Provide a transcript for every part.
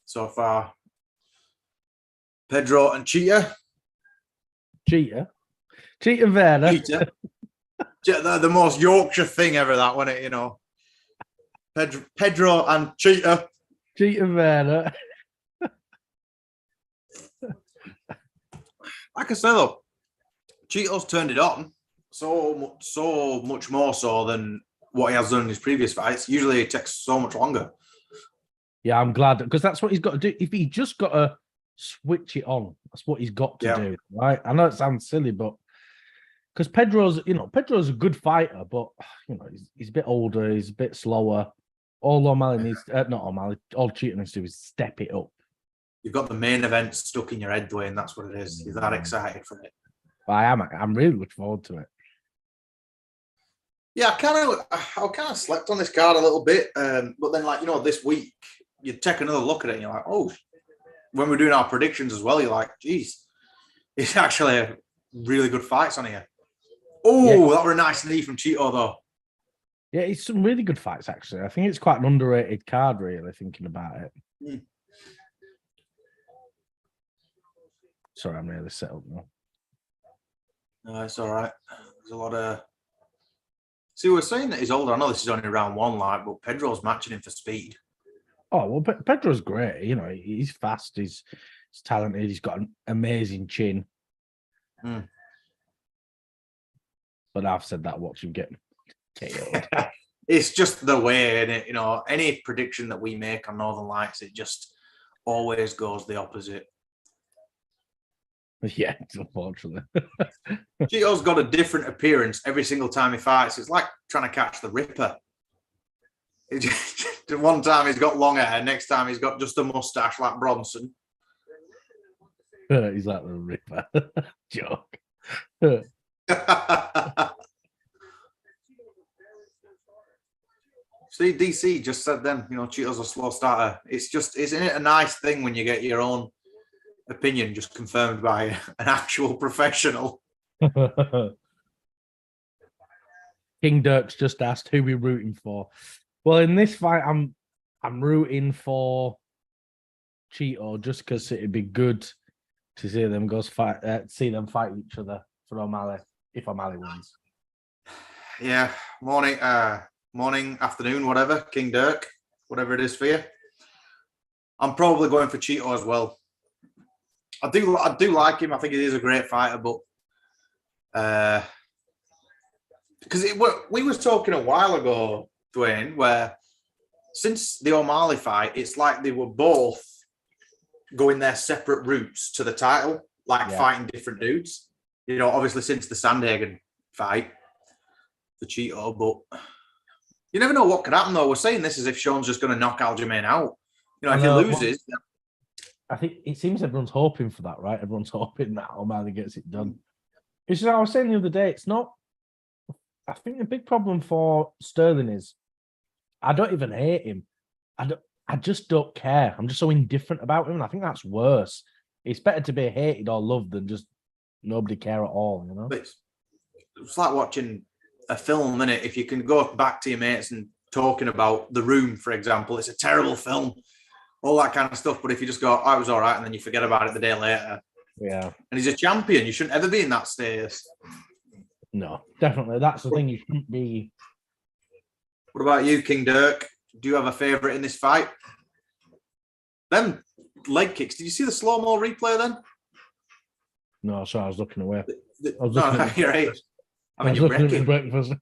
so far. Pedro and Cheetah. Cheetah Werner. Cheetah. The most Yorkshire thing ever, that, wasn't it? You know, Pedro and Cheetah. Cheetah Werner. Like I said, though, Cheeto's turned it on so much more so than what he has done in his previous fights. Usually it takes so much longer. Yeah, I'm glad, because that's what he's got to do. If he just got to switch it on, that's what he's got to do, right? I know it sounds silly, but because Pedro's a good fighter, but he's a bit older, he's a bit slower. All O'Malley needs, not O'Malley, all Cheetah needs to do is step it up. You've got the main event stuck in your head, Dwayne. That's what it is. You're that excited for it. I'm really looking forward to it. Yeah, I kind of slept on this card a little bit, but then, this week you take another look at it and you're like, oh, when we're doing our predictions as well, you're like, geez, it's actually a really good fights on here. Oh, that were a nice knee from Cheeto, though. Yeah, it's some really good fights, actually. I think it's quite an underrated card, really, thinking about it. Mm. Sorry, I'm really set up now. No, it's all right. There's a lot of... See, we're saying that he's older. I know this is only round one, but Pedro's matching him for speed. Oh, well, Pedro's great. He's fast. He's talented. He's got an amazing chin. Mm. But I've said that watching him get KO'd. It's just the way, and any prediction that we make on Northern Lights, it just always goes the opposite. Yeah, unfortunately. Cheeto's got a different appearance every single time he fights. It's like trying to catch the Ripper. One time he's got long hair, next time he's got just a mustache like Bronson. He's like the Ripper. Joke. See, DC just said then, Cheeto's a slow starter. Isn't it a nice thing when you get your own opinion just confirmed by an actual professional? King Dirk's just asked who we're rooting for. Well, in this fight, I'm rooting for Cheeto just because it'd be good to see them see them fight each other for O'Malley if O'Malley wins. Yeah, morning, afternoon, whatever. King Dirk, whatever it is for you. I'm probably going for Cheeto as well. I do like him. I think he is a great fighter, but because we was talking a while ago, Dwayne, where since the O'Malley fight, it's like they were both going their separate routes to the title, fighting different dudes. Obviously since the Sandhagen fight, the Cheeto, but you never know what could happen, though. We're saying this as if Sean's just going to knock Aljamain out. If he loses... I think it seems everyone's hoping for that, right? Everyone's hoping that O'Malley gets it done. It's just, I was saying the other day, it's not... I think the big problem for Sterling is I don't even hate him. I just don't care. I'm just so indifferent about him, and I think that's worse. It's better to be hated or loved than just nobody care at all, It's like watching a film, innit? If you can go back to your mates and talking about The Room, for example, it's a terrible film, all that kind of stuff. But if you just go, oh, it was all right, and then you forget about it the day later. Yeah. And he's a champion. You shouldn't ever be in that status. No, definitely. That's the thing. You shouldn't be. What about you, King Dirk? Do you have a favourite in this fight? Them leg kicks. Did you see the slow-mo replay then? No, sorry, I was looking away. You're right. I was looking at breakfast.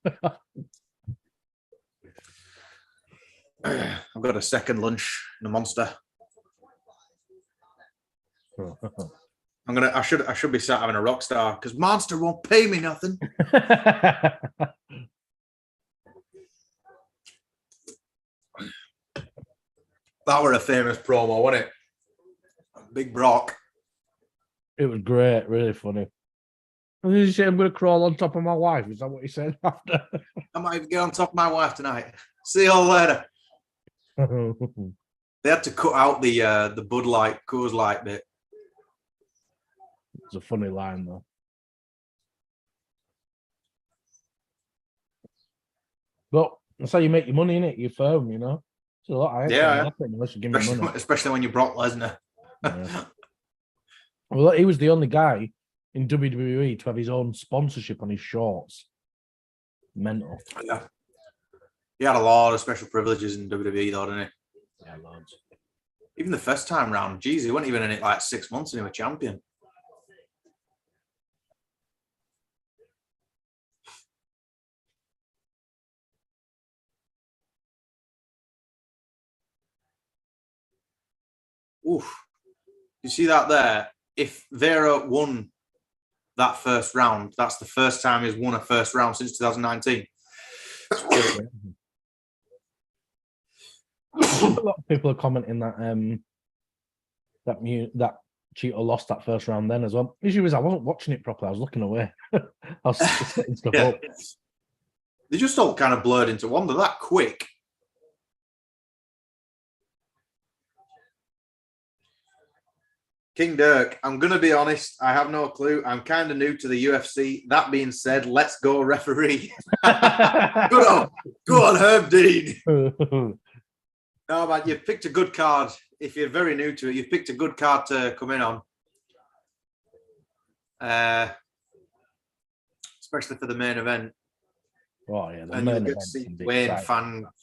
I've got a second lunch in a Monster. I should be sat having a rock star because Monster won't pay me nothing. That were a famous promo, wasn't it? Big Brock. It was great, really funny. And then you say, I'm going to crawl on top of my wife. Is that what you said after? I might even get on top of my wife tonight. See you all later. They had to cut out the Bud Light, Coors Light bit. It's a funny line, though. But that's how you make your money, innit? Your firm, It's a lot. I ain't Yeah, saying yeah. nothing unless you give me money. Especially when you Brock Lesnar. Yeah. Well, he was the only guy in WWE to have his own sponsorship on his shorts. Mental. Yeah. He had a lot of special privileges in WWE, though, didn't he? Yeah, loads. Even the first time round, geez, he wasn't even in it like 6 months and he was champion. Oof. You see that there? If Vera won that first round, that's the first time he's won a first round since 2019. A lot of people are commenting that that Cheeto lost that first round then as well. The issue is I wasn't watching it properly. I was looking away. I was setting stuff up. They just all kind of blurred into one. They're that quick. King Dirk, I'm going to be honest. I have no clue. I'm kind of new to the UFC. That being said, let's go referee. Go on, Herb Dean. No, man, you've picked a good card. If you're very new to it, you've picked a good card to come in on. Especially for the main event. Oh, yeah. And you'll get to see Dwayne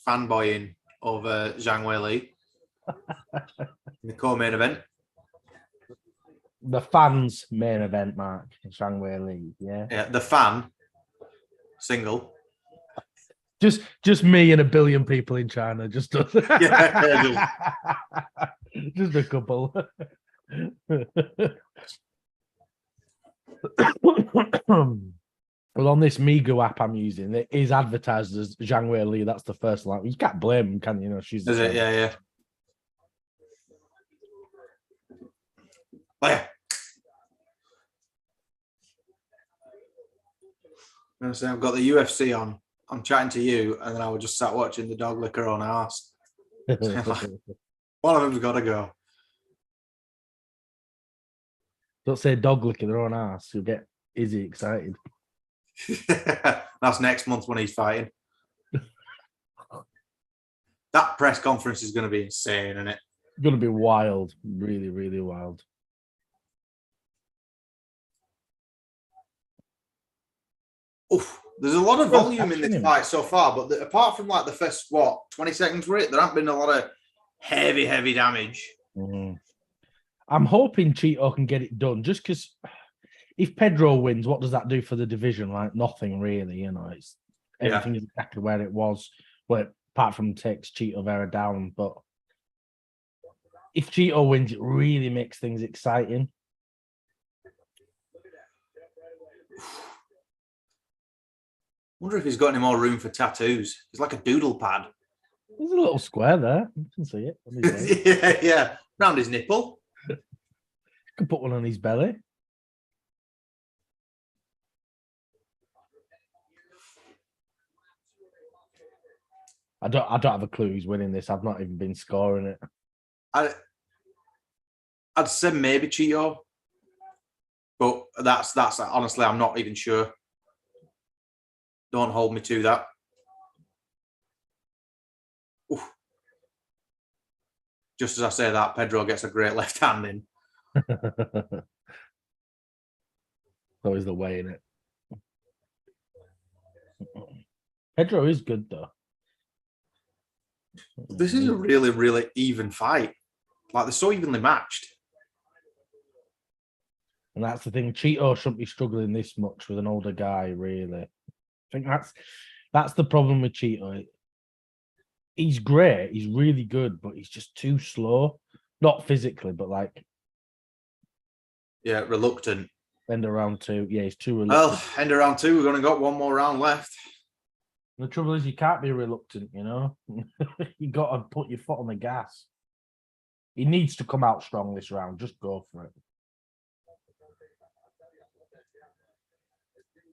fanboying over Zhang Weili in the co-main event. The fans' main event, Mark. Zhang Weili, yeah. Yeah, the fan single. Just me and a billion people in China. Just us. Yeah, just a couple. Well, on this Migu app I'm using, it is advertised as Zhang Weili. That's the first line. You can't blame him, can you? You know, she's. Is it? Yeah. Oh, yeah. I've got the UFC on. I'm chatting to you, and then I would just sat watching the dog lick her own arse. One of them's got to go. Don't say dog licking their own ass. You'll get Izzy excited. That's next month when he's fighting. That press conference is going to be insane, isn't it? It's going to be wild. Really, really wild. Oof. There's a lot of volume in this fight so far, but apart from like the first, 20 seconds for it, there haven't been a lot of heavy damage. Mm-hmm. I'm hoping Cheeto can get it done, just because if Pedro wins, what does that do for the division? Like nothing really, you know. It's everything is exactly where it was, apart from takes Cheeto Vera down. But if Cheeto wins, it really makes things exciting. Wonder if he's got any more room for tattoos. He's like a doodle pad. There's a little square there. You can see it. yeah. Round his nipple. Could put one on his belly. I don't have a clue who's winning this. I've not even been scoring it. I'd say maybe Cheeto, but that's honestly, I'm not even sure. Don't hold me to that. Oof. Just as I say that, Pedro gets a great left hand in. Always the way in it. Pedro is good though. This is a really, really even fight. Like they're so evenly matched. And that's the thing. Cheeto shouldn't be struggling this much with an older guy, really. I think that's the problem with Cheeto. He's great. He's really good, but he's just too slow. Not physically, but like. Yeah, reluctant. End of round 2. Yeah, he's too reluctant. Well, end of round 2. We've only got one more round left. The trouble is you can't be reluctant, you know? You got to put your foot on the gas. He needs to come out strong this round. Just go for it.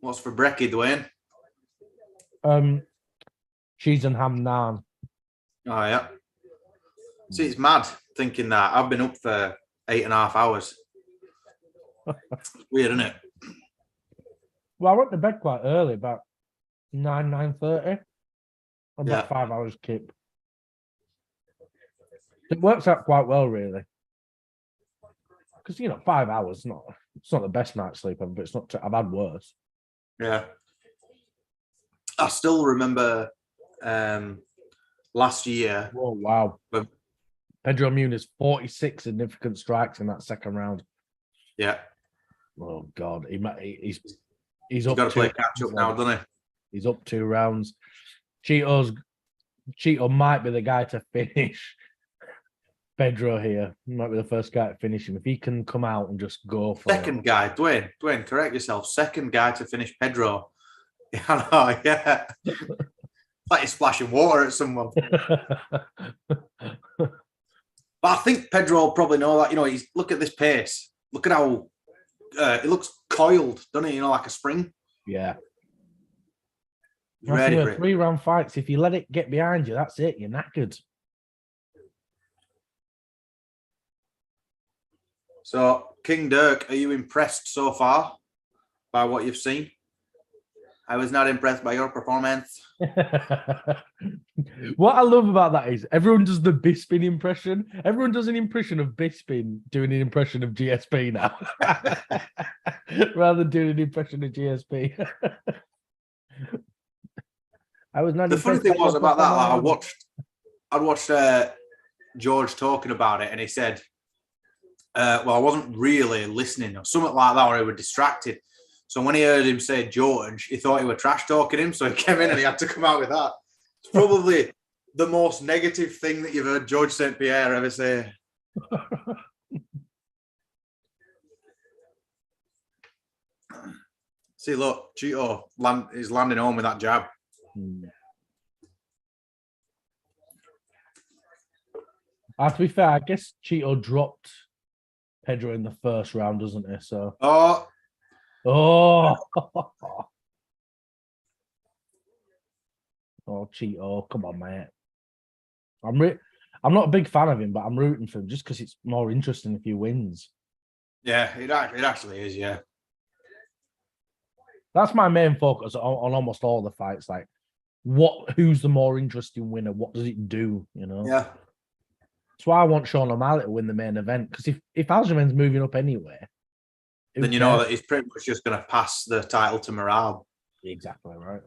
What's for brekkie, Dwayne? Cheese and ham naan. Oh, yeah. See, it's mad thinking that. I've been up for 8.5 hours. Weird, isn't it? Well, I went to bed quite early, about 9:30. About 5 hours keep. It works out quite well, really. Because 5 hours, it's not the best night's sleep ever, but it's not. I've had worse. Yeah. I still remember last year. Oh wow! When, Pedro Muniz 46 significant strikes in that second round. Yeah. Oh God, he's He's up got to play 2 catch up rounds. now, doesn't he? He's up 2 rounds. Cheeto might be the guy to finish Pedro here. He might be the first guy to finish him if he can come out and just go for Second guy, Dwain, correct yourself. Second guy to finish Pedro. Yeah, I know, yeah. It's like you're splashing water at someone. But I think Pedro will probably know that. He's look at this pace. Look at how it looks coiled, doesn't it? Like a spring. Yeah. Ready for With it. 3-round fights, if you let it get behind you, that's it. You're knackered. So, King Dirk, are you impressed so far by what you've seen? I was not impressed by your performance. What I love about that is everyone does the Bisping impression. Everyone does an impression of Bisping doing an impression of GSP now, rather than doing an impression of GSP. I was not. The funny thing was about that, I'd watched George talking about it, and he said, well, I wasn't really listening or something like that, or he was distracted. So when he heard him say George, he thought he were trash talking him. So he came in and he had to come out with that. It's probably the most negative thing that you've heard George St. Pierre ever say. See, look, Cheeto is landing home with that jab. To be fair, I guess Cheeto dropped Pedro in the first round, doesn't he? So. Oh. Oh, Cheeto, come on, mate. I'm not a big fan of him, but I'm rooting for him just because it's more interesting if he wins. Yeah, it actually is, yeah. That's my main focus on almost all the fights. Like, who's the more interesting winner? What does it do? Yeah. That's why I want Sean O'Malley to win the main event. Because if Aljamain's moving up anyway, then you know that he's pretty much just going to pass the title to Merab. Exactly right.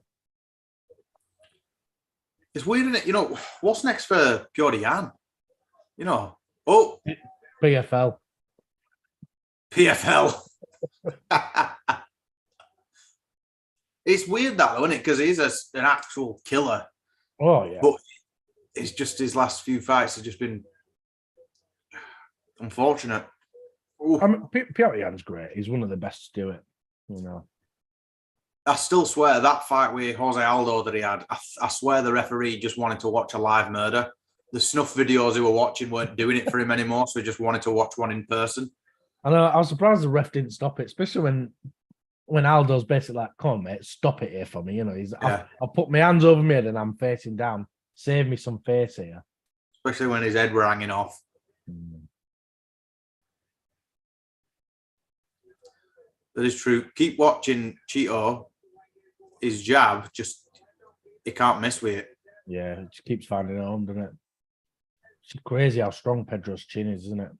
It's weird, isn't it? What's next for Piotr Jan? PFL. It's weird that, though, isn't it? Because he's an actual killer. Oh, yeah. But it's just his last few fights have just been unfortunate. I mean, Piotr Jan's great. He's one of the best to do it. I still swear that fight with Jose Aldo that he had, I swear the referee just wanted to watch a live murder. The snuff videos he were watching weren't doing it for him anymore, so he just wanted to watch one in person. I know. I was surprised the ref didn't stop it, especially when Aldo's basically like, "Come on, mate, stop it here for me." I'll put my hands over my head and I'm facing down. Save me some face here. Especially when his head were hanging off. That is true. Keep watching Cheeto. His jab, he can't miss with it. Yeah, it just keeps finding it home, doesn't it? It's crazy how strong Pedro's chin is, isn't it?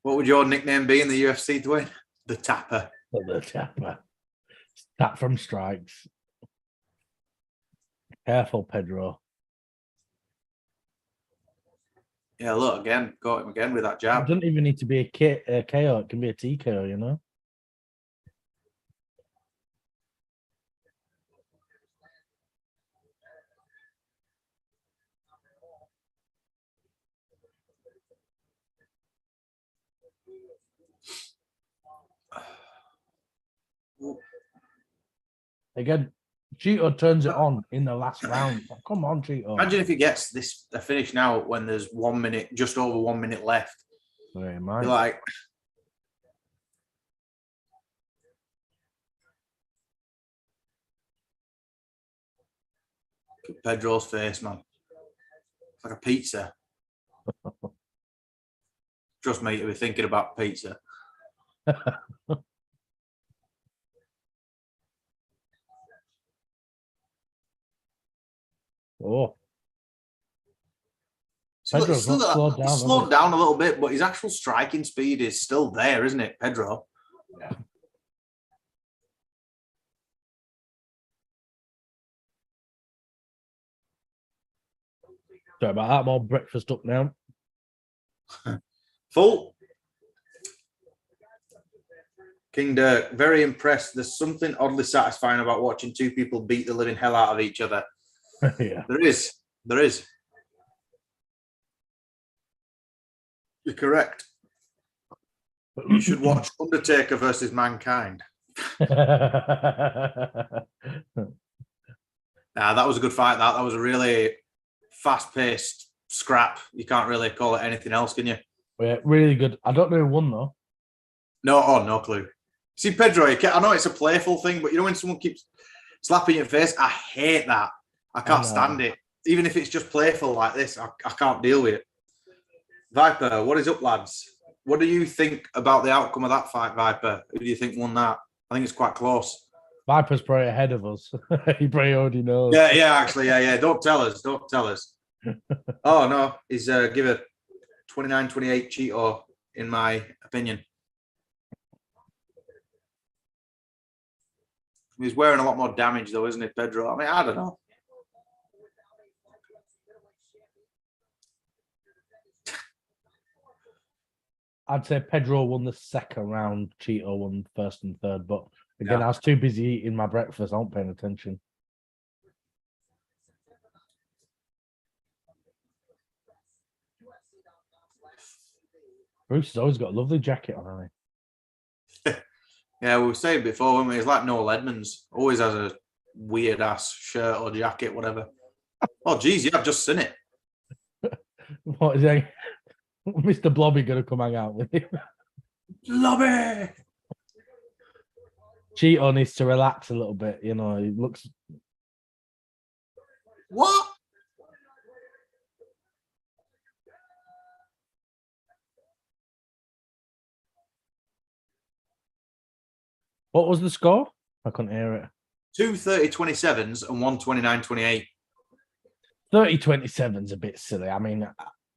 What would your nickname be in the UFC, Dwain? The Tapper. The Tapper. Tap from strikes. Careful, Pedro. Yeah, look, got him again with that jab. It doesn't even need to be a KO. It can be a TKO, Again, Cheeto turns it on in the last round. Come on, Cheeto. Imagine if he gets a finish now when there's 1 minute, just over 1 minute left. You're like, Pedro's face, man. It's like a pizza. Trust me, you'll be thinking about pizza. Oh. Pedro's not slowed down. He's slowed down a little bit, but his actual striking speed is still there, isn't it, Pedro? Yeah. Sorry about that. I'm all breakfast up now. Full. King Dirk, very impressed. There's something oddly satisfying about watching two people beat the living hell out of each other. Yeah. There is. You're correct. You should watch Undertaker versus Mankind. That was a good fight. That was a really fast-paced scrap. You can't really call it anything else, can you? Yeah, really good. I don't know who won though. No clue. See, Pedro, I know it's a playful thing, but you know when someone keeps slapping your face, I hate that. I can't stand it. Even if it's just playful like this, I can't deal with it. Viper, what is up, lads? What do you think about the outcome of that fight, Viper? Who do you think won that? I think it's quite close. Viper's probably ahead of us. He probably already knows. Yeah, actually. Don't tell us. Oh, no. He's give a 29-28 Cheeto, in my opinion. He's wearing a lot more damage, though, isn't it, Pedro? I mean, I don't know. I'd say Pedro won the second round, Cheeto won first and third. But again, I was too busy eating my breakfast. I wasn't paying attention. Bruce has always got a lovely jacket on, hasn't he? Yeah, we were saying before, weren't we? He's like Noel Edmonds. Always has a weird-ass shirt or jacket, whatever. Oh, geez, yeah, I've just seen it. What is that? Mr. Blobby going to come hang out with him? Blobby! Cheeto needs to relax a little bit. You know, he looks... What? What was the score? I couldn't hear it. 2 30-27s and 1 29-28. 30-27's a bit silly. I mean,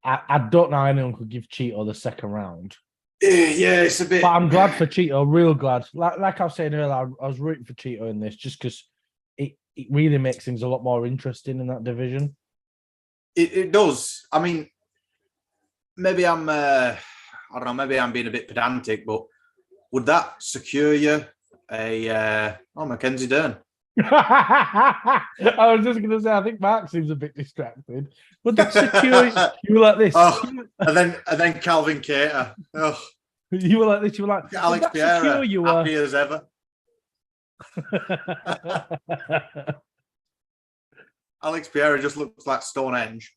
I don't know how anyone could give Cheeto the second round. Yeah, it's a bit... But I'm glad for Cheeto, real glad. Like I was saying earlier, I was rooting for Cheeto in this just because it really makes things a lot more interesting in that division. It does. I mean, maybe I'm... I don't know, maybe I'm being a bit pedantic, but would that secure you Mackenzie Dern? I was just going to say, I think Mark seems a bit distracted. Would that secure you were like this? Oh, and then Calvin Cater. Oh. You were like this. You were like Alex Pierre, you happy as ever. Alex Pierre just looks like Stonehenge.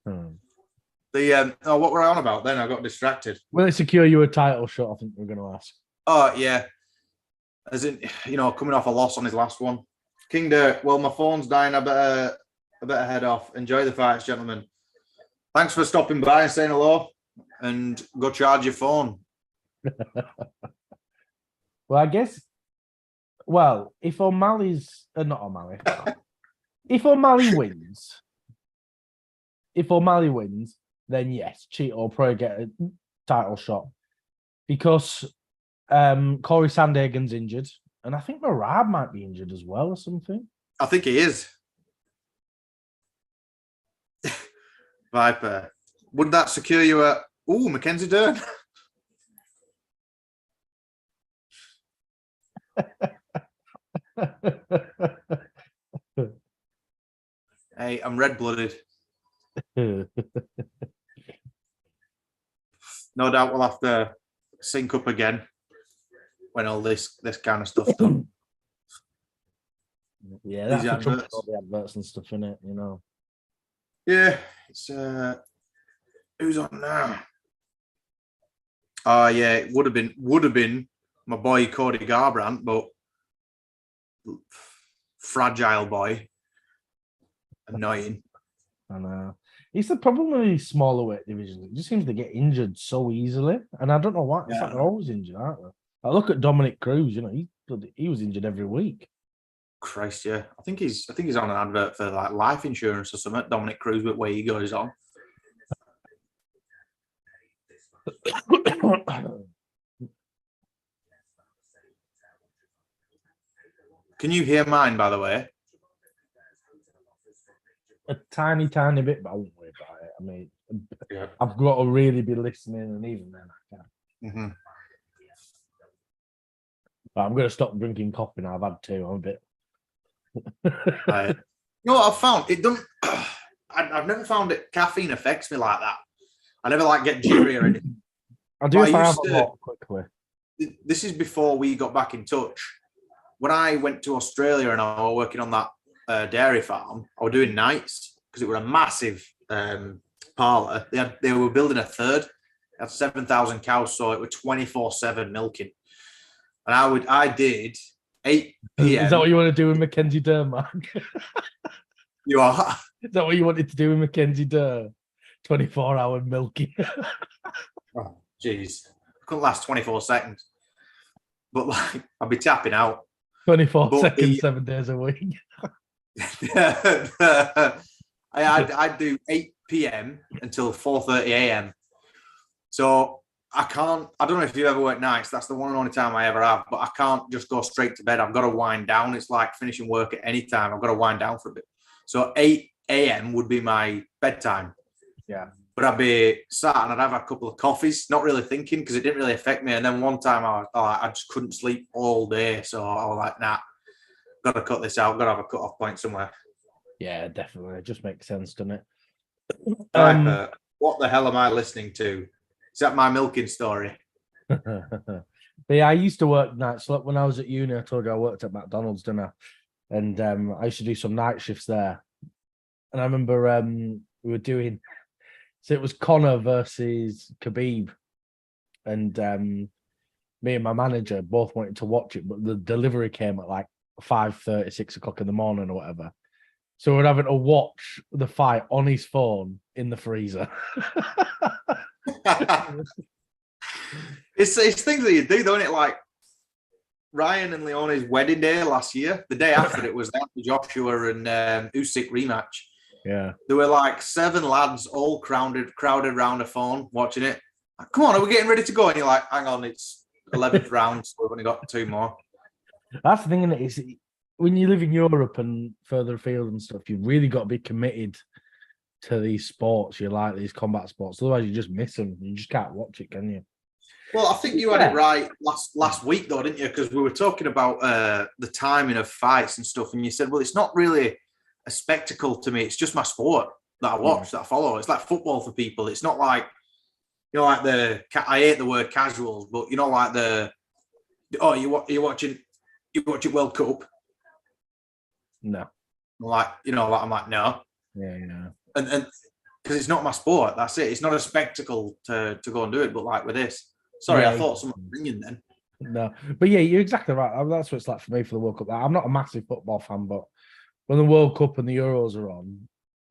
What were I on about then? I got distracted. Will it secure you a title shot? I think we're going to ask. Oh, yeah. As in, coming off a loss on his last one. King Dirk, well, my phone's dying. I better head off. Enjoy the fights, gentlemen. Thanks for stopping by and saying hello. And go charge your phone. Well, I guess. Well, if O'Malley's not O'Malley, if O'Malley wins, then yes, Cheeto will probably get a title shot because Corey Sandhagen's injured, and I think Marab might be injured as well or something. I think he is. Viper, would that secure you a Mackenzie Dern? Hey, I'm red-blooded. No doubt we'll have to sync up again when all this kind of stuff's done. Yeah, that's the trouble with all the adverts and stuff in it, Yeah, it's who's on now? Oh yeah, it would have been my boy Cody Garbrandt, but fragile boy, annoying. I know. It's the problem with these smaller weight divisions. It just seems to get injured so easily, and I don't know why. It's like they're always injured, aren't they? I look at Dominic Cruz. He was injured every week. Christ, yeah. I think he's on an advert for like life insurance or something. Dominic Cruz, but where he goes on. Can you hear mine, by the way? A tiny bit, but I won't worry about it. I mean, Yeah. I've got to really be listening, and even then I can't. Mm-hmm. But I'm going to stop drinking coffee now. I've had two. I'm a bit. Right. You know what I've found? It don't. I've never found it. Caffeine affects me like that. I never like get jittery or anything. I do if I have a lot quickly. This is before we got back in touch. When I went to Australia and I was working on that dairy farm, I was doing nights because it was a massive parlour. They were building a third. They had 7,000 cows, so it was 24/7 milking. And I did 8 p.m. Is that what you want to do with Mackenzie Durr, Mark? You are? Is that what you wanted to do with Mackenzie Durr? 24-hour milking. Oh, jeez. Couldn't last 24 seconds. But like, I'd be tapping out. 24 seconds, 7 days a week. I'd do 8 p.m. until 4:30 a.m. So I don't know if you ever work nights. That's the one and only time I ever have. But I can't just go straight to bed. I've got to wind down. It's like finishing work at any time. I've got to wind down for a bit. So 8 a.m. would be my bedtime. Yeah. But I'd be sat and I'd have a couple of coffees, not really thinking because it didn't really affect me. And then one time I just couldn't sleep all day. So I was like, nah, got to cut this out. Got to have a cut-off point somewhere. Yeah, definitely. It just makes sense, doesn't it? What the hell am I listening to? Is that my milking story? But yeah, I used to work nights. Like when I was at uni, I told you I worked at McDonald's, didn't I? And I used to do some night shifts there. And I remember we were doing, so it was Connor versus Khabib. And me and my manager both wanted to watch it, but the delivery came at like 5:30, 6 o'clock in the morning or whatever. So we're having to watch the fight on his phone in the freezer. It's things that you do, don't it? Like Ryan and Leone's wedding day last year. The day after it was the Joshua and Usyk rematch. Yeah. There were like 7 lads all crowded around a phone watching it. Like, come on, are we getting ready to go? And you're like, hang on, it's 11th round, so we've only got 2 more. That's the thing, isn't it? Is when you live in Europe and further afield and stuff, you've really got to be committed to these sports. You like these combat sports, otherwise you just miss them. You just can't watch it, can you? Well, I think you had it right last week, though, didn't you? Because we were talking about the timing of fights and stuff, and you said, well, it's not really a spectacle to me. It's just my sport that I watch, that I follow. It's like football for people. It's not like, you know, like I hate the word casuals, but you know, like you're watching World Cup. No. Like, you know, like I'm like, no. Yeah. And because it's not my sport, that's it. It's not a spectacle to go and do it. But like with this, sorry, I thought someone was ringing then. No, but yeah, you're exactly right. That's what it's like for me for the World Cup. I'm not a massive football fan, but when the World Cup and the Euros are on,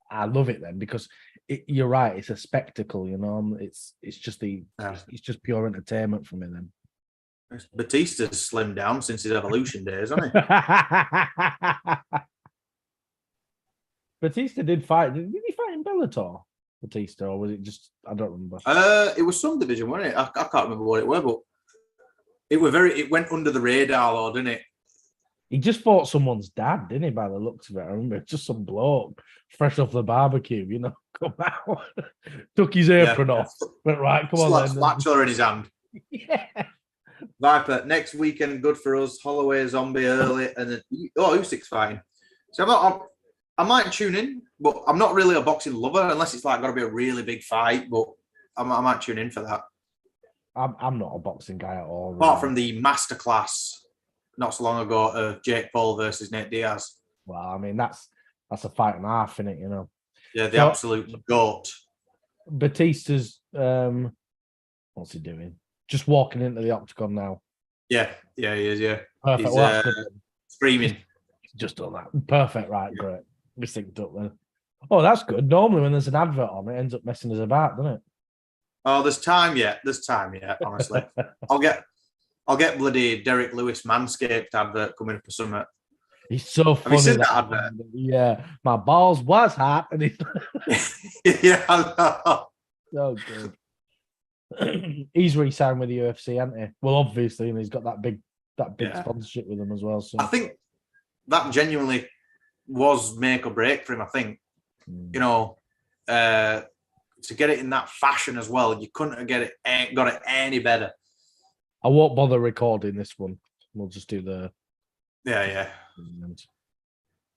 I love it then because you're right. It's a spectacle, you know. It's just it's just pure entertainment for me then. Batista's slimmed down since his Evolution days, hasn't he? Batista did fight. Did he fight in Bellator? Batista, or was it just? I don't remember. It was some division, wasn't it? I can't remember what it was, but it went under the radar, though, didn't it? He just fought someone's dad, didn't he? By the looks of it, I remember just some bloke fresh off the barbecue, you know, come out, took his apron off, went right, come on, then. Spatula in his hand. Yeah. Viper next weekend, good for us. Holloway, Zombie early, and then Usyk's fighting. So I might tune in, but I'm not really a boxing lover unless it's like got to be a really big fight. But I might tune in for that. I'm not a boxing guy at all. Apart from the masterclass not so long ago of Jake Paul versus Nate Diaz. Well, I mean that's a fight and a half, innit, you know. Yeah, the absolute goat. Batista's what's he doing? Just walking into the octagon now. Yeah, he is. Yeah, perfect. He's screaming. Just done that. Perfect. Right, great. We synced up then. Oh, that's good. Normally, when there's an advert on, it ends up messing us about, doesn't it? Oh, there's time yet. Honestly, I'll get bloody Derek Lewis Manscaped advert coming up or something. He's so funny. Have you seen that advert? Yeah, my balls was hot, and he's yeah, I know. So good. He's re-signed with the UFC, hasn't he? Well, obviously, and he's got that big Yeah. sponsorship with them as well. So I think that genuinely was make or break for him. I think, you know, to get it in that fashion as well, you couldn't have got it any better. I won't bother recording this one. We'll just do the. Yeah.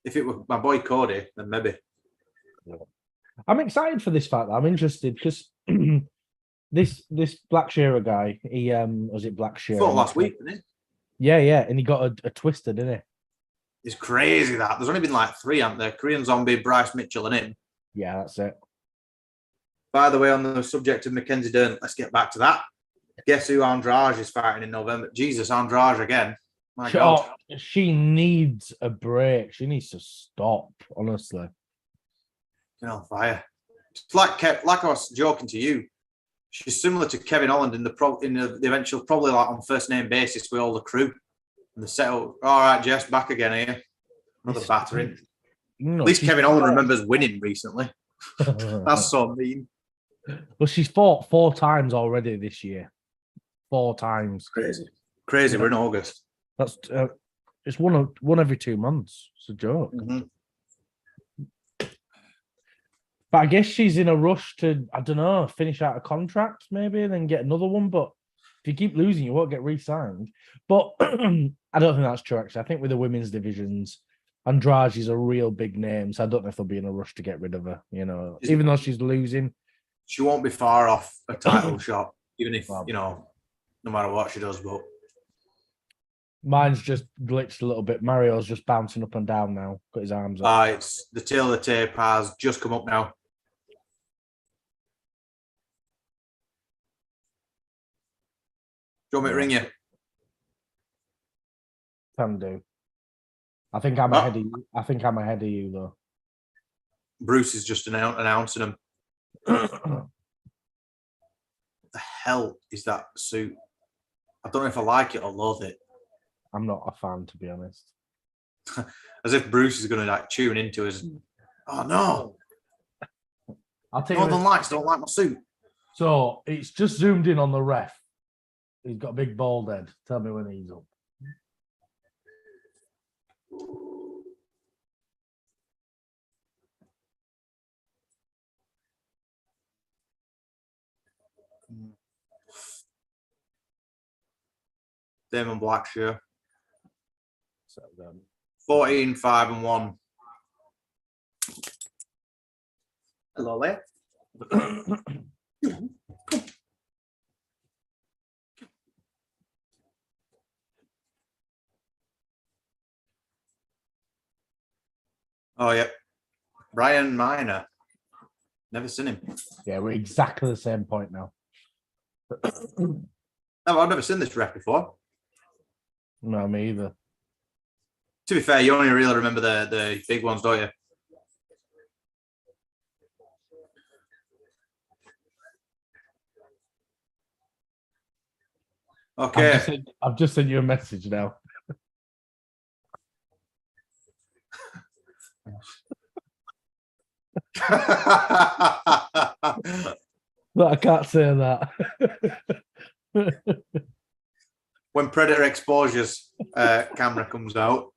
If it were my boy Cody, then maybe. I'm excited for this fight. I'm interested because this Black Shearer guy, he was it Black Shearer? Fought last week, didn't he? Yeah, and he got a twister, didn't he? It's crazy that there's only been like 3, aren't there? Korean Zombie, Bryce Mitchell, and him. Yeah, that's it. By the way, on the subject of Mackenzie Dern, let's get back to that. Guess who Andrade is fighting in November? Jesus, Andrade again. My God. She needs a break. She needs to stop, honestly. Get on fire. It's like I was joking to you. She's similar to Kevin Holland in the eventual, probably like on first name basis with all the crew and the setup. All right, Jess, back again here. Another battering. At least Kevin Holland remembers winning recently. That's so mean. Well, she's fought 4 times already this year. 4 times. Crazy. We're in August. That's it's one every 2 months. It's a joke. Mm-hmm. But I guess she's in a rush to, I don't know, finish out a contract maybe and then get another one. But if you keep losing, you won't get re-signed. But I don't think that's true, actually. I think with the women's divisions, Andrade is a real big name. So I don't know if they'll be in a rush to get rid of her, you know. Even though she's losing. She won't be far off a title shot, even if, you know, no matter what she does. But mine's just glitched a little bit. Mario's just bouncing up and down now. Got his arms up. It's the tail of the tape has just come up now. Do you want me to ring you? Can do. I think I'm ahead of you. I think I'm ahead of you though. Bruce is just announcing them. What the hell is that suit? I don't know if I like it or loathe it. I'm not a fan, to be honest. As if Bruce is going to like tune into us. Oh no! I'll tell you. Northernlights don't like my suit. So it's just zoomed in on the ref. He's got a big bald head. Tell me when he's up. Damon Blackshear. 14, 5-1. Hello there. Oh, yeah. Brian Miner. Never seen him. Yeah, we're exactly the same point now. No, I've never seen this ref before. No, me either. To be fair, you only really remember the big ones, don't you? Okay. I've just sent you a message now. But I can't say that. When Predator Exposure's camera comes out,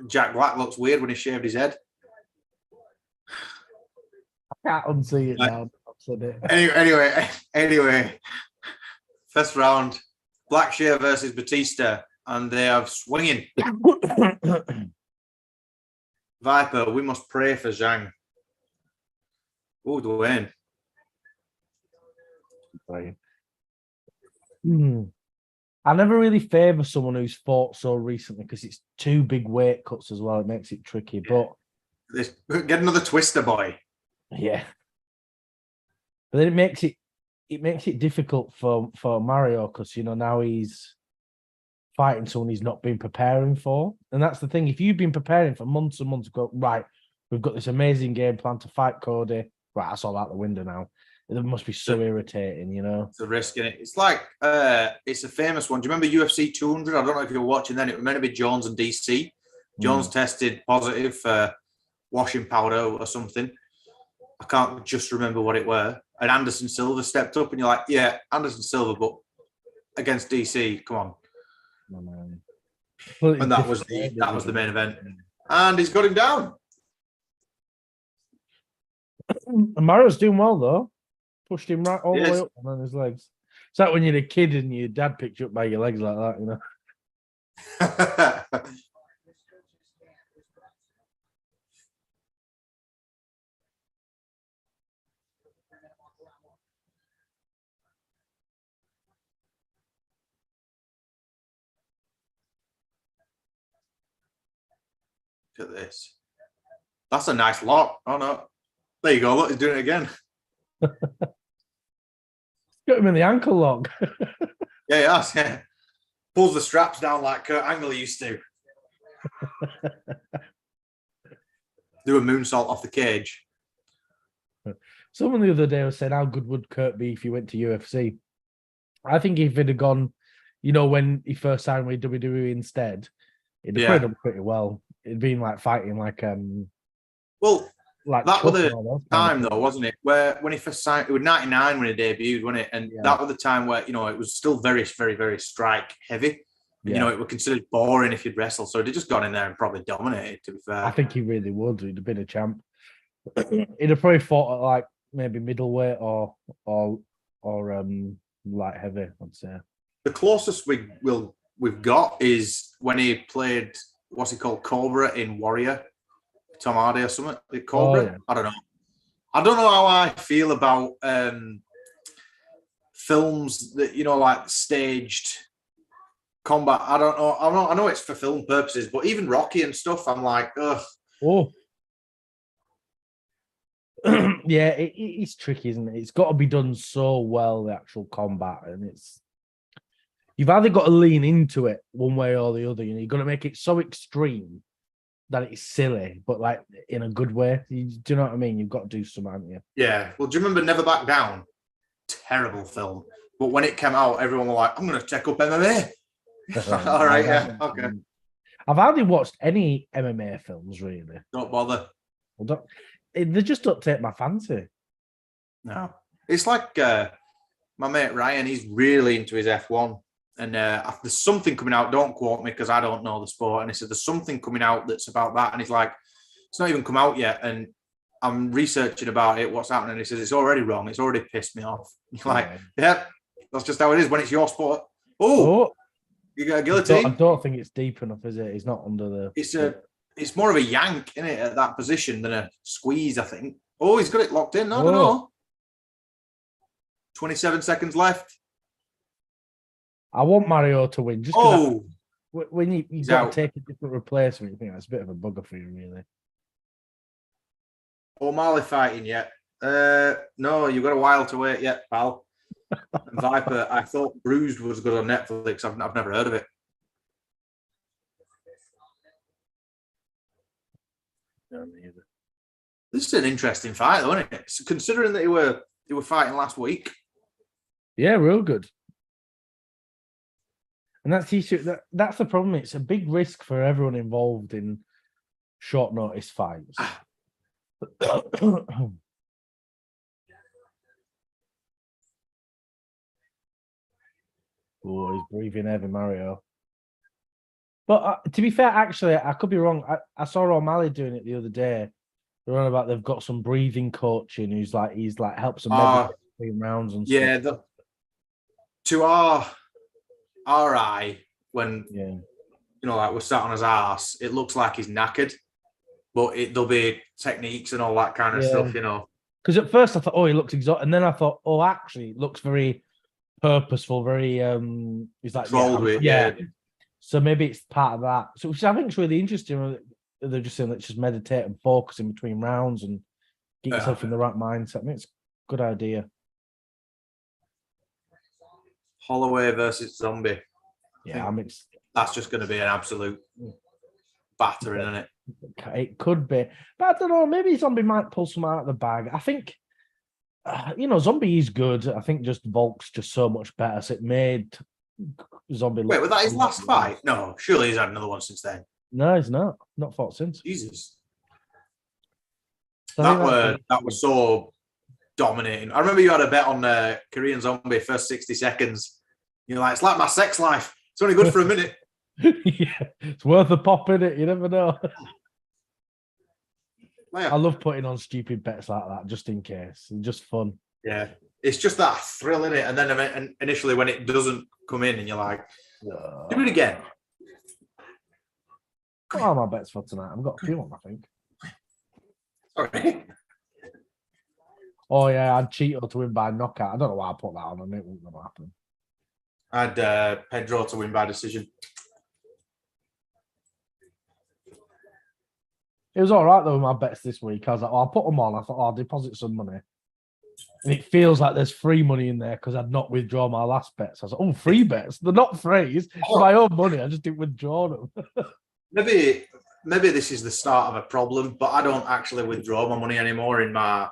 Jack Black looks weird when he shaved his head. I can't unsee it now. Anyway, first round, Blackshear versus Batista, and they have swinging. Viper, we must pray for Zhang. Oh, Dwayne. I never really favour someone who's fought so recently because it's 2 big weight cuts as well. It makes it tricky, but get another twister, boy. Yeah, but then it makes it difficult for Mario because now he's fighting someone he's not been preparing for, and that's the thing. If you've been preparing for months and months, go right, we've got this amazing game plan to fight Cody. Right, that's all out the window now. It must be so irritating, It's a risk in it. It's like it's a famous one. Do you remember UFC 200? I don't know if you were watching then. It was meant to be Jones and DC. Jones tested positive for washing powder or something. I can't just remember what it were. And Anderson Silva stepped up, and you're like, yeah, Anderson Silva, but against DC, come on. Oh, man. And that was the main event. And he's got him down. Mario's doing well though. Pushed him right all the way up and on his legs. It's like when you're a kid and your dad picked you up by your legs like that, you know. Look at this. That's a nice lock. Oh no. There you go. Look, he's doing it again. Got him in the ankle lock. Yeah, he has, yeah. Pulls the straps down like Kurt Angle used to. Do a moonsault off the cage. Someone the other day was saying, how good would Kurt be if he went to UFC? I think if he'd have gone, you know, when he first signed with WWE instead, it'd have done pretty well. It'd been like fighting like well, like that was the time though, wasn't it? Where when he first signed, it was 99 when he debuted, wasn't it? And that was the time where, you know, it was still very, very, very strike heavy. You know, it was considered boring if you'd wrestle. So he'd just gone in there and probably dominated, to be fair. I think he really would. He'd have been a champ. He'd have probably fought at like maybe middleweight or light heavy, I'd say. The closest we've got is when he played, what's he called, Cobra in Warrior, Tom Hardy or something. Cobra? Oh, yeah. I don't know. I don't know how I feel about films that, you know, like staged combat. I don't know. I know it's for film purposes, but even Rocky and stuff, I'm like, ugh. Oh. Yeah, it's tricky, isn't it? It's got to be done so well, the actual combat, and you've either got to lean into it one way or the other. You know, you've got to make it so extreme that it's silly, but like in a good way. Do you know what I mean? You've got to do something, haven't you? Yeah. Well, do you remember Never Back Down? Terrible film. But when it came out, everyone was like, I'm going to take up MMA. All right, yeah, okay. I've hardly watched any MMA films, really. Don't bother. They just don't take my fancy. No. It's like my mate Ryan, he's really into his F1. And there's something coming out, don't quote me because I don't know the sport. And he said, there's something coming out that's about that. And he's like, it's not even come out yet. And I'm researching about it, what's happening. And he says, it's already wrong. It's already pissed me off. You're like, yeah, that's just how it is when it's your sport. Oh, you got a guillotine? I don't think it's deep enough, is it? It's not under the... It's more of a yank, isn't it, at that position than a squeeze, I think. Oh, he's got it locked in. I don't know. 27 seconds left. I want Mario to win. Just when you've got to take a different replacement, you think that's a bit of a bugger for you, really. O'Malley fighting yet? No, you've got a while to wait yet, pal. Viper, I thought Bruised was good on Netflix. I've never heard of it. No, neither. This is an interesting fight, though, isn't it? Considering that they were fighting last week. Yeah, real good. And that's the problem. It's a big risk for everyone involved in short notice fights. Oh, he's breathing heavy, Mario. But to be fair, actually, I could be wrong. I saw O'Malley doing it the other day. They're on about they've got some breathing coaching he's like helps them meditate between rounds and stuff. Yeah, to our eye, when you know, like we're sat on his ass, it looks like he's knackered, but there'll be techniques and all that kind of stuff, you know. Because at first I thought, oh, he looks exhausted, and then I thought, oh, actually, it looks very purposeful, very he's like So maybe it's part of that. So which I think is really interesting. They're just saying let's just meditate and focus in between rounds and get yourself in the right mindset. I think it's a good idea. Holloway versus Zombie. Yeah, that's just going to be an absolute battering, isn't it? It could be, but I don't know. Maybe Zombie might pull some out of the bag. I think, Zombie is good. I think just Volk's just so much better. So it made Zombie. Wait, was that his last fight? No, surely he's had another one since then. No, he's not. Not fought since. Jesus. That was so dominating. I remember you had a bet on Korean Zombie first 60 seconds. You're like, it's like my sex life. It's only good for a minute. Yeah, it's worth a pop in it. You never know. Yeah. I love putting on stupid bets like that just in case. It's just fun. Yeah. It's just that thrill in it. And then initially when it doesn't come in and you're like, do it again. What are my bets for tonight? I've got a few on, I think. Sorry. Oh, yeah, I had Cheeto to win by knockout. I don't know why I put that on. I knew it wasn't going to happen. I had Pedro to win by decision. It was all right, though, with my bets this week. I was like, I'll put them on. I thought, I'll deposit some money. And it feels like there's free money in there because I'd not withdrawn my last bets. I was like, free bets? They're not free. It's my own money. I just didn't withdraw them. Maybe this is the start of a problem, but I don't actually withdraw my money anymore in my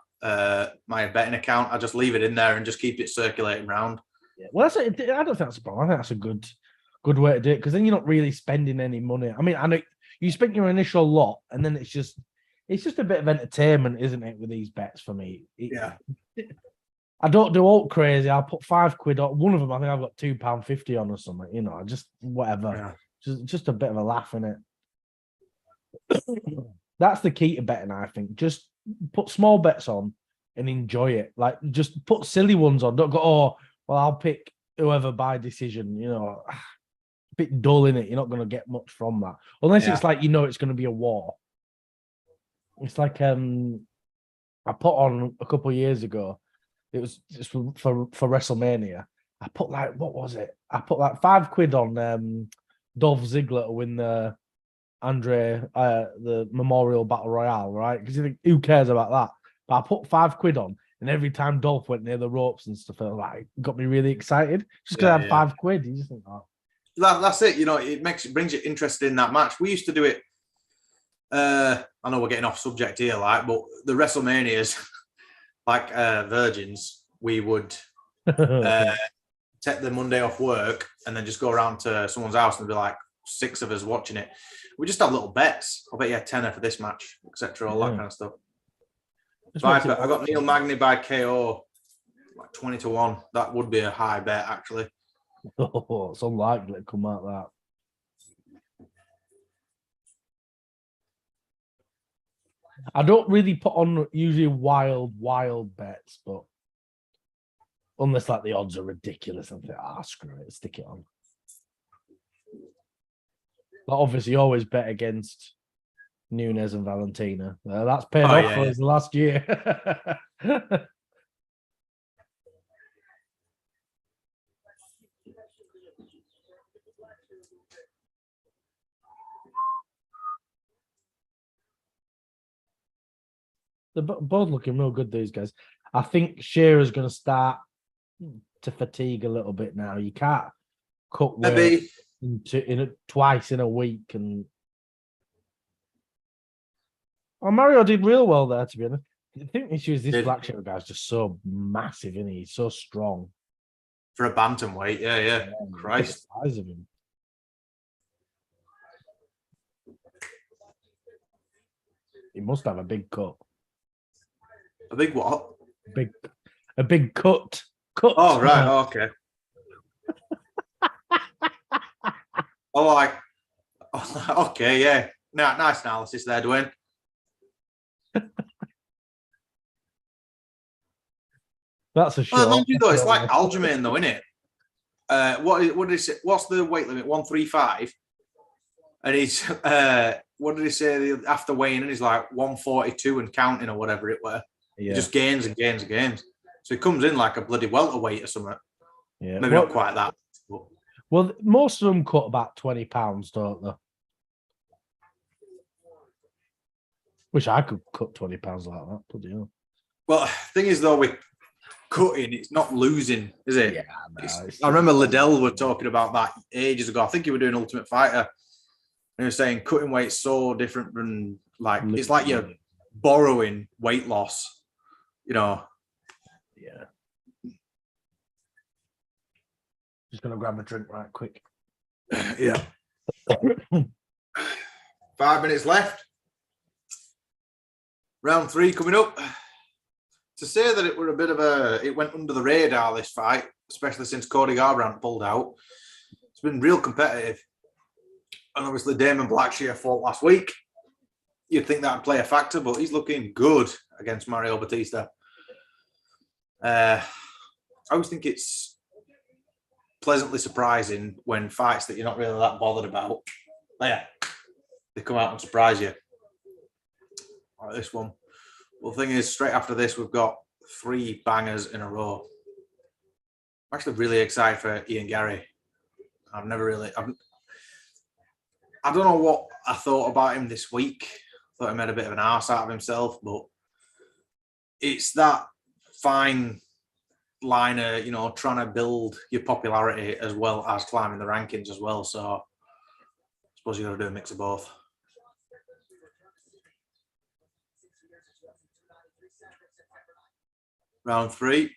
my betting account. I just leave it in there and just keep it circulating around. Yeah. Well, I don't think that's a problem. I think that's a good way to do it because then you're not really spending any money. I mean, I know you spent your initial lot, and then it's just a bit of entertainment, isn't it? With these bets for me, I don't do all crazy. I'll put £5 on one of them. I think I've got £2.50 on or something. You know, just whatever. Yeah. Just a bit of a laugh in it. That's the key to betting, I think. Just put small bets on and enjoy it. Like, just put silly ones on. Don't go, oh, well, I'll pick whoever by decision. You know, a bit dull in it. You're not going to get much from that. Unless it's like, it's going to be a war. It's like I put on a couple of years ago. It was just for WrestleMania. I put like, what was it? I put like £5 on Dolph Ziggler to win the the Memorial Battle Royale, right? Because you think, who cares about that? But I put £5 on, and every time Dolph went near the ropes and stuff, it got me really excited. Just because I had £5. You just think, oh. That's it. You know, it brings you interested in that match. We used to do it. I know we're getting off subject here, but the WrestleManias, like virgins, we would take the Monday off work and then just go around to someone's house and be like 6 of us watching it. We just have little bets. I'll bet you a tenner for this match, etc. All that kind of stuff. So I got Neil Magny by KO, like 20-1. That would be a high bet, actually. Oh, it's unlikely to come out that. I don't really put on usually wild bets, but unless like the odds are ridiculous, I think, screw it, stick it on. But obviously, you always bet against Nunes and Valentina. That's paid off for us last year. They're both looking real good, these guys. I think Shearer's going to start to fatigue a little bit now. You can't cut weight twice in a week. And Mario did real well there, to be honest. I think the issue is this Blackshadow guy's just so massive, isn't he? He's so strong. For a bantamweight, yeah. Christ. The size of him. He must have a big cut. A big what? A big cut. Oh, right. Oh, okay. Okay, yeah. Nice analysis there, Dwayne. That's a shot. Well, though, it's like Aljamain, though, isn't it? What did he say? What's the weight limit? 135. And he's what did he say after weighing in? He's like 142 and counting or whatever it were. Yeah. He just gains and gains and gains. So he comes in like a bloody welterweight or something. Yeah, maybe not quite that. But... Well, most of them cut about £20, don't they? Wish I could cut £20 like that. Bloody hell. Well, thing is though, with cutting, it's not losing, is it? Yeah, no, I remember Liddell were talking about that ages ago. I think he was doing Ultimate Fighter. And he was saying cutting weight's so different from it's like you're borrowing weight loss. You know. Yeah. Just gonna grab a drink right quick. Yeah. 5 minutes left. Round 3 coming up. To say that it were a bit of it went under the radar, this fight, especially since Cody Garbrandt pulled out. It's been real competitive. And obviously Damon Blackshear fought last week. You'd think that'd play a factor, but he's looking good against Mario Batista. I always think it's pleasantly surprising when fights that you're not really that bothered about, they come out and surprise you. Like this one. Well, the thing is, straight after this, we've got 3 bangers in a row. I'm actually really excited for Ian Gary. I don't know what I thought about him this week. I thought he made a bit of an arse out of himself, but it's that fine liner, trying to build your popularity as well as climbing the rankings as well. So I suppose you got to do a mix of both. Round 3.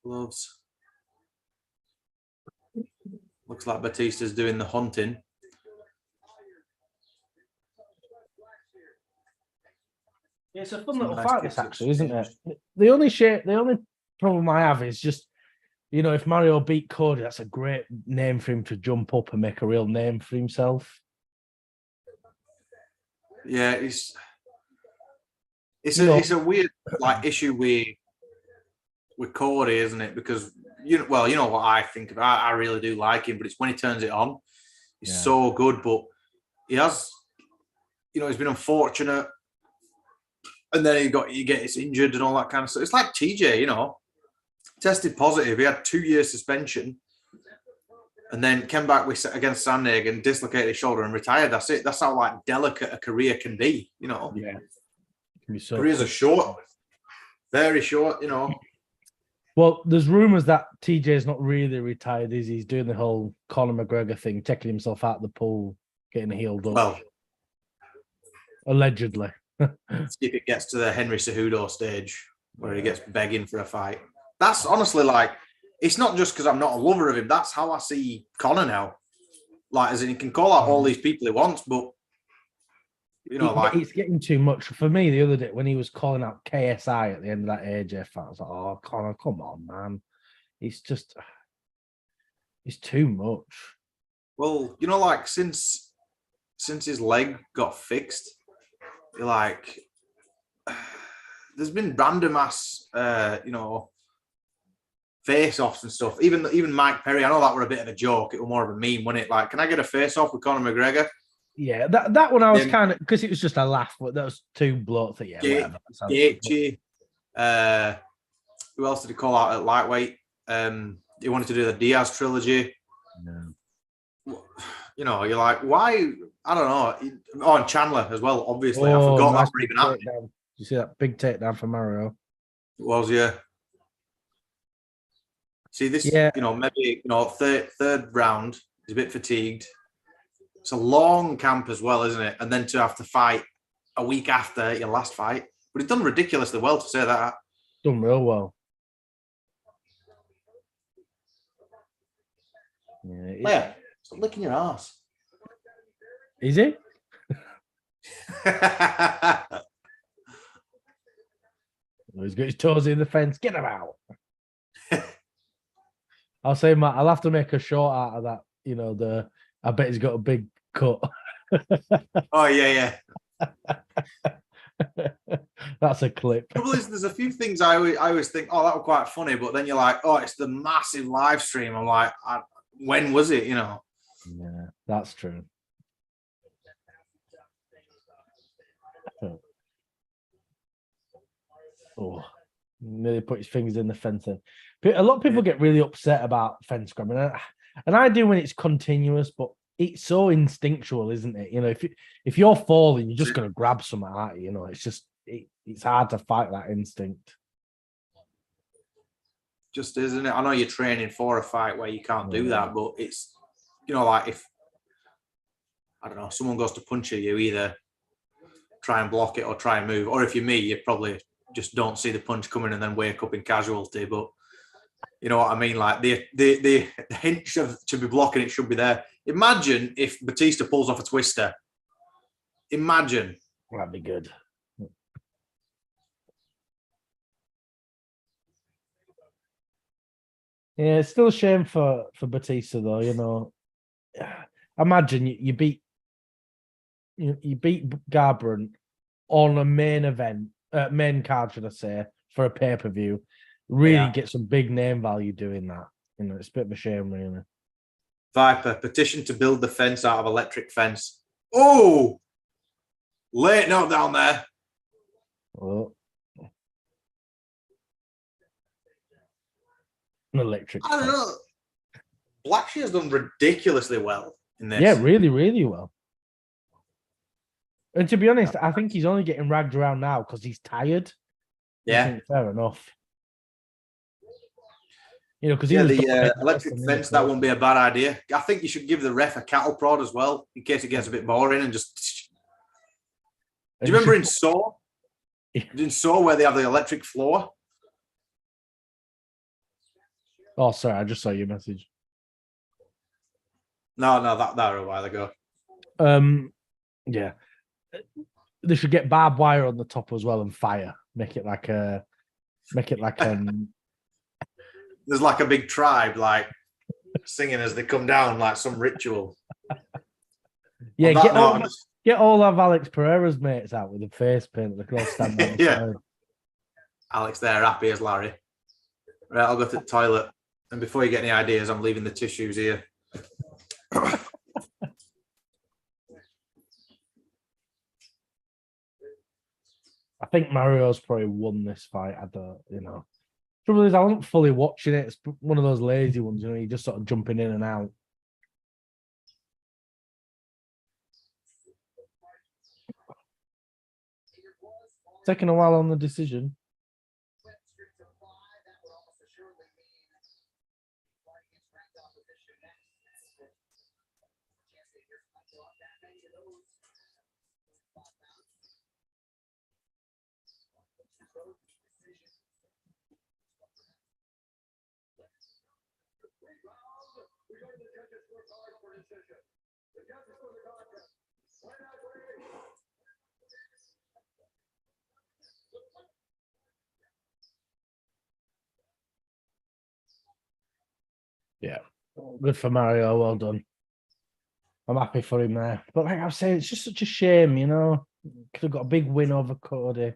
Gloves. Looks like Batista's doing the hunting. Yeah, it's a fun little fight, this actually, isn't it? The only problem I have is just, if Mario beat Cody, that's a great name for him to jump up and make a real name for himself. Yeah, it's a weird issue with Cody, isn't it? Because you know what I think about. I really do like him, but it's when he turns it on, he's so good. But he has, he's been unfortunate, and then he gets injured and all that kind of stuff. It's like TJ, tested positive. He had 2-year suspension. And then came back against Sandhagen, dislocated his shoulder and retired. That's it. That's how delicate a career can be, Yeah. Careers are short. Very short, Well, there's rumours that TJ's not really retired, is he? He's doing the whole Conor McGregor thing, taking himself out of the pool, getting healed up. Well, allegedly. See if it gets to the Henry Cejudo stage where he gets begging for a fight. That's honestly it's not just because I'm not a lover of him. That's how I see Conor now. As in, he can call out all these people he wants, but it's getting too much for me. The other day when he was calling out KSI at the end of that AJ fight, I was like, "Oh, Conor, come on, man! It's too much." Well, since his leg got fixed, there's been random ass, face-offs and stuff. Even Mike Perry, I know that were a bit of a joke. It was more of a meme, wasn't it? Can I get a face-off with Conor McGregor? Yeah, that one I was kind of, because it was just a laugh, but that was 2 blokes. Whatever. Gaethje. Who else did he call out at lightweight? He wanted to do the Diaz trilogy. No. You're like, why? I don't know. Oh, and Chandler as well, obviously. I forgot that for even happening. You see that big takedown for Mario? It was, yeah. See, this, maybe, third round, he's a bit fatigued. It's a long camp as well, isn't it? And then to have to fight a week after your last fight. But he's done ridiculously well, to say that. Done real well. Yeah, stop licking your ass. Is he? He's got his toes in the fence. Get him out. I'll say, Matt, I'll have to make a short out of that. I bet he's got a big cut. Oh, yeah. That's a clip. The trouble is, there's a few things I always think, oh, that was quite funny, but then you're like, oh, it's the massive live stream. I'm like, when was it, Yeah, that's true. Oh, nearly put his fingers in the fence. A lot of people get really upset about fence grabbing, and I do when it's continuous, but it's so instinctual, isn't it? If you're falling, you're just going to grab something, aren't you? It's just it's hard to fight that instinct. Just isn't it? I know you're training for a fight where you can't do that, but it's if I don't know, someone goes to punch you, you either try and block it or try and move, or if you're me, you probably just don't see the punch coming and then wake up in casualty. But you know what I mean? The hint to be blocking it should be there. Imagine if Batista pulls off a twister. Imagine. That'd be good. Yeah, it's still a shame for Batista though. You know, imagine you beat Garbrandt on a main event, main card, should I say, for a pay-per-view. Really get some big name value doing that. You know, it's a bit of a shame, really. Viper, petition to build the fence out of electric fence. Oh! Late note down there. Oh. An electric I don't know. Blackshear's done ridiculously well in this. Yeah, really, really well. And to be honest, I think he's only getting ragged around now because he's tired. Yeah. I think fair enough. You know, because the electric fence, that won't be a bad idea. I think you should give the ref a cattle prod as well, in case it gets a bit boring and just... Do you remember in Saw? In Saw where they have the electric floor? Oh, sorry, I just saw your message. No, that was a while ago. Yeah. They should get barbed wire on the top as well and fire. Make it like There's like a big tribe, like singing as they come down, like some ritual. Yeah, get all of Alex Pereira's mates out with the face paint. They can all stand on the side. Alex there, happy as Larry. Right, I'll go to the toilet. And before you get any ideas, I'm leaving the tissues here. I think Mario's probably won this fight. I don't, you know. Trouble is, I wasn't fully watching it. It's one of those lazy ones, you know, you're just sort of jumping in and out. Taking a while on the decision. Yeah, good for Mario. Well done. I'm happy for him there. But like I was saying, it's just such a shame, you know. Could have got a big win over Cody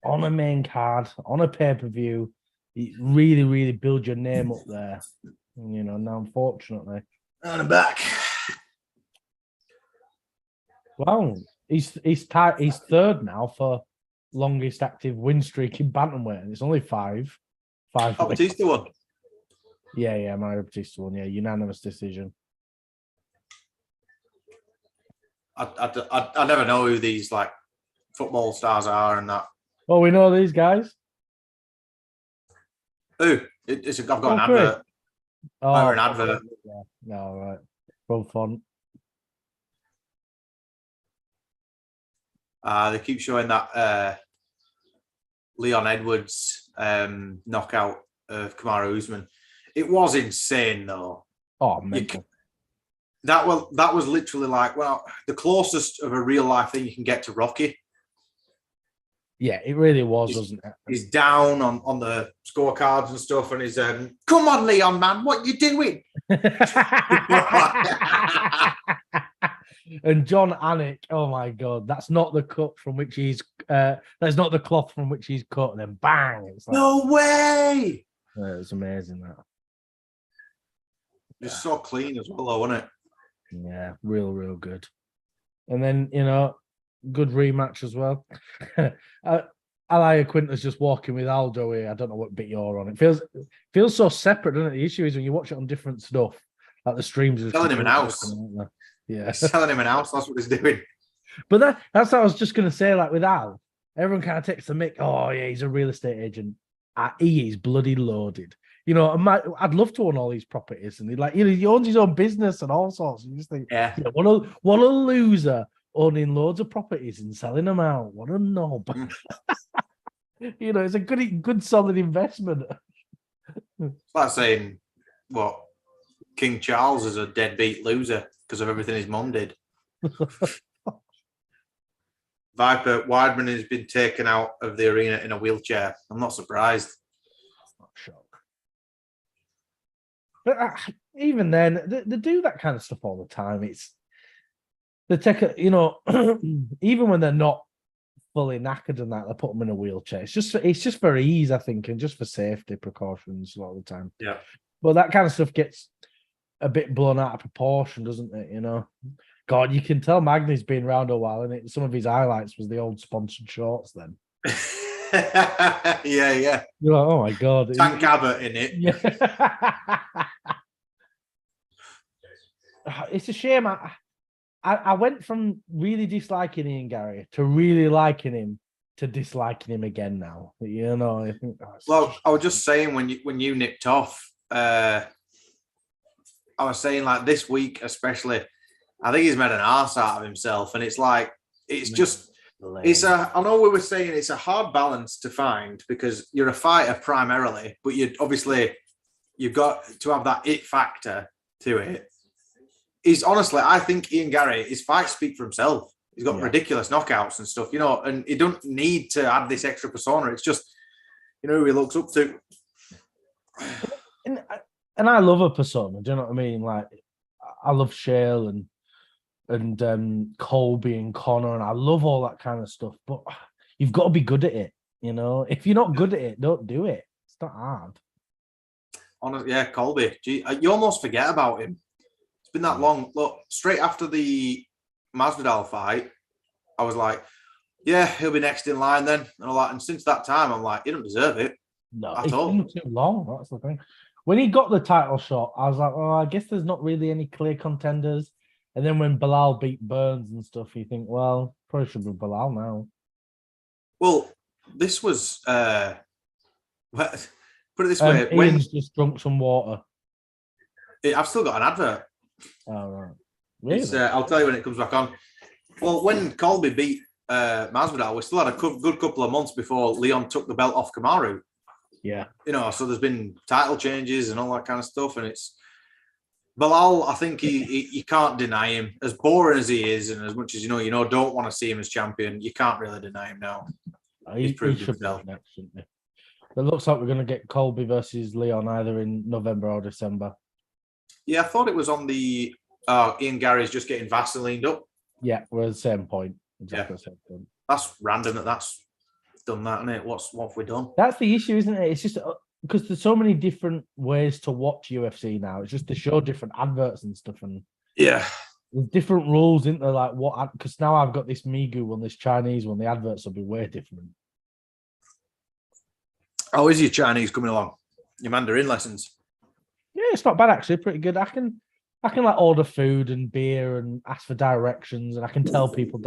on a main card, on a pay-per-view. You really, really build your name up there. You know, now unfortunately. And I'm back. Well, he's third now for longest active win streak in bantamweight, and it's only five. Oh, Batista won. Yeah, Mario Batista won. Yeah, unanimous decision. I never know who these like football stars are and that. Oh, we know these guys. Who? I've got an advert. Oh, an advert. Yeah. No, right. Both fun. They keep showing that Leon Edwards knockout of Kamaru Usman. It was insane, though. Oh, man. That was literally like, well, the closest of a real life thing you can get to Rocky. Yeah, it really was, wasn't it? He's down on the scorecards and stuff, and he's come on, Leon, man, what you doing? And John Anik, oh my god, that's not the cut from which he's that's not the cloth from which he's cut, and then bang, it's like, no way. It was amazing that. It's so clean as well, though, wasn't it? Yeah, real good. And then, you know, good rematch as well. Alaya Quinter's just walking with Aldo here. I don't know what bit you're on. It feels so separate, doesn't it? The issue is when you watch it on different stuff, like the streams are selling him an house. Yeah, selling him an house. That's what he's doing. But that's what I was just going to say. Like with Al, everyone kind of takes the mick. Oh yeah, he's a real estate agent. He is bloody loaded. You know, I'd love to own all these properties, and he owns his own business and all sorts. You just think, yeah, what a loser owning loads of properties and selling them out. What a knob. You know, it's a good solid investment. It's like saying, what, King Charles is a deadbeat loser because of everything his mum did. Viper Weidman has been taken out of the arena in a wheelchair. I'm not surprised. Not shocked. But even then, they do that kind of stuff all the time. They take even when they're not fully knackered and that, they put them in a wheelchair. It's just for ease, I think, and just for safety precautions a lot of the time. Yeah. But that kind of stuff gets a bit blown out of proportion, doesn't it? God, you can tell Magny's been around a while, and some of his highlights was the old sponsored shorts then. Yeah. You're like, oh my God. Tank Abbott in it. Yeah. It's a shame. I went from really disliking Ian Gary to really liking him to disliking him again now. I think. Well, I was just saying when you nipped off, I was saying like this week especially, I think he's made an arse out of himself, and it's like I know we were saying it's a hard balance to find because you're a fighter primarily, but you've got to have that it factor to it. I think Ian Gary, his fights speak for himself. He's got ridiculous knockouts and stuff, and he don't need to add this extra persona. It's just, who he looks up to. And I love a persona. Do you know what I mean? Like, I love Shale and Colby and Connor, and I love all that kind of stuff. But you've got to be good at it. If you're not good at it, don't do it. It's not hard. Honestly, yeah, Colby. Gee, you almost forget about him. It's been that long. Look, straight after the Masvidal fight, I was like, yeah, he'll be next in line then. And since that time, I'm like, he don't deserve it. No, at all. It's been too long. That's the thing. When he got the title shot, I was like, oh, I guess there's not really any clear contenders. And then when Bilal beat Burns and stuff, you think, well, probably should be Bilal now. Well, this was put it this way. Ian's just drunk some water. I've still got an advert. Oh, right. Really? I'll tell you when it comes back on. Well, when Colby beat Masvidal, we still had a good couple of months before Leon took the belt off Kamaru. Yeah. So there's been title changes and all that kind of stuff. And it's Bilal, I think you can't deny him. As boring as he is, and as much as don't want to see him as champion, you can't really deny him now. He's proved himself. Next, shouldn't he? It looks like we're going to get Colby versus Leon either in November or December. Yeah, I thought it was on the Ian Gary's just getting Vaselined up. Yeah, we're at the same point. Exactly the same point. That's random that's done that, isn't it? What have we done? That's the issue, isn't it? It's just because there's so many different ways to watch UFC now. It's just to show different adverts and stuff, and there's different rules, isn't there? Like what? Because now I've got this Migu one, this Chinese one. The adverts will be way different. How is your Chinese coming along? Your Mandarin lessons? Yeah, it's not bad actually. Pretty good. I can like order food and beer and ask for directions, and I can tell people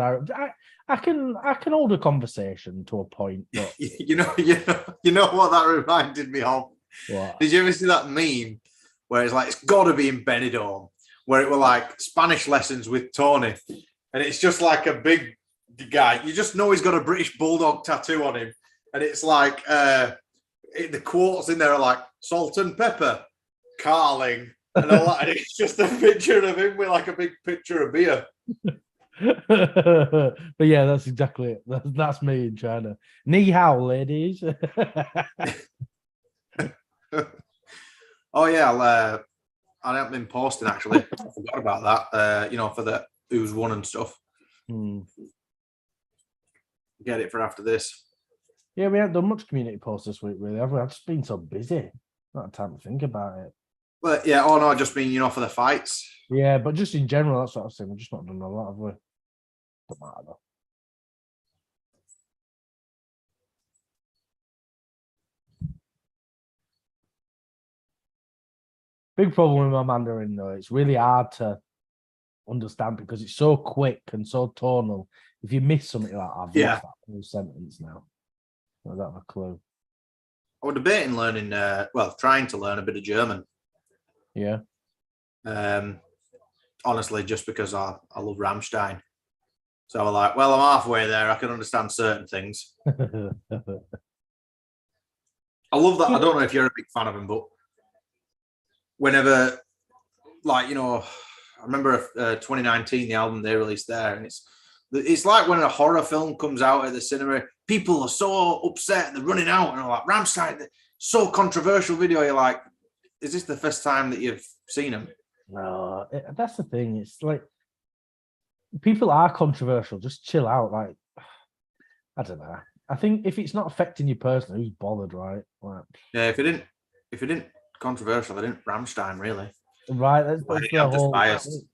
I can hold a conversation to a point. But you know what that reminded me of? What? Did you ever see that meme where it's like it's got to be in Benidorm, where it were like Spanish lessons with Tony, and it's just like a big guy. You just know he's got a British bulldog tattoo on him, and it's like the quotes in there are like salt and pepper, Carling. And it's just a picture of him with like a big picture of beer. But yeah, that's exactly it. That's me in China. Ni hao, ladies. Oh yeah, I haven't been posting actually. I forgot about that. For the who's won and stuff. Get it for after this. Yeah, we haven't done much community posts this week, really, have we? I've just been so busy. Not had time to think about it. But yeah, I just mean, for the fights. Yeah, but just in general, that's what I'm saying. We've just not done a lot, have we? Don't matter though. Big problem with my Mandarin though. It's really hard to understand because it's so quick and so tonal. If you miss something like that, I've lost that whole sentence now. I don't have a clue. I was debating learning, trying to learn a bit of German. Yeah. Honestly, just because I love Rammstein. So I'm like, well, I'm halfway there. I can understand certain things. I love that. I don't know if you're a big fan of him, but whenever like, you know, I remember 2019, the album they released there, and it's like when a horror film comes out at the cinema, people are so upset and they're running out and are like, Rammstein, so controversial video. You're like, is this the first time that you've seen them? No, that's the thing. It's like people are controversial. Just chill out. Like, I don't know. I think if it's not affecting you personally, who's bothered, right? Like, Yeah, if it didn't controversial, they didn't Rammstein really. right. That's the whole. Biased.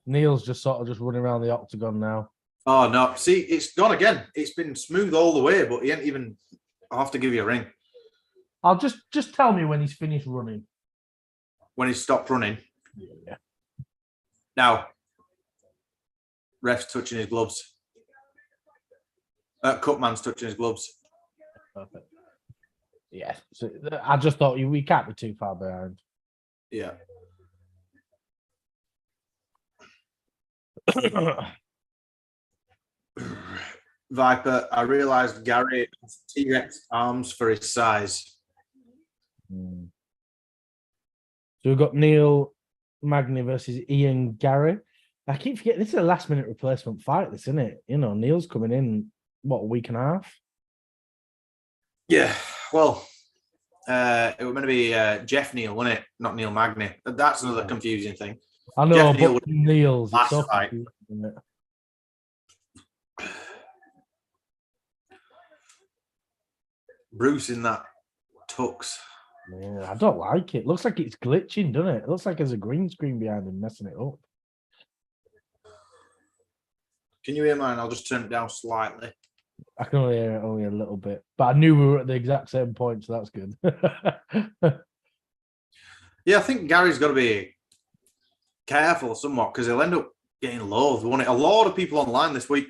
Neil's just sort of just running around the octagon now. Oh no! See, it's gone again. It's been smooth all the way, but he ain't even. I'll have to give you a ring. I'll just tell me when he's finished running. When he's stopped running. Yeah. Now, ref's touching his gloves. Cutman's touching his gloves. Perfect. Yeah. So I just thought we can't be too far behind. Yeah. Viper, I realised Gary has T-Rex arms for his size. So we've got Neil Magny versus Ian Gary. I keep forgetting this is a last-minute replacement fight, this, isn't it? You know, Neil's coming in, what, a week and a half? Yeah, well, it was going to be Jeff Neal, wasn't it? Not Neil Magny. That's another confusing thing. I know, Jeff but Neil's it's so confusing, isn't it? Bruce in that tux. Yeah, I don't like it. Looks like it's glitching, doesn't it? It looks like there's a green screen behind him messing it up. Can you hear mine? I'll just turn it down slightly. I can only hear it only a little bit, but I knew we were at the exact same point, so that's good. Yeah, I think Gary's got to be careful somewhat because he'll end up getting loathed, won't it? A lot of people online this week,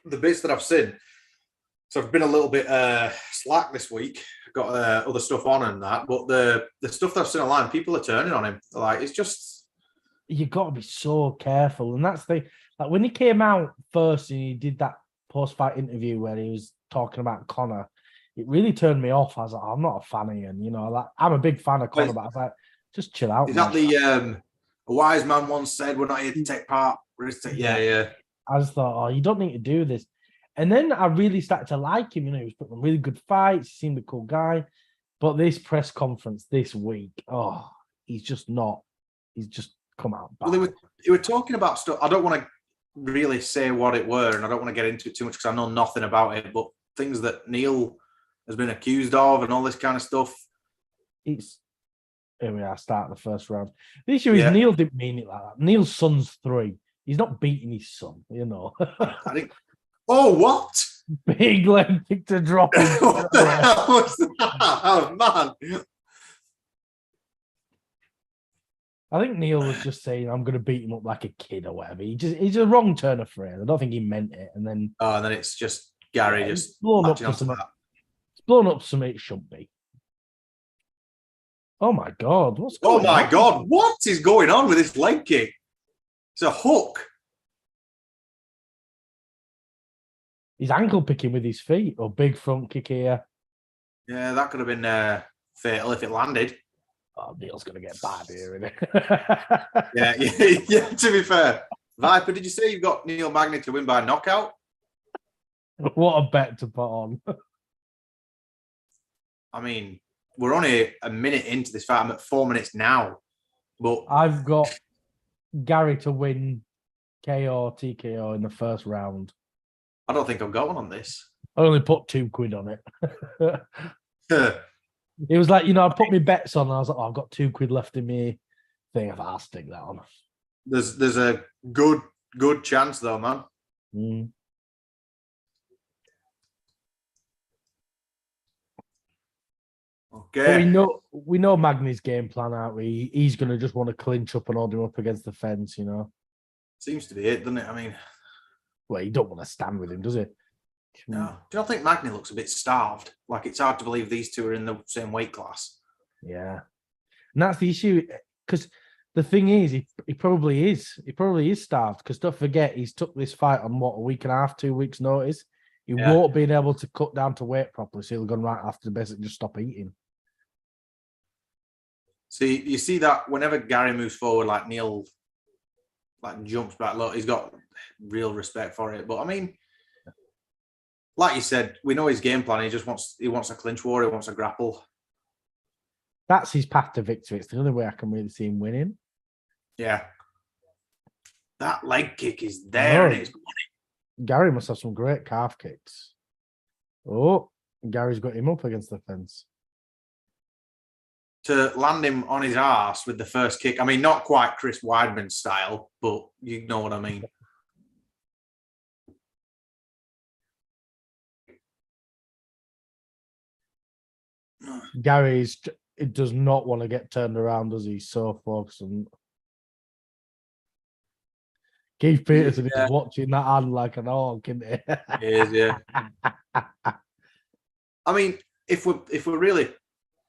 the bits that I've seen, so I've been a little bit slack this week. I've got other stuff on and that, but the stuff that I've seen online, people are turning on him. Like, it's just... You got to be so careful. And that's the... Like, when he came out first and he did that post-fight interview where he was talking about Conor, it really turned me off. I was like, I'm not a fan of him. You know, like, I'm a big fan of Conor, but I was like, just chill out. Is that the... a wise man once said, we're not here to take part. We're here to take... Yeah. I just thought, oh, you don't need to do this. And then I really started to like him. You know, he was putting on really good fights. He seemed a cool guy. But this press conference this week, oh, he's just not. He's just come out bad. Well, they were talking about stuff. I don't want to really say what it were, and I don't want to get into it too much because I know nothing about it, but things that Neil has been accused of and all this kind of stuff. Here we are, start the first round. The issue is Neil didn't mean it like that. Neil's son's 3. He's not beating his son, you know. I think... Oh, what? Big leg kick to drop him. What the hell was that? Oh, man. I think Neil was just saying, I'm going to beat him up like a kid or whatever. He's a wrong turn of phrase. I don't think he meant it. And then it's just Gary just blown up to something. It's blown up to something it shouldn't be. Oh, my God. What's going on? Oh, my God. What is going on with this leg kick? It's a hook. He's ankle picking with his feet or big front kick here. Yeah, that could have been fatal if it landed. Oh, Neil's going to get bad here, isn't it? yeah, to be fair. Viper, did you say you've got Neil Magny to win by knockout? What a bet to put on. I mean, we're only a minute into this fight. I'm at 4 minutes now. But I've got Gary to win KO, TKO in the first round. I don't think I've got one on this. I only put £2 on it. It was like, you know, I put my bets on and I was like, oh, I've got £2 left in me thing. I'll stick that on. There's a good chance though, man. Mm. Okay. But we know Magny's game plan, aren't we? He's going to just want to clinch up and hold him up against the fence, you know. Seems to be it, doesn't it? I mean... Well, you don't want to stand with him, does it? No. Do you not think Magny looks a bit starved? Like, it's hard to believe these two are in the same weight class. Yeah. And that's the issue. Because the thing is, he probably is. He probably is starved. Because don't forget, he's took this fight on, what, a week and a half, 2 weeks' notice? He won't be able to cut down to weight properly, so he'll go right after basically just stop eating. See, you see that whenever Gary moves forward, like Neil, like jumps back. Look, he's got real respect for it. But I mean, like you said, we know his game plan. He wants a clinch war. He wants a grapple. That's his path to victory. It's the only way I can really see him winning. Yeah. That leg kick is there, and it's Gary must have some great calf kicks. Oh, Gary's got him up against the fence. To land him on his arse with the first kick. I mean, not quite Chris Weidman style, but you know what I mean. It does not want to get turned around, does he? He's so focused on. Keith Peterson is watching that hand like an hawk, isn't he? He is, yeah. I mean, if we're really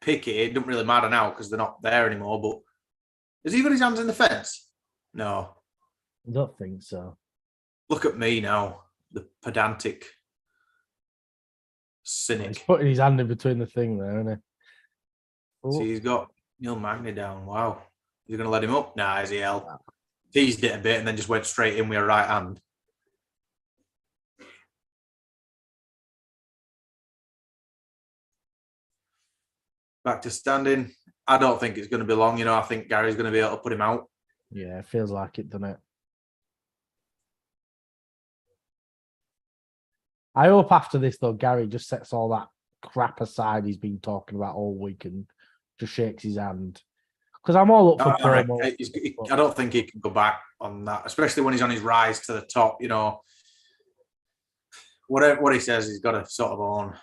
picky, it doesn't really matter now because they're not there anymore. But has he got his hands in the fence? No. I don't think so. Look at me now, the pedantic cynic. He's putting his hand in between the thing there, isn't he? Oh. See, he's got Neil Magny down. Wow. He's going to let him up? Nah, is he hell? Teased it a bit and then just went straight in with a right hand. Back to standing. I don't think it's going to be long. I think Gary's going to be able to put him out. Yeah, it feels like it, doesn't it? I hope after this, though, Gary just sets all that crap aside he's been talking about all week and just shakes his hand. Because I'm all up for promo. I don't think he can go back on that, especially when he's on his rise to the top. Whatever what he says, he's got to sort of own,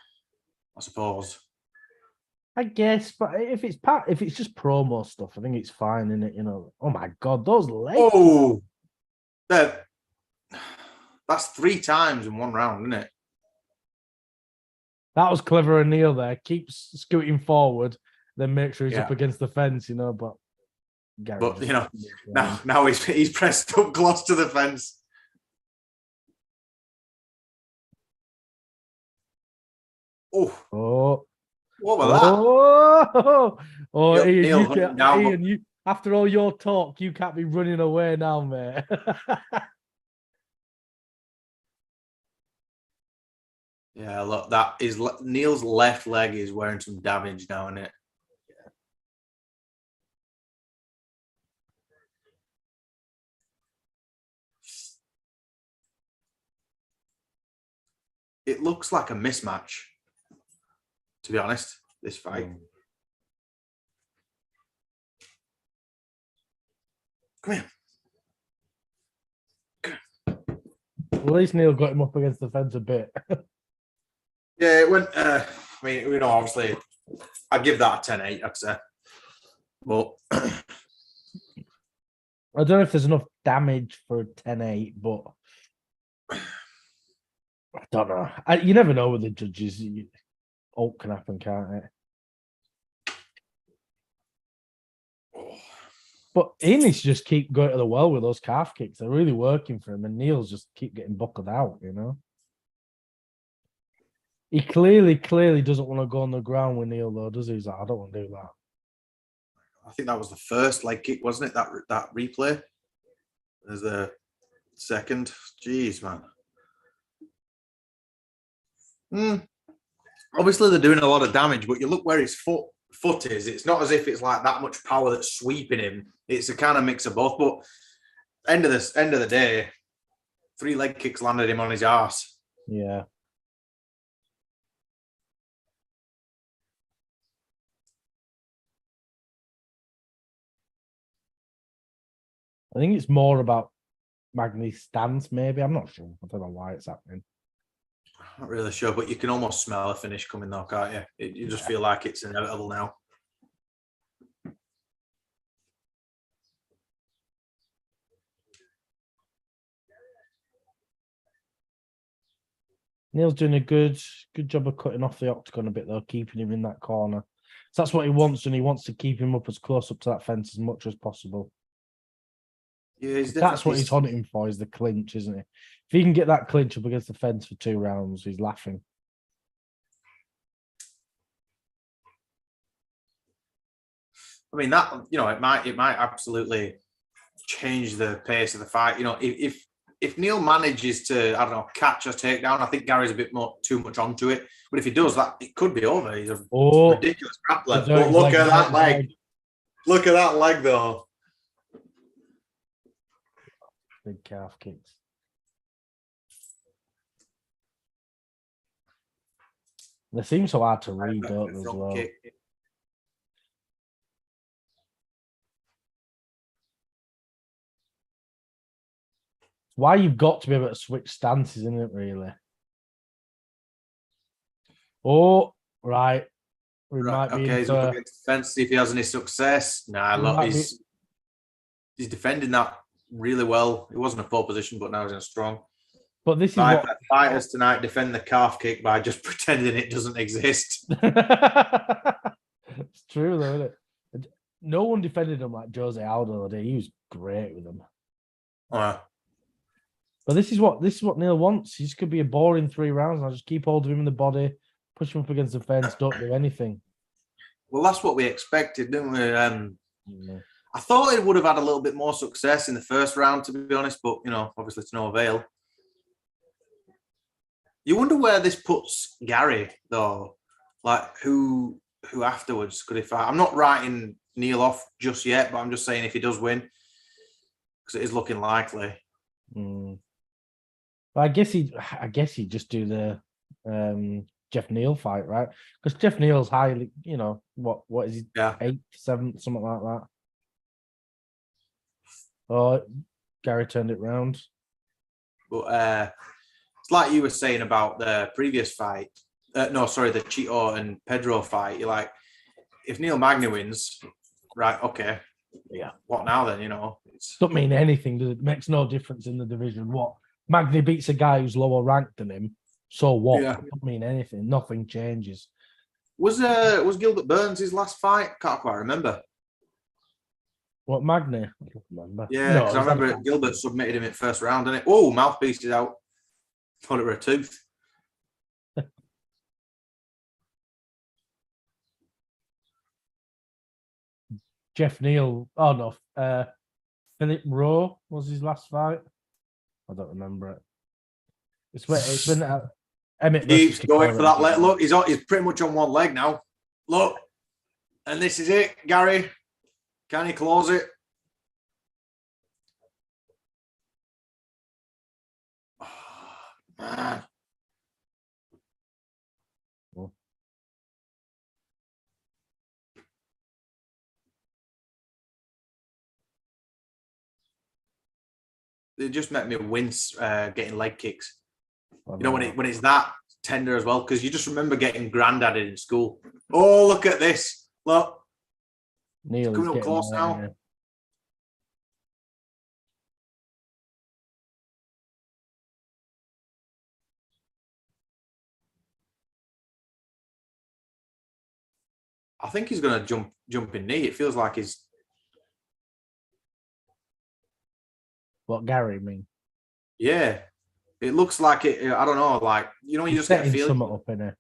I suppose. I guess, but if it's just promo stuff, I think it's fine, isn't it? Oh my God, those legs. Oh, that's 3 times in one round, isn't it? That was clever and Neil there. Keeps scooting forward, then make sure he's up against the fence, but Gary. But now he's pressed up close to the fence. Oh. What was that? Oh, Ian, you after all your talk, you can't be running away now, mate. Yeah, look, that is Neil's left leg is wearing some damage now, isn't it? It looks like a mismatch, to be honest, this fight. Come here. At least Neil got him up against the fence a bit. Yeah, it went. I mean, obviously, I'd give that a 10-8, I'd say. But I don't know if there's enough damage for a 10-8, but I don't know. You never know with the judges. All can happen, can't it? But he needs to just keep going to the well with those calf kicks. They're really working for him, and Neil's just keep getting buckled out, He clearly doesn't want to go on the ground with Neil, though, does he? He's like, I don't want to do that. I think that was the first leg kick, wasn't it? That replay. There's the second. Jeez, man. Obviously, they're doing a lot of damage, but you look where his foot is. It's not as if it's like that much power that's sweeping him. It's a kind of mix of both. But end of the day, 3 leg kicks landed him on his arse. Yeah. I think it's more about Magny's stance, maybe. I'm not sure. I don't know why it's happening. Not really sure, but you can almost smell a finish coming though, can't you? You just feel like it's inevitable now. Neil's doing a good job of cutting off the octagon a bit, though, keeping him in that corner. So that's what he wants, and he wants to keep him up as close up to that fence as much as possible. Yeah, that's what he's hunting for, is the clinch, isn't he? If he can get that clinch up against the fence for 2 rounds, he's laughing. I mean, that, it might absolutely change the pace of the fight. If Neil manages to, I don't know, catch a takedown, I think Gary's a bit too much onto it. But if he does that, it could be over. He's a ridiculous grappler. But look at that leg. Look at that leg, though. Big calf kicks. They seem so hard to read, don't they, as well? Kick. Why you've got to be able to switch stances, isn't it, really? Oh, right. Might be he's up against the fence, see if he has any success. He's defending that really well. It wasn't a poor position, but now he's in a strong. But this is what fighters tonight defend the calf kick by just pretending it doesn't exist. It's true, though, isn't it? No one defended him like Jose Aldo did. He was great with them. But this is what Neil wants. He just could be a boring 3 rounds. I'll just keep hold of him in the body, push him up against the fence, don't do anything. Well, that's what we expected, didn't we? I thought he would have had a little bit more success in the first round, to be honest, but obviously to no avail. You wonder where this puts Gary, though. Like who afterwards could he fight? I'm not writing Neil off just yet, but I'm just saying if he does win, because it is looking likely. Well, I guess he'd just do the Jeff Neal fight, right? Because Jeff Neal's highly, what is he? 8th, 7th, something like that. Oh, Gary turned it round. But it's like you were saying about the previous fight. The Cheeto and Pedro fight. You're like, if Neil Magny wins, right? Okay. Yeah. What now then? It doesn't mean anything. Does it? Makes no difference in the division. What? Magny beats a guy who's lower ranked than him. So what? Yeah. It doesn't mean anything. Nothing changes. Was Gilbert Burns his last fight? Can't quite remember. What, Magny? I don't remember. Yeah, because I remember Gilbert submitted him in first round, didn't it? Oh, mouthpiece is out. Thought it were a tooth. Jeff Neal. Oh no, Philip Rowe was his last fight. I don't remember it. It's been Emmett keeps going for that leg. Look, he's pretty much on one leg now. Look, and this is it, Gary. Can he close it? Oh, man. It just made me wince getting leg kicks. When it's that tender as well, because you just remember getting granddaded in school. Oh, look at this! Look, Neil coming up close now. Yeah. I think he's going to jump in knee. It feels like he's. What Gary mean? Yeah, it looks like it. I don't know. Like you just get a feeling. Something up in it.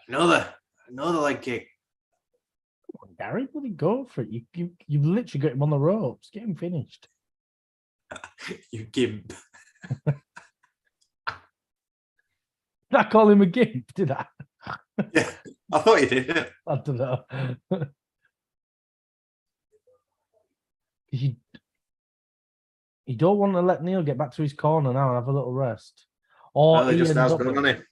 Another leg kick. Come on, Gary, bloody go for it. You've literally got him on the ropes. Get him finished. You gimp. Did I call him a gimp? Did I? Yeah, I thought you did. Yeah. I don't know. You don't want to let Neil get back to his corner now and have a little rest. Or he just has going on it.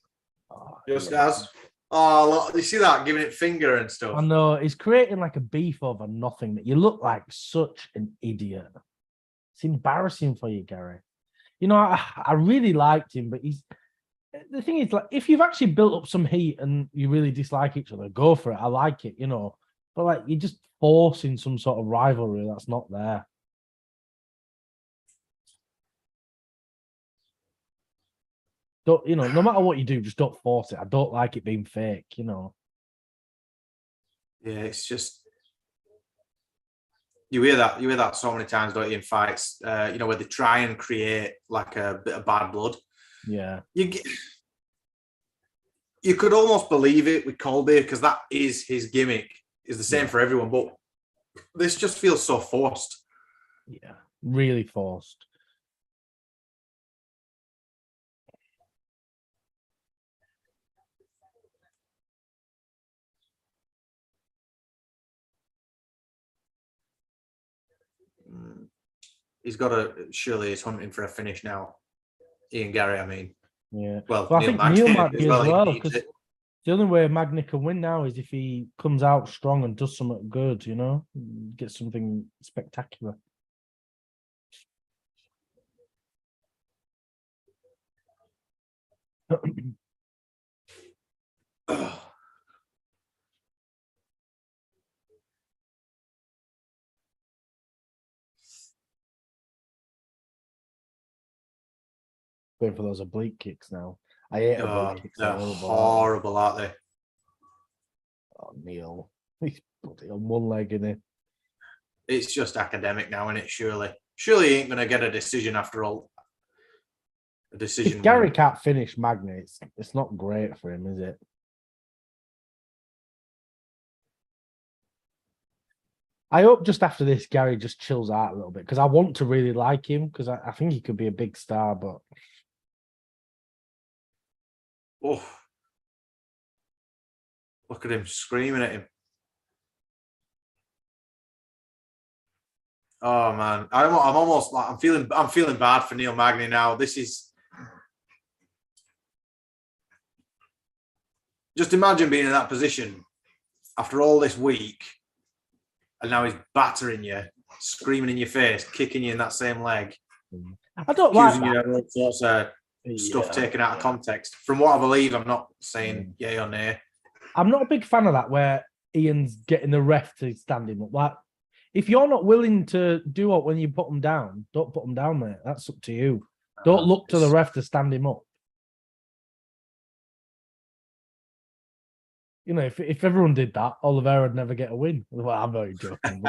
Just has. Oh, look, you see that? Giving it finger and stuff. I know. He's creating like a beef over nothing. That you look like such an idiot. It's embarrassing for you, Gary. I really liked him, but the thing is, like, if you've actually built up some heat and you really dislike each other, go for it. I like it, But like, you're just forcing some sort of rivalry that's not there. Don't no matter what you do, just don't force it. I don't like it being fake, Yeah, it's just you hear that so many times, don't you, in fights? Where they try and create like a bit of bad blood. Yeah. you could almost believe it with Colby because that is his gimmick. Is the same for everyone, but this just feels so forced. Yeah, really forced. He's got to, surely he's hunting for a finish now. Ian Gary, I mean. Yeah. Well, I think Neil might be as well, because the only way Magny can win now is if he comes out strong and does something good, you know, get something spectacular. Going for those oblique kicks now. I hate oblique kicks. They're horrible, aren't they? Oh, Neil. He's putting on one leg in it. It's just academic now, isn't it? Surely he ain't going to get a decision after all. A decision. If Gary can't finish Magny, it's not great for him, is it? I hope just after this, Gary just chills out a little bit, because I want to really like him, because I think he could be a big star, but... Oh, look at him screaming at him. Oh man, I'm almost like I'm feeling bad for Neil Magny now. This is just imagine being in that position after all this week, and now he's battering you, screaming in your face, kicking you in that same leg. I don't like that. You of all sorts of stuff taken out of context. From what I believe, I'm not saying yay or nay. I'm not a big fan of that, where Ian's getting the ref to stand him up. Like, if you're not willing to do it when you put him down, don't put him down, mate. That's up to you. Don't look to the ref to stand him up. You know, if everyone did that, Oliveira would never get a win. Well, I'm very joking.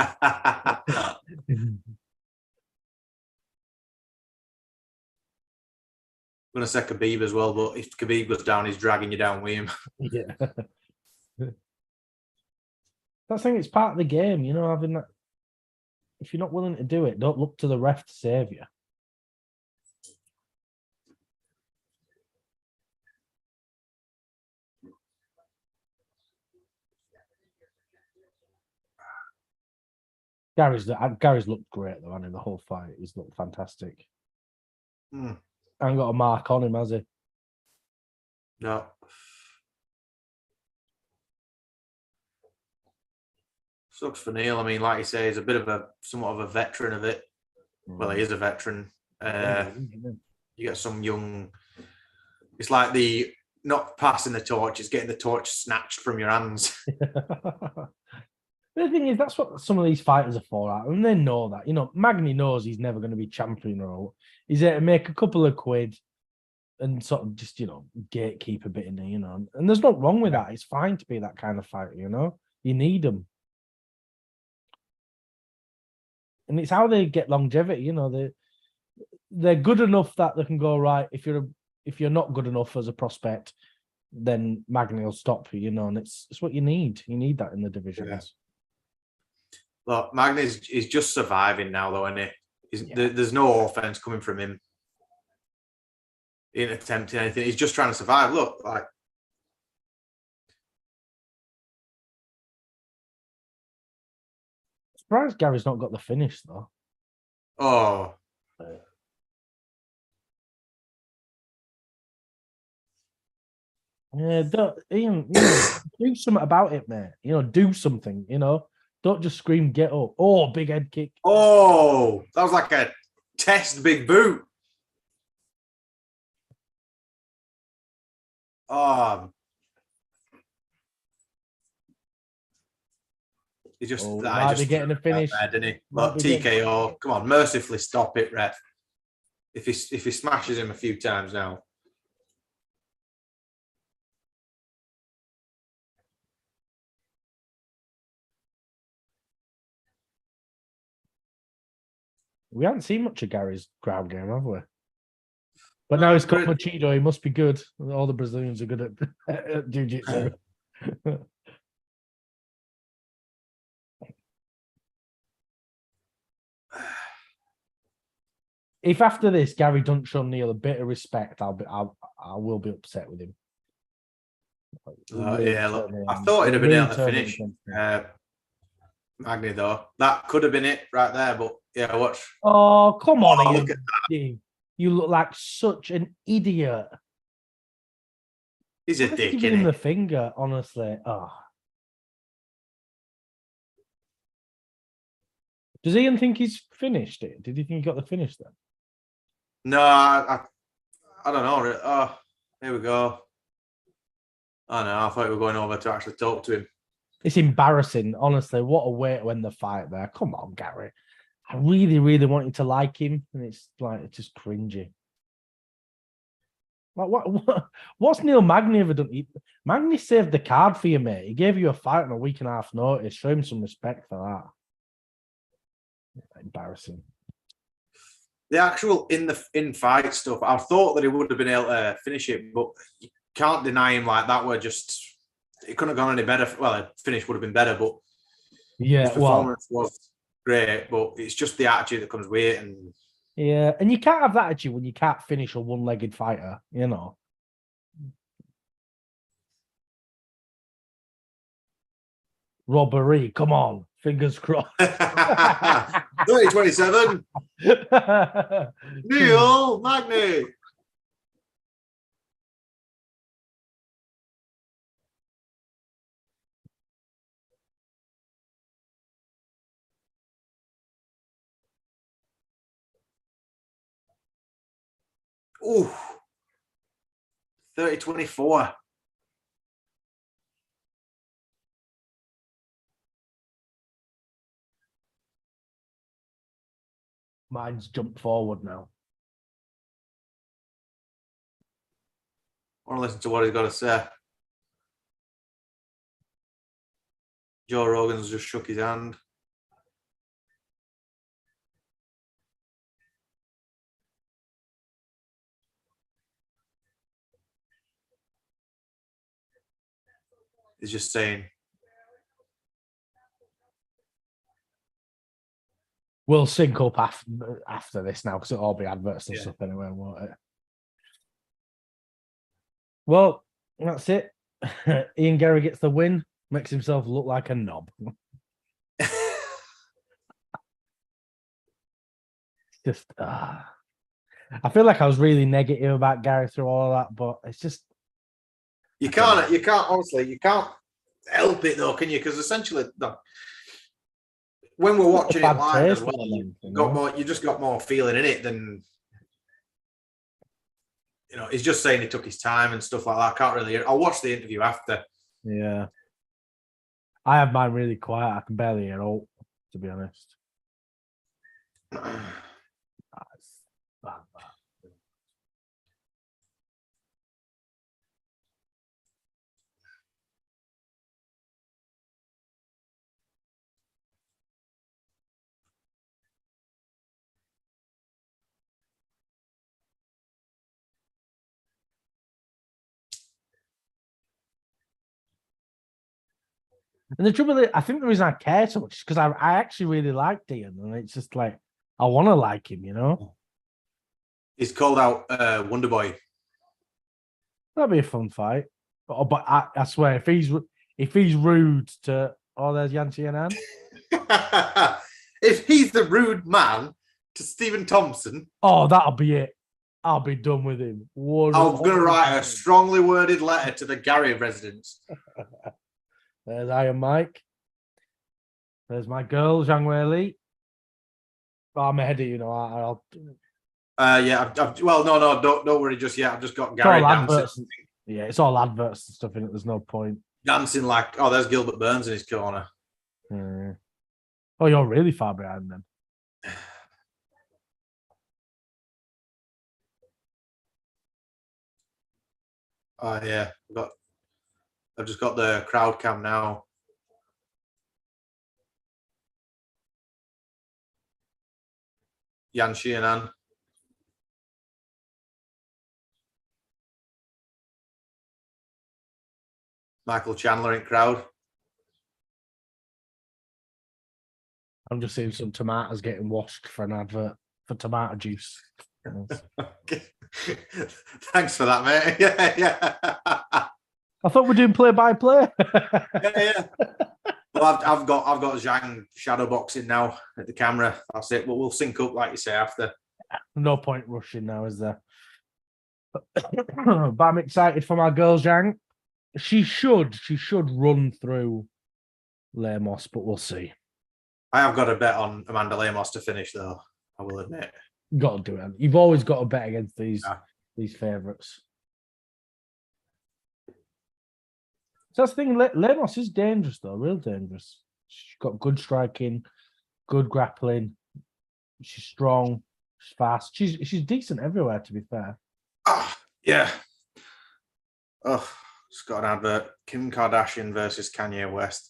I'm going to say Khabib as well, but if Khabib goes down, he's dragging you down with him. Yeah. I think it's part of the game, you know, having that. If you're not willing to do it, don't look to the ref to save you. Gary's looked great though, and in the whole fight, he's looked fantastic. I haven't got a mark on him, has he? No. Sucks for Neil. I mean, like you say, he's a bit of somewhat of a veteran of it. Well, he is a veteran. You get some young. It's like the not passing the torch; it's getting the torch snatched from your hands. The thing is, that's what some of these fighters are for, and they know that. You know, Magny knows he's never going to be champion or he's there to make a couple of quid and sort of just, you know, gatekeep a bit in there, you know. And there's nothing wrong with that. It's fine to be that kind of fighter, you know. You need them. And it's how they get longevity, you know. They're good enough that they can go, right, if you're not good enough as a prospect, then Magny will stop you, you know, and it's what you need. You need that in the divisions. Yeah. Look, Magny is just surviving now, though, isn't he? There's no offense coming from him. He ain't attempting anything. He's just trying to survive. Look, like. Surprised Gary's not got the finish, though. Oh. Yeah, Ian, you know, do something about it, mate. You know, do something, you know. Don't just scream, get up. Oh, big head kick. Oh, that was like a test big boot. He just might be getting a finish, there, didn't he? But TKO, come on, mercifully stop it, ref. If he smashes him a few times now. We haven't seen much of Gary's ground game, have we? But now he's called Machido. He must be good. All the Brazilians are good at jiu-jitsu. If after this Gary don't show Neil a bit of respect, I will be upset with him. Yeah, look, I thought it'd have been able to finish Magny though. That could have been it right there, but yeah, watch. Oh, come on, look at that. You look like such an idiot. He's a dick, giving him the finger, honestly. Oh. Does Ian think he's finished it? Did he think he got the finish then? No, I don't know. Oh, here we go. Oh no, I thought we were going over to actually talk to him. It's embarrassing, honestly. What a way to end the fight there. Come on, Gary. I really, really want you to like him, and it's just cringy. What's Neil Magny ever done? Magny saved the card for you, mate. He gave you a fight on a week and a half notice. Show him some respect for that. Embarrassing. The actual in fight stuff, I thought that he would have been able to finish it, but you can't deny him like that. It couldn't have gone any better. Well, the finish would have been better, but yeah, his performance was great. But it's just the attitude that comes with it, and yeah, and you can't have that attitude when you can't finish a one-legged fighter, you know. Robbery, come on, fingers crossed. 30-27. Neil Magny. Ooh. 30-24. Mine's jumped forward now. I want to listen to what he's got to say. Joe Rogan's just shook his hand. He's just saying, we'll sync up after this now because it'll all be adverts and stuff anyway, won't it? Well, that's it. Ian Gary gets the win, makes himself look like a knob. Just, I feel like I was really negative about Gary through all of that, but it's just you can't honestly, you can't help it though, can you? Because essentially, when we're watching it live as well, you just got more feeling in it than, you know. He's just saying he took his time and stuff like that. I can't really. I'll watch the interview after. Yeah, I have mine really quiet. I can barely hear all, to be honest. And the trouble is, I think the reason I care so much is because I actually really like Ian, and it's just like I want to like him, you know. He's called out Wonder Boy. That'd be a fun fight. But I swear, if he's rude to there's Yancy and Ann. If he's the rude man to Stephen Thompson, that'll be it. I'll be done with him. I'm going to write a strongly worded letter to the Gary residents. There's Iron Mike. There's my girl, Zhang Wei Li. I'm ahead of you know. I'll. Yeah. No, don't worry just yet. I've just got Gary dancing. Yeah, it's all adverts and stuff in it. There's no point. Dancing like, there's Gilbert Burns in his corner. Oh, you're really far behind then. Oh yeah, I've just got the crowd cam now. Yan Xianan. Michael Chandler in crowd. I'm just seeing some tomatoes getting washed for an advert for tomato juice. Thanks for that, mate. Yeah. I thought we're doing play-by-play. Yeah. Well, I've got Zhang shadow boxing now at the camera. That's it. But we'll sync up, like you say, after. No point rushing now, is there? But I'm excited for my girl Zhang. She should run through Lemos, but we'll see. I have got a bet on Amanda Lemos to finish, though. I will admit. Got to do it. You've always got to bet against these favourites. So that's the thing. Lemos is dangerous, though. Real dangerous. She's got good striking, good grappling. She's strong. She's fast. She's decent everywhere, to be fair. Yeah. Oh, it's got an advert. Kim Kardashian versus Kanye West.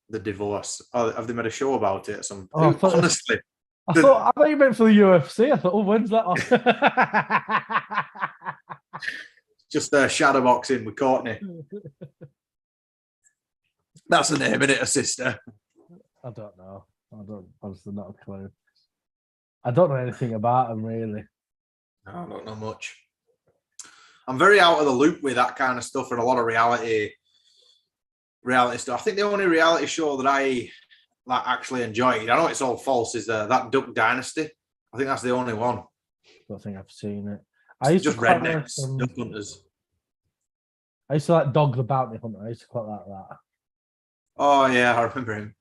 The divorce. Oh, have they made a show about it? Honestly. I thought you meant for the UFC. I thought, when's that on? Just shadow boxing with Courtney. That's the name, isn't it? A sister. I don't know. Honestly, not a clue. I don't know anything about them, really. No, I don't know much. I'm very out of the loop with that kind of stuff and a lot of reality stuff. I think the only reality show that I actually enjoyed, I know it's all false, is that Duck Dynasty. I think that's the only one. I don't think I've seen it. Just rednecks, duck hunters. I used to like Dog the Bounty Hunter. I used to quite like that. Oh, yeah, I remember him.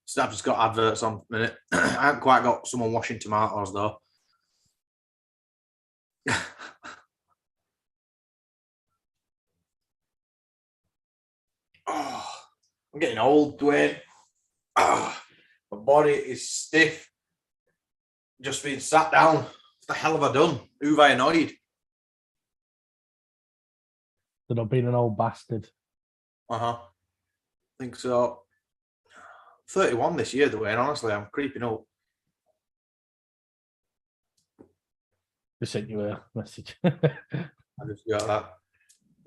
Snap's just got adverts on a minute. I haven't quite got someone washing tomatoes, though. Oh, I'm getting old, Dwayne. Oh, my body is stiff. Just being sat down. What the hell have I done? Who have I annoyed? They're not being an old bastard. I think so. 31 this year, Dwayne. Honestly, I'm creeping up. Just sent you a message. I just got that.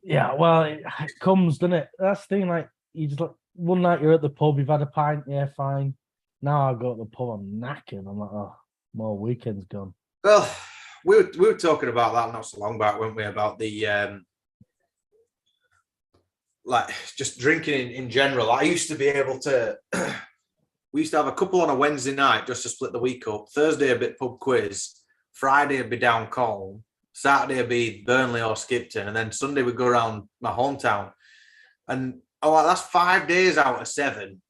Yeah, well, it comes, doesn't it? That's the thing. Like, you just like one night you're at the pub, you've had a pint, yeah, fine. Now I go to the pub, I'm knackered. I'm like, oh, more weekend's gone. Well, we were talking about that not so long back, weren't we? About the like just drinking in general. I used to be able to. We used to have a couple on a Wednesday night just to split the week up. Thursday a bit pub quiz. Friday would be down Colne. Saturday would be Burnley or Skipton, and then Sunday we'd go around my hometown. And I'm like, that's 5 days out of 7.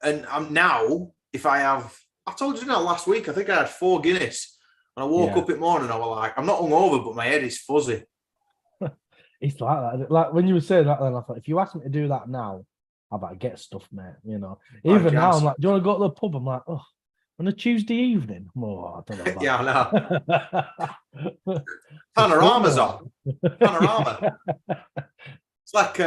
And I'm now, if I told you that last week, I think I had 4 Guinness. And I woke up in the morning, I was like, I'm not hungover, but my head is fuzzy. It's like that. Like when you were saying that, then I thought, if you ask me to do that now, I better get stuff, mate. You know, even now, I'm like, do you want to go to the pub? I'm like, oh, on a Tuesday evening. Oh, I don't know. Yeah, I know. Panorama's on. Panorama. It's like,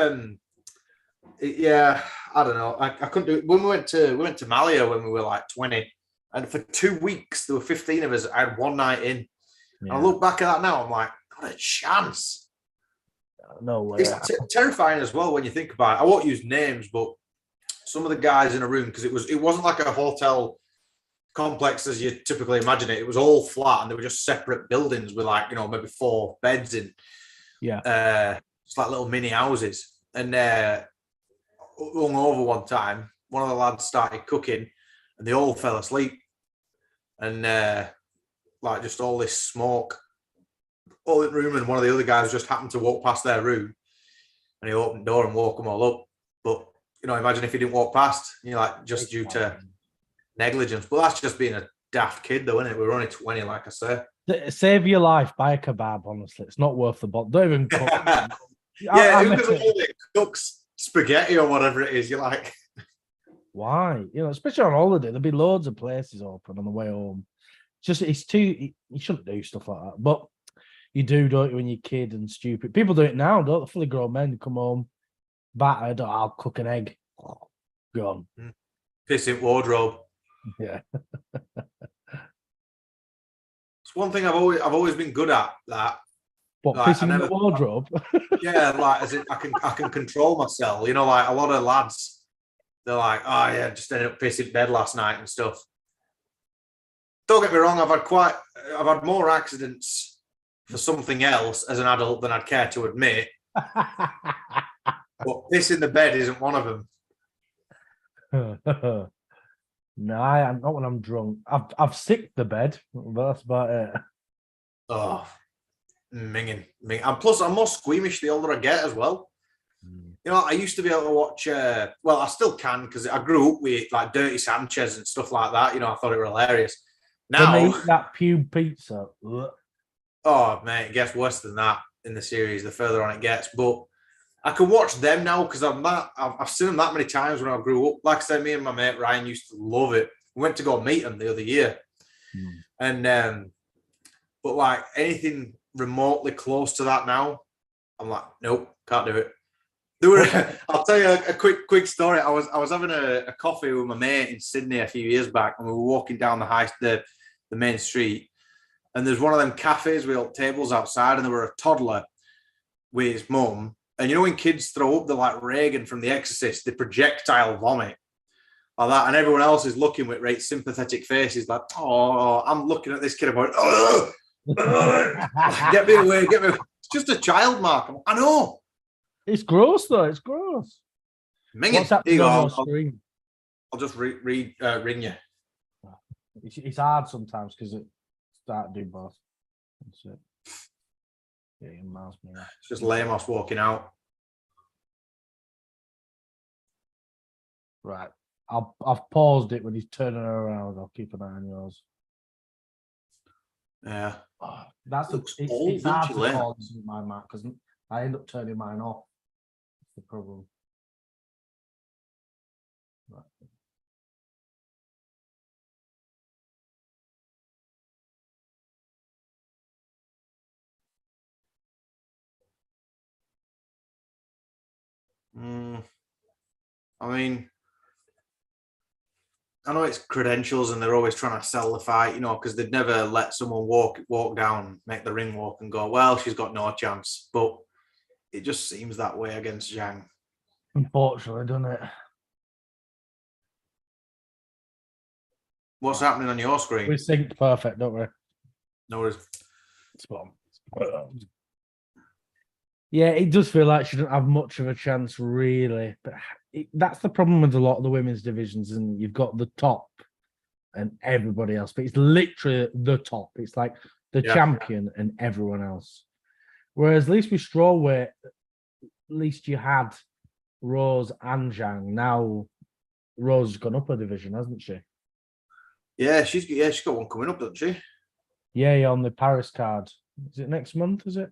yeah, I don't know. I couldn't do it. When we went to Malia when we were like 20, and for 2 weeks there were 15 of us. I had one night in. Yeah. And I look back at that now, I'm like, not a chance. No way. It's terrifying as well when you think about it. I won't use names, but some of the guys in a room, because it wasn't like a hotel complex as you typically imagine it. It was all flat, and they were just separate buildings with like, maybe 4 beds in. Yeah. It's like little mini houses. And hung over one time, one of the lads started cooking, and they all fell asleep. And like just all this smoke all in the room, and one of the other guys just happened to walk past their room, and he opened the door and woke them all up. But imagine if he didn't walk past, like just due to negligence. But that's just being a daft kid, though, isn't it? We're only 20, like I say. Save your life, buy a kebab. Honestly, it's not worth the bother. Don't even cook. Yeah, who doesn't want it? Cooks spaghetti or whatever it is. You're like, why? Especially on holiday, there'll be loads of places open on the way home. It's too. You shouldn't do stuff like that, but you do, don't you, when you're a kid and stupid. People do it now, don't they? Fully grown men come home, battered, I'll cook an egg. Oh, gone. Piss in wardrobe. Yeah. That's It's one thing I've always been good at. That What, like pissing in the wardrobe? yeah, like as in I can control myself. You know, like a lot of lads, they're like, oh yeah, just ended up pissing bed last night and stuff. Don't get me wrong, I've had more accidents for something else as an adult than I'd care to admit. But pissing the bed isn't one of them. No, I'm not when I'm drunk. I've sicked the bed, but that's about it. Oh, minging. And plus, I'm more squeamish the older I get as well. You know, I used to be able to watch. Well, I still can because I grew up with like Dirty Sanchez and stuff like that. You know, I thought it was hilarious. When they Now, eat that pube pizza. oh mate, it gets worse than that in the series. The further on it gets, but I can watch them now because I've seen them that many times when I grew up. Like I said, me and my mate Ryan used to love it. We went to go meet them the other year, and but like anything remotely close to that now, I'm like, nope, can't do it. I'll tell you a quick story. I was having a coffee with my mate in Sydney a few years back, and we were walking down the main street, and there's one of them cafes with old tables outside, and there were a toddler with his mum. And you know when kids throw up, they're like Reagan from The Exorcist, they projectile vomit like that, and everyone else is looking with great sympathetic faces, like, oh, I'm looking at this kid about, oh, get me away, get me away. It's just a child, Mark. I know. It's gross, though. It's gross. Minging. What's happening on your screen? I'll just ring you. It's hard sometimes because it start to do both. That's it. Yeah, it reminds me. It's just Lamos walking out. Right. I've paused it when he's turning around. I'll keep an eye on yours. Yeah. Oh, that's old, it's hard to Lamos. call my Mac because I end up turning mine off. That's the problem. Right. I mean, I know it's credentials and they're always trying to sell the fight, you know, because they'd never let someone walk down, make the ring walk and go, well, she's got no chance. But it just seems that way against Zhang. Unfortunately, doesn't it? What's happening on your screen? We synced perfect, don't we? No worries. Spot on. Yeah, it does feel like she doesn't have much of a chance, really. But that's the problem with a lot of the women's divisions, and you've got the top and everybody else. But it's literally the top. It's like the champion and everyone else. Whereas at least with strawweight, at least you had Rose and Zhang. Now Rose has gone up a division, hasn't she? Yeah, she's got one coming up, doesn't she? Yeah, on the Paris card. Is it next month? Is it?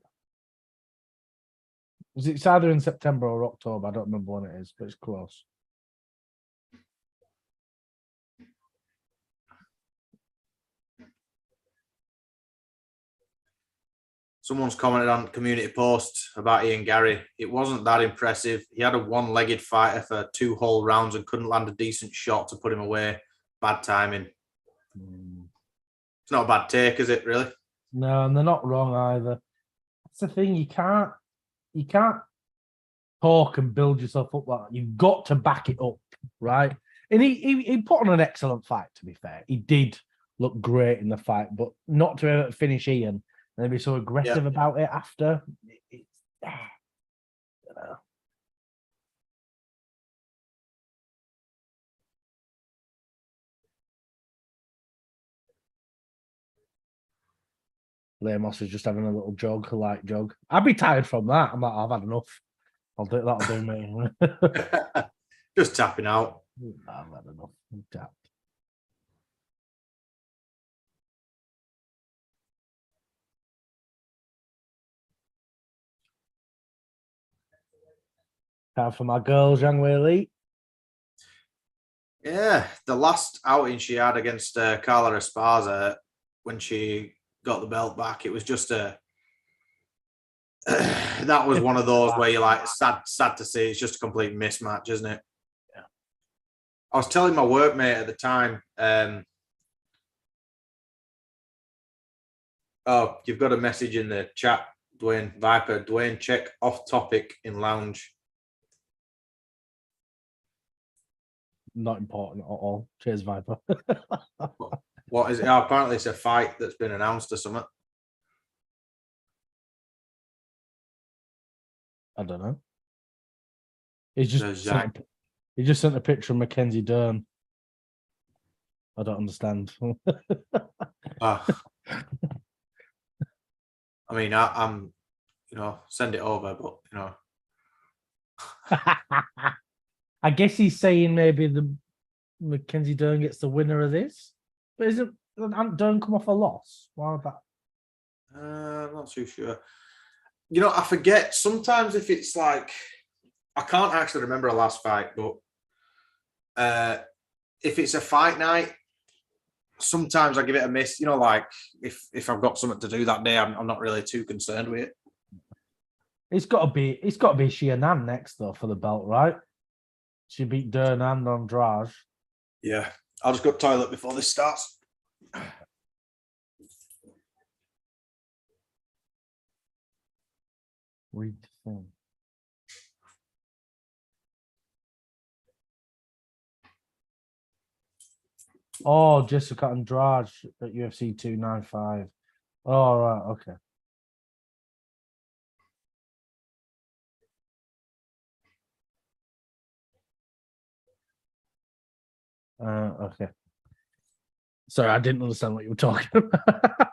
It's either in September or October. I don't remember when it is, but it's close. Someone's commented on community post about Ian Gary. It wasn't that impressive. He had a one-legged fighter for 2 whole rounds and couldn't land a decent shot to put him away. Bad timing. It's not a bad take, is it, really? No, and they're not wrong either. That's the thing. You can't talk and build yourself up like that. You've got to back it up, right? And he put on an excellent fight, to be fair. He did look great in the fight, but not to finish Ian and then be so aggressive about it after. It's, you know. Lemos is just having a little jog, a light jog. I'd be tired from that. I'm like, I've had enough. That'll do me. Just tapping out. I've had enough. I'm tapped. Time for my girl, Zhang Weili. Yeah, the last outing she had against Carla Esparza when she got the belt back, it was just that was one of those where you're like, sad to see. It's just a complete mismatch, isn't it? Yeah. I was telling my workmate at the time, Oh, you've got a message in the chat, Dwayne. Viper, Dwayne, check off topic in lounge. Not important at all. Cheers, Viper. What is it? Oh, apparently it's a fight that's been announced or something. I don't know. He just sent a picture of Mackenzie Dern. I don't understand. I mean, I'm, send it over, but I guess he's saying maybe the Mackenzie Dern gets the winner of this, but isn't Dern come off a loss? Why would that? I'm not too sure. I forget sometimes if it's like, I can't actually remember a last fight, but if it's a fight night, sometimes I give it a miss. Like if I've got something to do that day, I'm not really too concerned with it. It's got to be Xianan next though for the belt, right? She beat Dern and Andrade. Yeah, I'll just go to the toilet before this starts. Read the thing. Oh, Jessica Andrade at UFC 295. Oh, right, okay. Okay. Sorry, I didn't understand what you were talking about.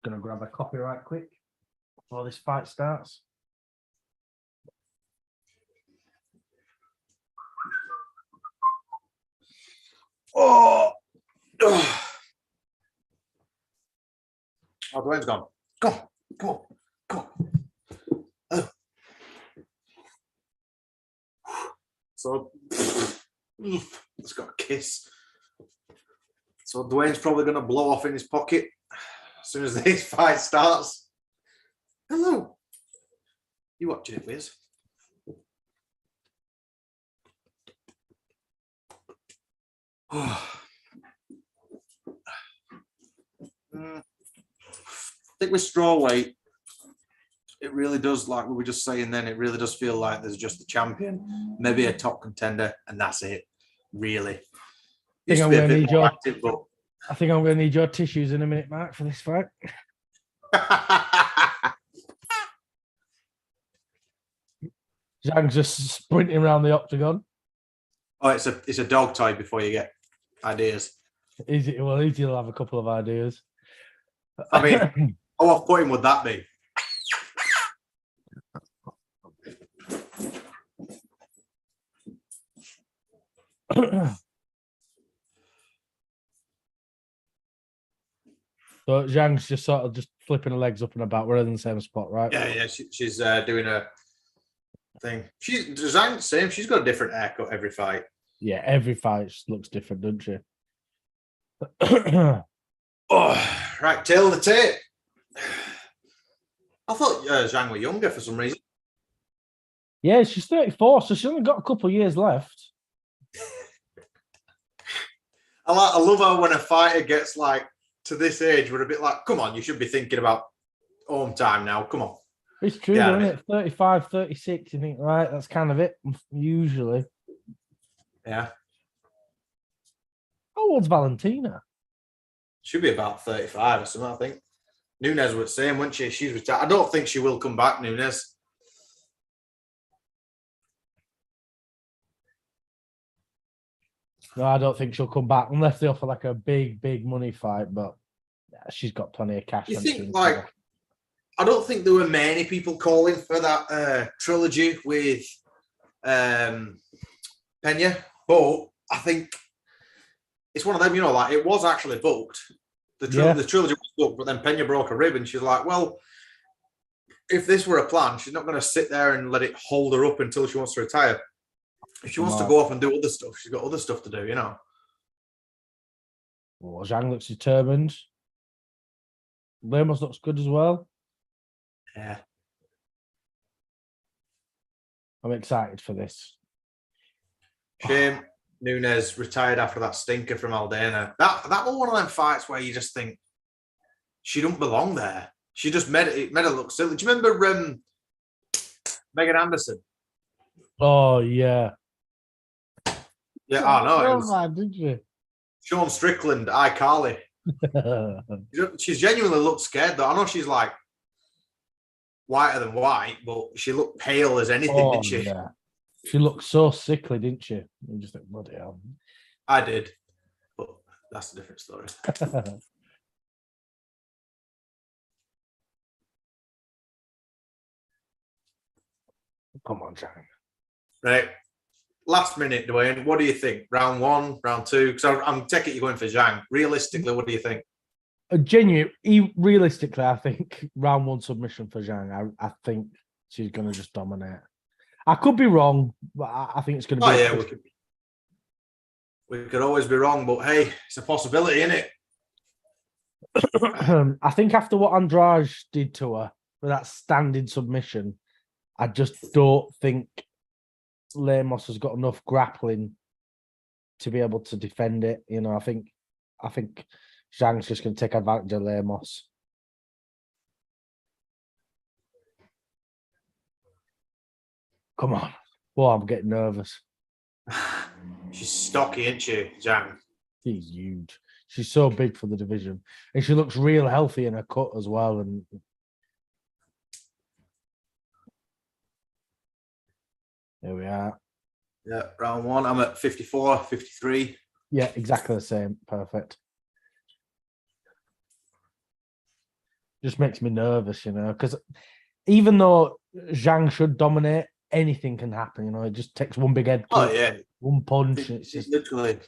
Gonna grab a copy right quick before this fight starts. Oh, Dwayne's gone. Go on. Oh. So, it's got a kiss. So Dwayne's probably going to blow off in his pocket as soon as this fight starts. Hello. You watching it, please? I think with strawweight, it really does, like we were just saying then, it really does feel like there's just a champion, maybe a top contender, and that's it, really. I think I'm going to need your tissues in a minute, Mark, for this fight. Zhang's just sprinting around the octagon. Oh, it's a dog toy before you get ideas. Easy. Well, he'll have a couple of ideas. I mean, how off-putting would that be? So Zhang's just sort of just flipping her legs up and about. We're in the same spot, right? Yeah. She's doing a thing. Zhang's same. She's got a different haircut every fight. Yeah, every fight looks different, doesn't she? Oh, right, tail of the tape. I thought Zhang were younger for some reason. Yeah, she's 34, so she's only got a couple of years left. I love how when a fighter gets like to this age, we're a bit like, come on, you should be thinking about home time now. Come on. It's true, isn't it? 35, 36, you think, right, that's kind of it, usually. Yeah. How old's Valentina? Should be about 35 or something, I think. Nunes was saying, wasn't she? She's retired. I don't think she will come back, Nunes. No, I don't think she'll come back unless they offer like a big money fight, but she's got plenty of cash. You think, like, I don't think there were many people calling for that trilogy with Pena, but I think it's one of them, like it was actually booked. The trilogy was booked, but then Pena broke a rib and she's like, well, if this were a plan, she's not going to sit there and let it hold her up until she wants to retire. If she wants to go off and do other stuff, she's got other stuff to do, you know. Well, Zhang looks determined. Lemos looks good as well. Yeah. I'm excited for this. Shame Nunes retired after that stinker from Aldana. That was one of them fights where you just think she don't belong there. She just made her look silly. Do you remember Megan Anderson? Oh yeah. Yeah, I know. Man, did you? Sean Strickland, iCarly. She's genuinely looked scared though. I know she's like whiter than white, but she looked pale as anything, didn't she? Yeah. She looked so sickly, didn't she? You just think, bloody hell. I did, but that's a different story. Come on, Zhang. Right. Last minute, Dwayne. What do you think? Round 1, round 2? Because I'm taking you going for Zhang. Realistically, what do you think? Realistically, I think round 1 submission for Zhang. I think she's going to just dominate. I could be wrong, but I think it's going to be. Oh yeah, we could always be wrong, but hey, it's a possibility, isn't it? I think after what Andrade did to her with that standing submission, I just don't think Lemos has got enough grappling to be able to defend it. You know, I think Zhang's just going to take advantage of Lemos. Come on. Oh, I'm getting nervous. She's stocky, isn't she, Zhang? She's huge. She's so big for the division. And she looks real healthy in her cut as well. And here we are. Yeah, round 1. I'm at 54, 53. Yeah, exactly the same. Perfect. Just makes me nervous, you know, because even though Zhang should dominate, anything can happen, you know. It just takes one big head kick, Oh yeah, one punch. It's just literally.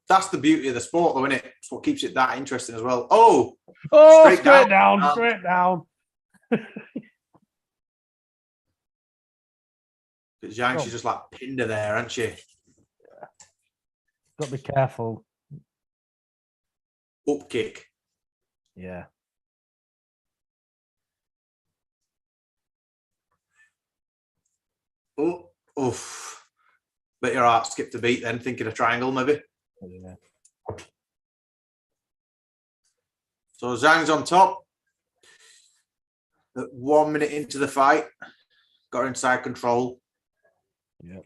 That's the beauty of the sport, though, isn't it? It's what keeps it that interesting as well. Straight down. Straight down. Zhang, she's just like pinned her there, hasn't she? Yeah. Got to be careful. Up kick. Yeah. Oh, oof. Bet your heart skipped a beat then, thinking a triangle maybe. Yeah. So Zhang's on top. At 1 minute into the fight, got her inside control. Yeah.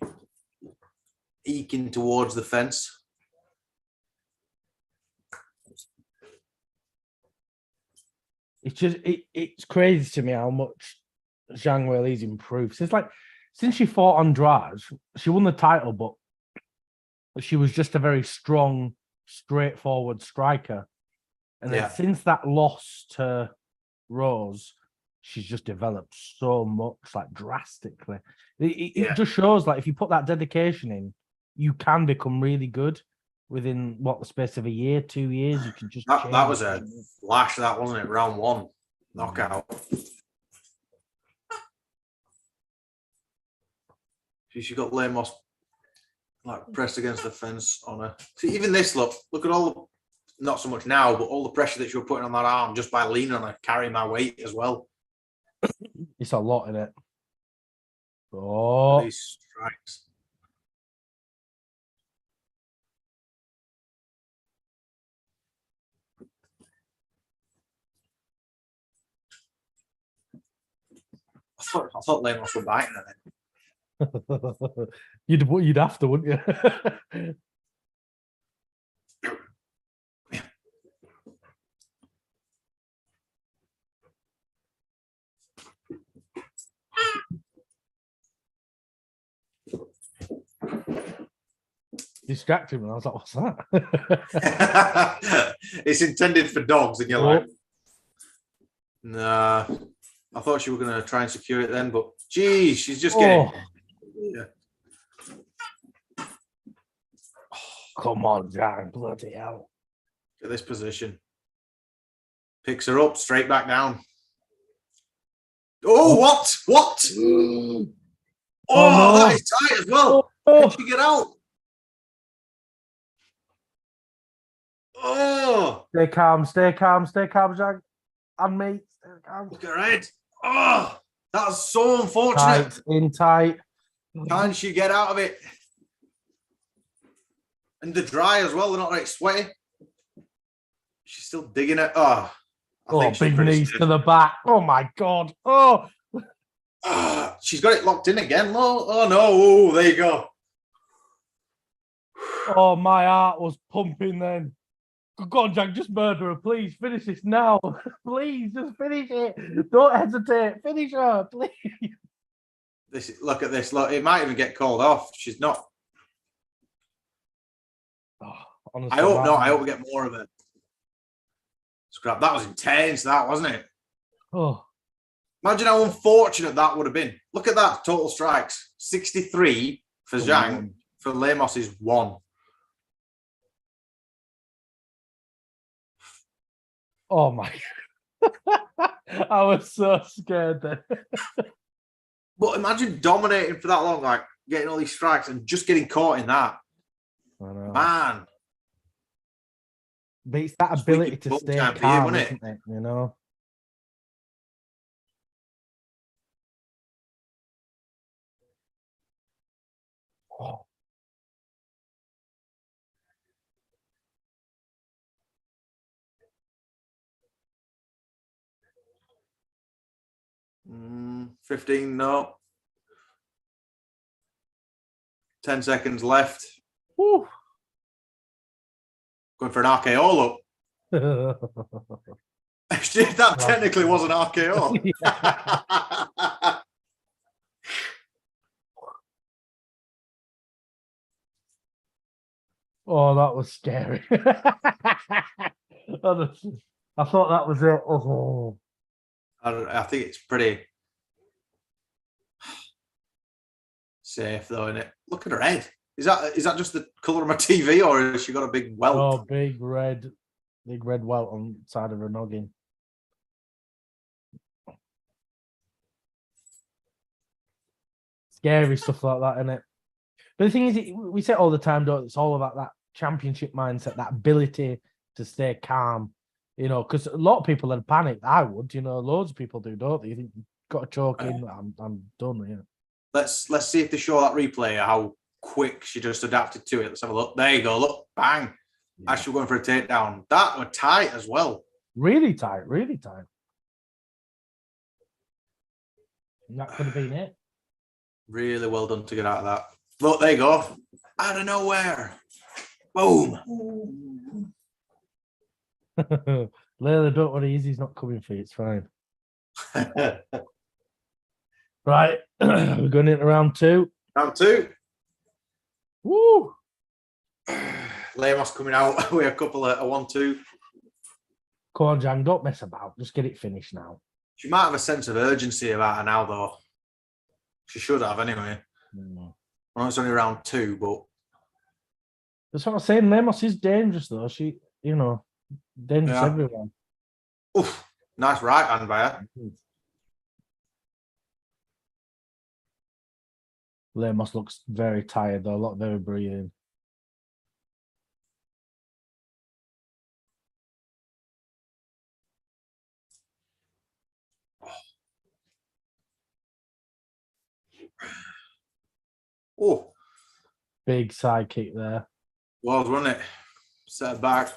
Eking towards the fence. It's just it's crazy to me how much Zhang Weili's improved. It's like since she fought Andrade, she won the title, but she was just a very strong, straightforward striker. And then since that loss to Rose, she's just developed so much, like drastically. It just shows, like, if you put that dedication in, you can become really good within the space of a year, 2 years. You can just that was a flash, that wasn't it? Round 1 knockout. She got Lemos like pressed against the fence on her. See, even this look at all. Not so much now, but all the pressure that you were putting on that arm just by leaning on her, carrying my weight as well. It's a lot in it. Oh, these strikes. I thought Lemos were biting her then. You'd have to, wouldn't you? Distracted me. I was like, what's that? It's intended for dogs, and you're like, nah. I thought you were going to try and secure it then, but geez, she's just getting. Yeah. Come on, Zhang. Bloody hell. At this position. Picks her up, straight back down. Oh, what? What? Oh, no. that is tight as well. Oh. Can she get out? Oh. Stay calm, Jack. And me. Stay calm. Look at her head. Oh, that's so unfortunate. Tight. Can she get out of it? And they're dry as well. They're not like sweaty. She's still digging it. Oh, big knees to the back. Oh my God. Oh. She's got it locked in again. Oh no. Oh, there you go. Oh, my heart was pumping then. Go on, Jack, just murder her, please. Finish this now. Please, just finish it. Don't hesitate. Finish her, please. Look at this. Look, it might even get called off. She's not. Oh, honestly, I hope not. I hope we get more of it. Scrap. That was intense, that, wasn't it? Oh. Imagine how unfortunate that would have been. Look at that. Total strikes. 63 for Zhang. For Lemos is 1. Oh my. I was so scared then. But imagine dominating for that long, like getting all these strikes and just getting caught in that. I know. Man. But it's that ability to stay calm, isn't it? You know? Oh. Mm, 15, no. 10 seconds left. Woo. Going for an RKO, look. That technically was an RKO. Oh, that was scary. Honestly, I thought that was it. Oh. I think it's pretty safe, though, isn't it? Look at her head. Is that just the colour of my TV, or has she got a big welt? Oh, big red welt on the side of her noggin. Scary stuff like that, isn't it? But the thing is, we say it all the time, don't it? It's all about that championship mindset, that ability to stay calm. You know, because a lot of people had panicked. I would, you know, loads of people do, don't they? You think you've got to choke in, I'm done. Yeah. Let's see if they show that replay how quick she just adapted to it. Let's have a look. There you go. Look, bang. Yeah. Actually going for a takedown. That were tight as well. Really tight, really tight. And that could have been it. Really well done to get out of that. Look, there you go. Out of nowhere. Boom. Layla, don't worry, Izzy's not coming for you. It's fine. Right. We're going into round 2. Round 2. Woo. Lemos coming out with a couple of 1-2. Come on, Jan, don't mess about. Just get it finished now. She might have a sense of urgency about her now, though. She should have, anyway. I know it's only round 2, but... That's what I'm saying. Lemos is dangerous, though. She, you know, dangerous everywhere. Oof. Nice right hand by her. Lemos looks very tired, though. Very breathing. Oh. Big side kick there. Was, wasn't it? Set it back.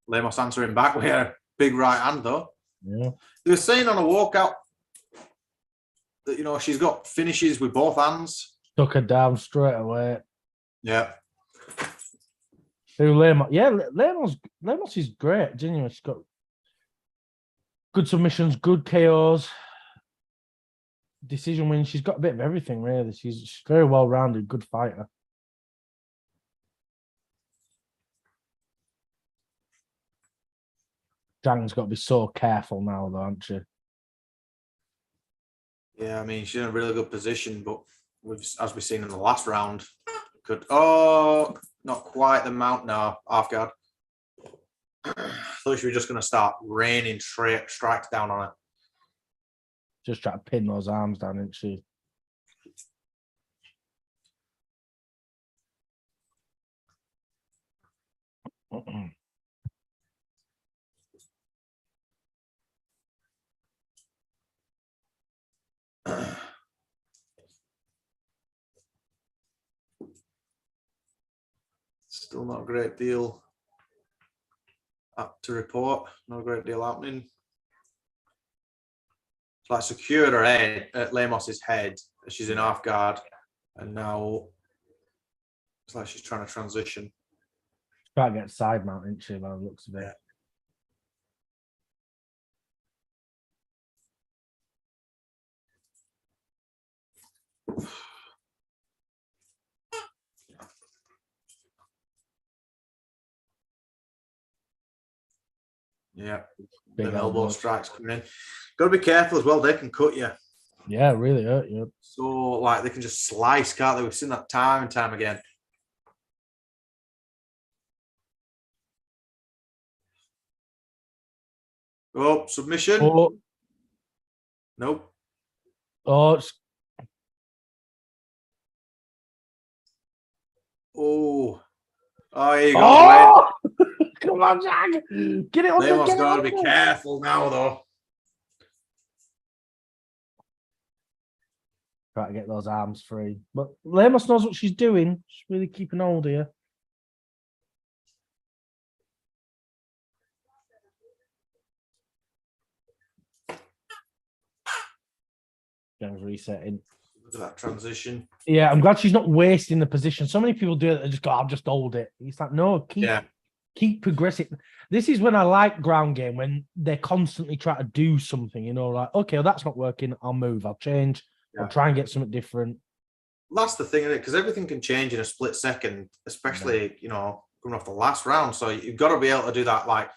Lemos answering back with a big right hand, though. Yeah. They were saying on a walkout that, you know, she's got finishes with both hands. Took her down straight away. Yeah. Lemos. Yeah, Lemos is great. Genuinely, she's got good submissions, good KOs, decision wins. She's got a bit of everything, really. She's very well-rounded, good fighter. Zhang's got to be so careful now, though, hasn't she? Yeah, I mean, she's in a really good position, but as we've seen in the last round, not quite the mount. No, half guard. thought she was just going to start raining strikes down on her. Just try to pin those arms down, isn't she? Still not a great deal up to report. Not a great deal happening. It's like secured her head at Lamos's head as she's in half guard, and now it's like she's trying to transition. Try to get side mount, isn't she, by the looks of it? Yeah. Big Them elbow elbows. strikes coming in. Got to be careful as well. They can cut you. Yeah, really hurt you. So, like, they can just slice, can't they? We've seen that time and time again. Oh, submission. Oh, Nope. oh, it's Oh. Oh, here you go. oh! Come on, Jack. Get it on. Lemos got to be careful now, though. Try to get those arms free. But Lemos knows what she's doing. She's really keeping hold here. James resetting. Look at that transition. Yeah, I'm glad she's not wasting the position. So many people do it. They just go, I'll just hold it. It's like, no, keep progressing. This is when I like ground game, when they constantly try to do something, you know, like, okay, well, that's not working. I'll move. I'll change. I'll try and get something different. That's the thing, isn't it? Because everything can change in a split second, especially, you know, coming off the last round. So you've got to be able to do that, like,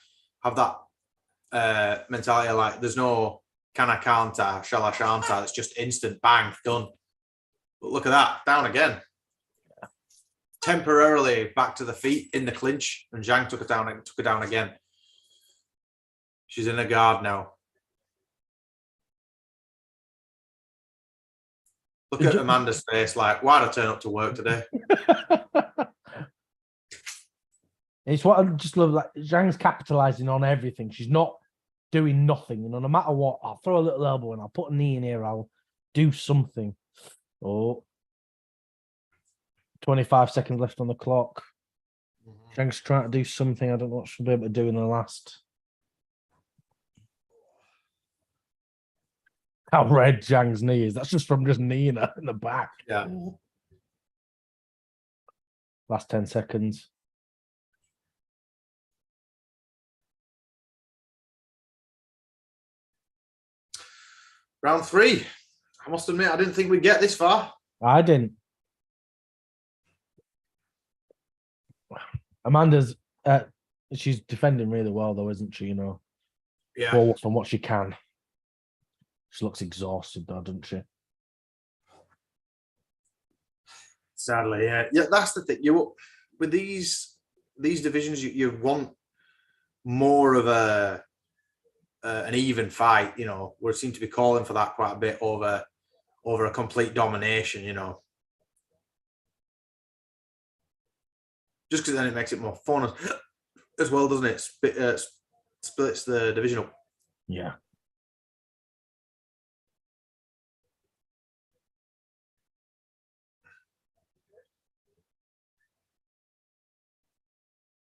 have that mentality of, like, there's no can I, can't I, shall I, shan't I. It's just instant, bang, done. But look at that, down again. Temporarily back to the feet in the clinch, and Zhang took her down again. She's in a guard now. Look at Amanda's face, like, why'd I turn up to work today? It's what I just love. Like, Zhang's capitalizing on everything. She's not doing nothing. You know, no matter what, I'll throw a little elbow and I'll put a knee in here. I'll do something. Oh, 25 seconds left on the clock. Zhang's trying to do something. I don't know what she'll be able to do in the last. How red Zhang's knee is. That's just from just kneeing her in the back. Yeah. Last 10 seconds. Round 3. I must admit, I didn't think we'd get this far. I didn't. Amanda's, she's defending really well, though, isn't she? You know, forward from what she can. She looks exhausted, though, doesn't she? Sadly, yeah. Yeah, that's the thing. With these divisions, you want more of an even fight. You know, we seem to be calling for that quite a bit over a complete domination. You know, just because then it makes it more fun as well, doesn't it? Splits the division up. Yeah.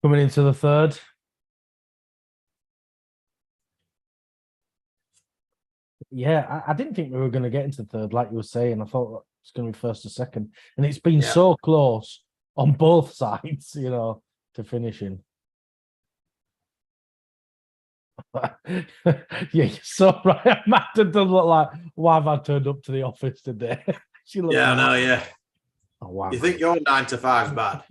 Coming into the third. Yeah, I didn't think we were going to get into the third, like you were saying. I thought it's going to be first or second. And it's been so close on both sides, you know, to finishing. Yeah, you're so right. Amanda does look like, why have I turned up to the office today? She looks I know, yeah. Oh, wow. You think your 9 to 5 is bad?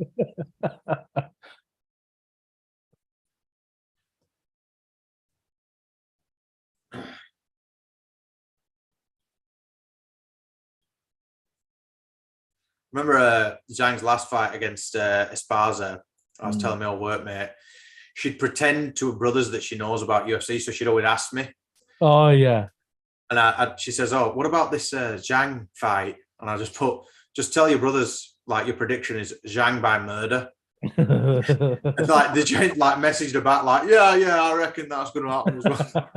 Remember Zhang's last fight against Esparza? I was telling my old workmate, she'd pretend to her brothers that she knows about UFC, so she'd always ask me. Oh yeah. And she says, "Oh, what about this Zhang fight?" And I just put, "Just tell your brothers, like, your prediction is Zhang by murder." And like the gent like messaged her back, like, "Yeah, I reckon that's going to happen as well."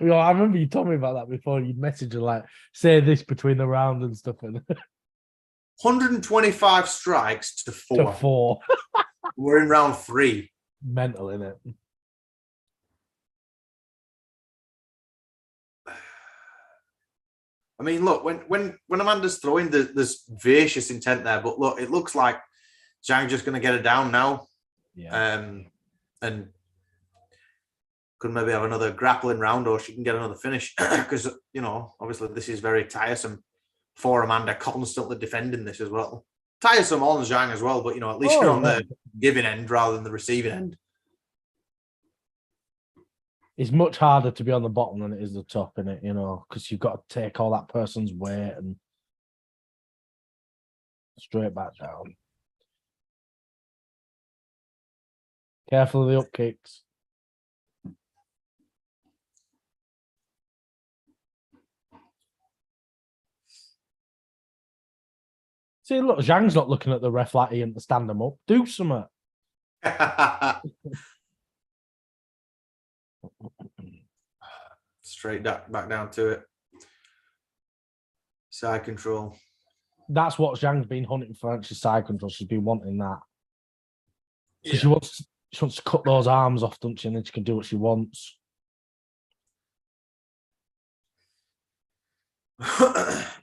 Well, I remember you told me about that before. You'd message her like, "Say this between the round and stuff." And 125 strikes to 4. to 4. We're in round 3. Mental, innit? I mean, look, when Amanda's throwing, there's vicious intent there, but look, it looks like Zhang's just going to get her down now. Yeah. And could maybe have another grappling round, or she can get another finish, because, you know, obviously this is very tiresome for Amanda, constantly defending this as well. Tiresome on Zhang as well, but, you know, at least you're on the giving end rather than the receiving end. It's much harder to be on the bottom than it is the top, innit? You know, because you've got to take all that person's weight and straight back down. Careful of the up kicks. See, look, Zhang's not looking at the ref like he ain't to stand him up. Do something. Straight back down to it. Side control. That's what Zhang's been hunting for, actually, side control. She's been wanting that. Because she wants to cut those arms off, doesn't she? And then she can do what she wants.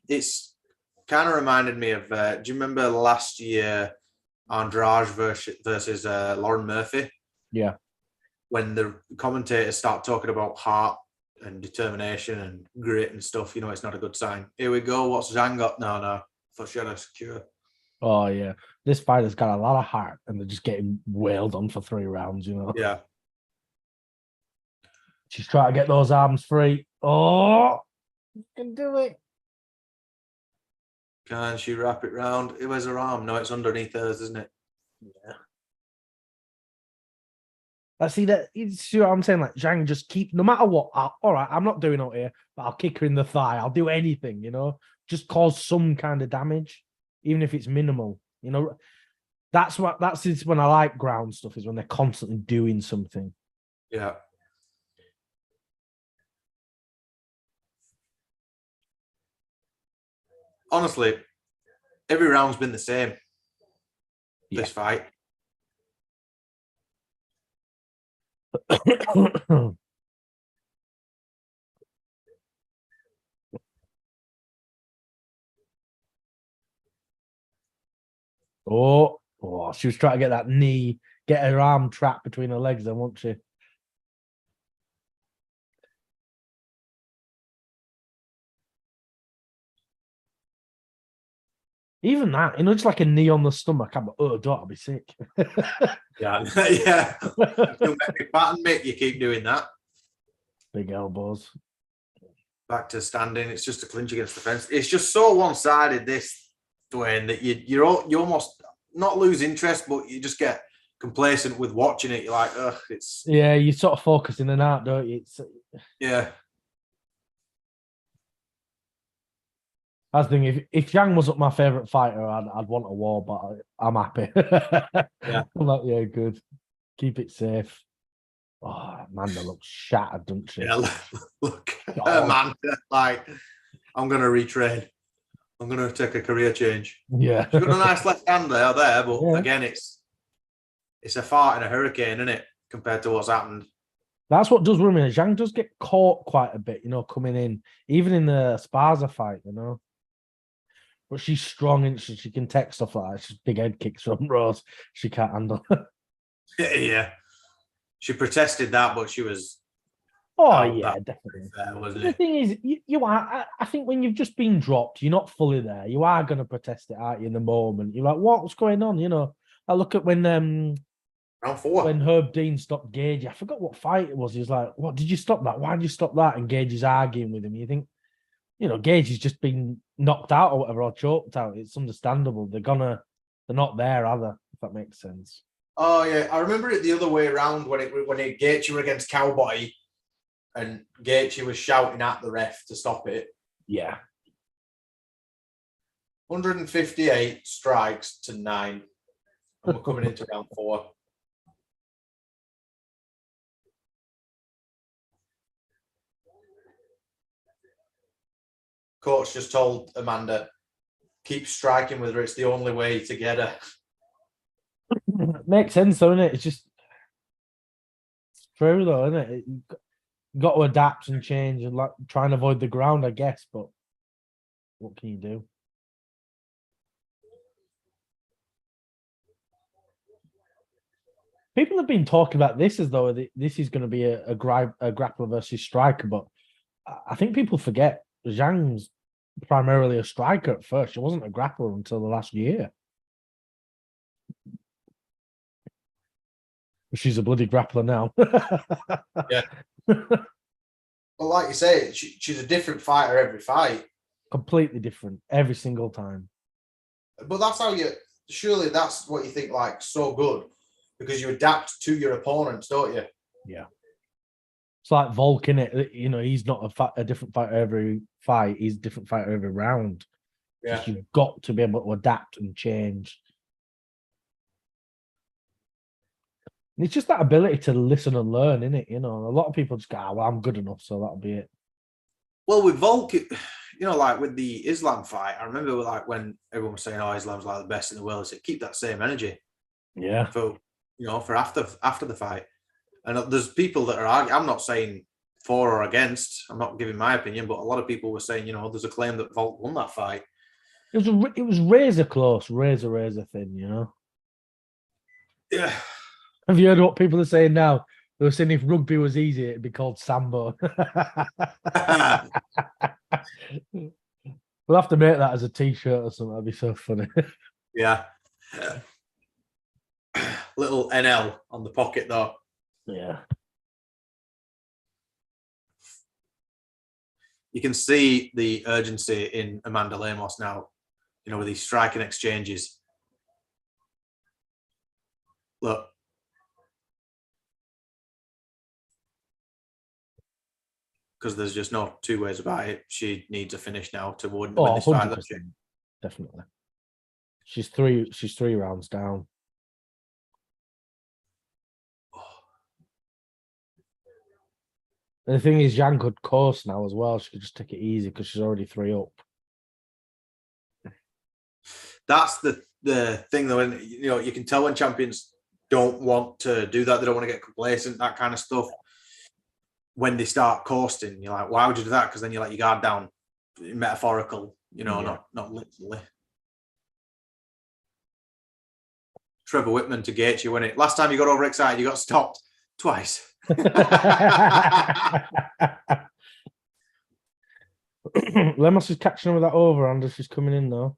It's kind of reminded me of, do you remember last year, Andrade versus Lauren Murphy? Yeah. When the commentators start talking about heart and determination and grit and stuff, you know, it's not a good sign. Here we go. What's Zhang got? No. I thought she had a secure. Oh, yeah. This fighter's got a lot of heart, and they're just getting wailed on for 3 rounds, you know? Yeah. She's trying to get those arms free. Oh, you can do it. Can she wrap it round? Where's her arm? No, it's underneath hers, isn't it? Yeah. I see that. You see what I'm saying? Like, Zhang just keep, no matter what, all right, I'm not doing out here, but I'll kick her in the thigh. I'll do anything, you know? Just cause some kind of damage, even if it's minimal, you know? That's when I like ground stuff, is when they're constantly doing something. Yeah. Honestly, every round's been the same. Yeah. This fight. Oh, she was trying to get that knee, get her arm trapped between her legs, then, wasn't she? Even that, you know, just like a knee on the stomach. I'm like, oh, don't, I'll be sick. Yeah. You'll make me fat and Mick, you keep doing that. Big elbows. Back to standing. It's just a clinch against the fence. It's just so one-sided, this, Dwayne, that you almost not lose interest, but you just get complacent with watching it. You're like, ugh, it's... Yeah, you sort of focus in and out, don't you? Yeah. I was thinking, if Zhang wasn't my favourite fighter, I'd want a war, but I'm happy. Yeah. I'm like, yeah, good. Keep it safe. Oh, Amanda looks shattered, doesn't she? Yeah, look, Amanda, like, I'm going to retrain. I'm going to take a career change. Yeah. She's got a nice left hand there, but again, it's a fart in a hurricane, isn't it, compared to what's happened? That's what does worry me. Zhang does get caught quite a bit, you know, coming in, even in the Sparza fight, you know. But she's strong and she can take stuff like that. She's big head kicks from Rose. She can't handle. Yeah. She protested that, but she was... Oh, yeah, definitely. Fair, wasn't the it? thing is, you are... I think when you've just been dropped, you're not fully there. You are going to protest it, aren't you, in the moment? You're like, what's going on, you know? I look at when... Round 4. When Herb Dean stopped Gage, I forgot what fight it was. He was like, what, did you stop that? Why did you stop that? And Gage is arguing with him. You think, you know, Gage has just been knocked out or whatever, or choked out. It's understandable. They're not there, are they? If that makes sense. Oh yeah, I remember it the other way around when Gaethje were against Cowboy, and Gaethje was shouting at the ref to stop it. Yeah. 158 strikes to 9, and we're coming into round 4. Coach just told Amanda, keep striking with her. It's the only way to get her. Makes sense, though, isn't it? It's just true, though, isn't it? You got to adapt and change and like try and avoid the ground, I guess. But what can you do? People have been talking about this as though this is going to be a grappler versus striker, but I think people forget Zhang's primarily a striker at first. She wasn't a grappler until the last year. She's a bloody grappler now. Yeah. Well, like you say, she's a different fighter every fight. Completely different every single time. But that's how surely that's what you think like so good, because you adapt to your opponents, don't you? Yeah. It's like Volk, innit? You know, he's not a different fighter every fight. He's a different fighter every round. Yeah. Just you've got to be able to adapt and change. And it's just that ability to listen and learn, innit? You know, a lot of people just go, oh, well, I'm good enough, so that'll be it. Well, with Volk, you know, like with the Islam fight, I remember like when everyone was saying, "Oh, Islam's like the best in the world," I said, keep that same energy. Yeah. For after the fight. And there's people that are arguing. I'm not saying for or against. I'm not giving my opinion, but a lot of people were saying, you know, there's a claim that Volk won that fight. It was razor close, razor thin, you know. Yeah. Have you heard what people are saying now? They were saying if rugby was easy, it'd be called Sambo. We'll have to make that as a t-shirt or something. That'd be so funny. Yeah. Little NL on the pocket though. Yeah. You can see the urgency in Amanda Lemos now, you know, with these striking exchanges. Look. Because there's just no two ways about it. She needs a finish now to win this fight. Definitely. She's three rounds down. And the thing is, Zhang could course now as well. She could just take it easy because she's already 3 up. That's the thing, though. And you know, you can tell when champions don't want to do that. They don't want to get complacent, that kind of stuff. When they start coasting, you're like, why would you do that? Because then you let your guard down, metaphorical, you know, Yeah. not literally. Trevor Whitman to Gaethje, when it last time you got overexcited, you got stopped twice. Lemos is catching with that over, and she's coming in though.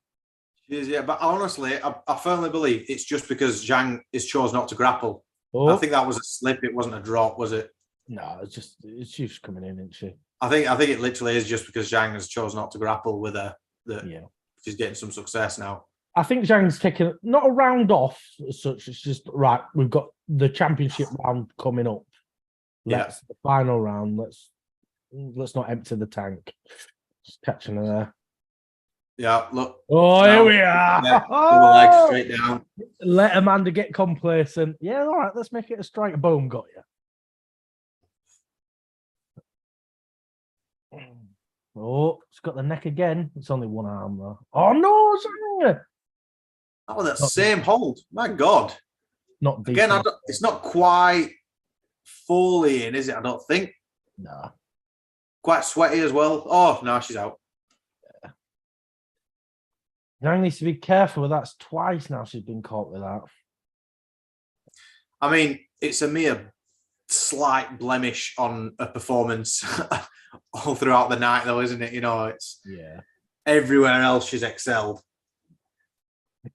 She is, yeah, but honestly, I firmly believe it's just because Zhang is chose not to grapple. Oh. I think that was a slip. It wasn't a drop, was it? No, she's coming in, isn't she? I think it literally is just because Zhang has chose not to grapple with her that she's getting some success now. I think Zhang's taking not a round off as such. It's just right. We've got the championship round coming up. The final round. Let's not empty the tank. Just catching her there. Yeah, look. Oh, here we are. Yeah, the leg straight down. Let Amanda get complacent. Yeah, all right. Let's make it a strike. Boom, got you. Oh, it's got the neck again. It's only one arm though. Oh no, Oh, that same hold. My God. Not deep again. It's not quite fully in, is it? I don't think. No. Quite sweaty as well. Oh no, she's out. Zhang needs to be careful with that. It's twice now she's been caught with that. I mean, it's a mere slight blemish on a performance all throughout the night, though, isn't it? You know, it's everywhere else she's excelled.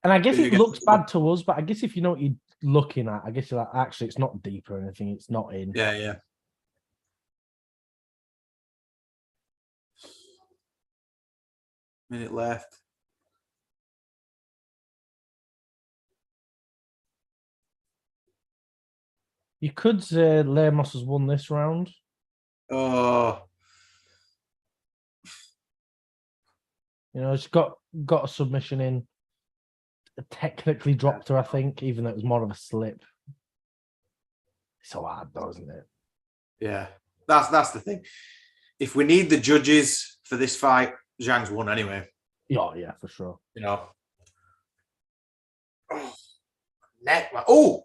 And I guess it looks bad to us, but I guess if you know what you're looking at, I guess you're like, actually, it's not deep or anything. It's not in. Yeah. Minute left. You could say Lemos has won this round. Oh, You know, she's got a submission in. Technically dropped her, I think, even though it was more of a slip. It's so hard, though, isn't it? yeah. That's the thing. If we need the judges for this fight, Zhang's won anyway. Oh, yeah, for sure. You know. Oh, neck. Oh,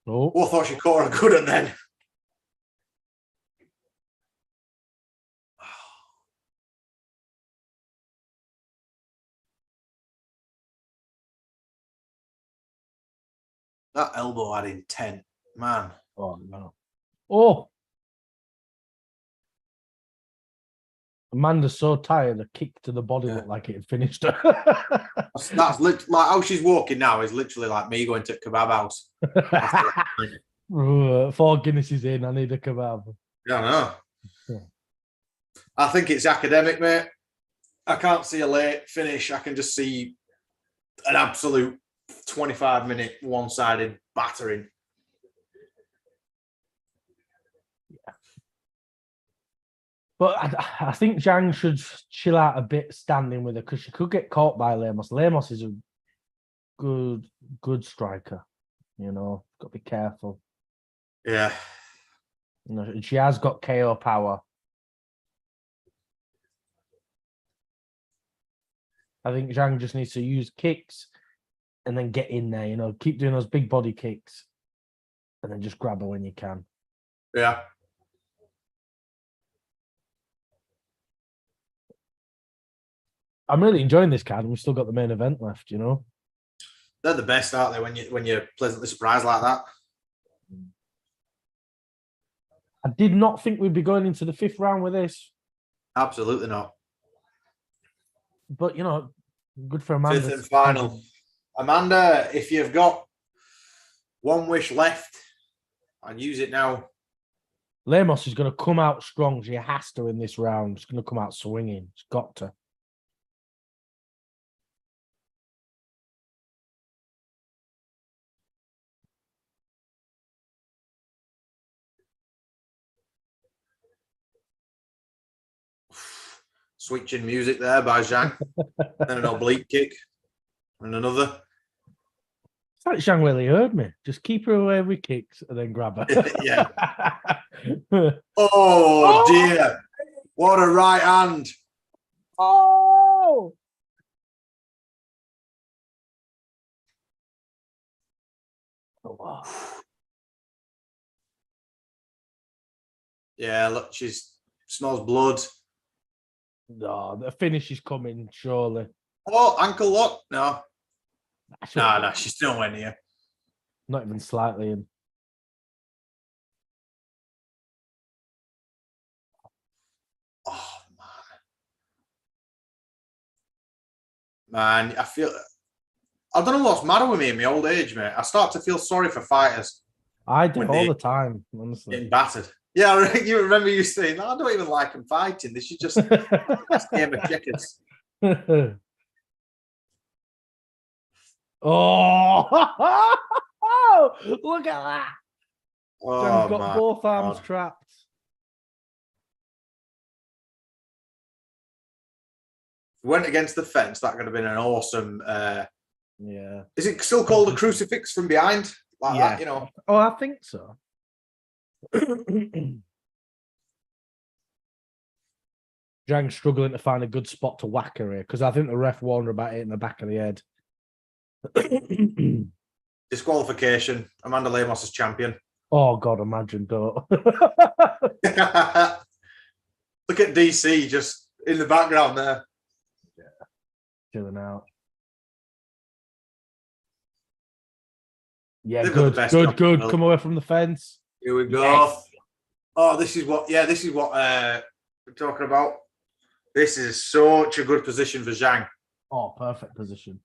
I thought she caught her good and then. That elbow had intent, man. Oh, no. Oh! Amanda's so tired, a kick to the body looked like it had finished her. That's like how she's walking now is literally like me going to kebab house. 4 Guinnesses in, I need a kebab. Yeah, I know. Yeah. I think it's academic, mate. I can't see a late finish. I can just see an absolute 25-minute one-sided battering. Yeah. But I think Zhang should chill out a bit standing with her because she could get caught by Lemos. Lemos is a good striker. You know, got to be careful. Yeah. You know, she has got KO power. I think Zhang just needs to use kicks and then get in there, you know, keep doing those big body kicks and then just grab her when you can. Yeah. I'm really enjoying this card and we've still got the main event left, you know. They're the best, aren't they, when you're pleasantly surprised like that? I did not think we'd be going into the 5th round with this. Absolutely not. But, you know, good for Amanda. 5th and final. Amanda, if you've got one wish left, I'd use it now. Lemos is going to come out strong. She has to in this round. She's going to come out swinging. She's got to. Switching music there by Zhang. Then an oblique kick. And another. It's like Zhang really heard me. Just keep her away with kicks and then grab her. Yeah. Oh, dear. What a right hand. Oh! Wow. Yeah, look, she smells blood. No, the finish is coming, surely. Oh, ankle lock? No. No, she's nowhere near. Not even slightly in. Oh, man. I don't know what's matter with me in my old age, mate. I start to feel sorry for fighters. I do all the time, honestly. Getting battered. Yeah, you remember you saying, no, I don't even like them fighting. This is just a game of checkers. Oh, look at that. Oh, John's got both arms trapped. Went against the fence. That could have been an awesome. Yeah. Is it still called a crucifix from behind? Like that, you know? Oh, I think so. Zhang's struggling to find a good spot to whack her here because I think the ref warned her about it in the back of the head. Disqualification. Amanda Lemos is champion. Oh, God, imagine, don't. Look at DC just in the background there. Yeah. Chilling out. Yeah, good. Come away from the fence. Here we go. Yes. Oh, this is what we're talking about. This is such a good position for Zhang. Oh, perfect position.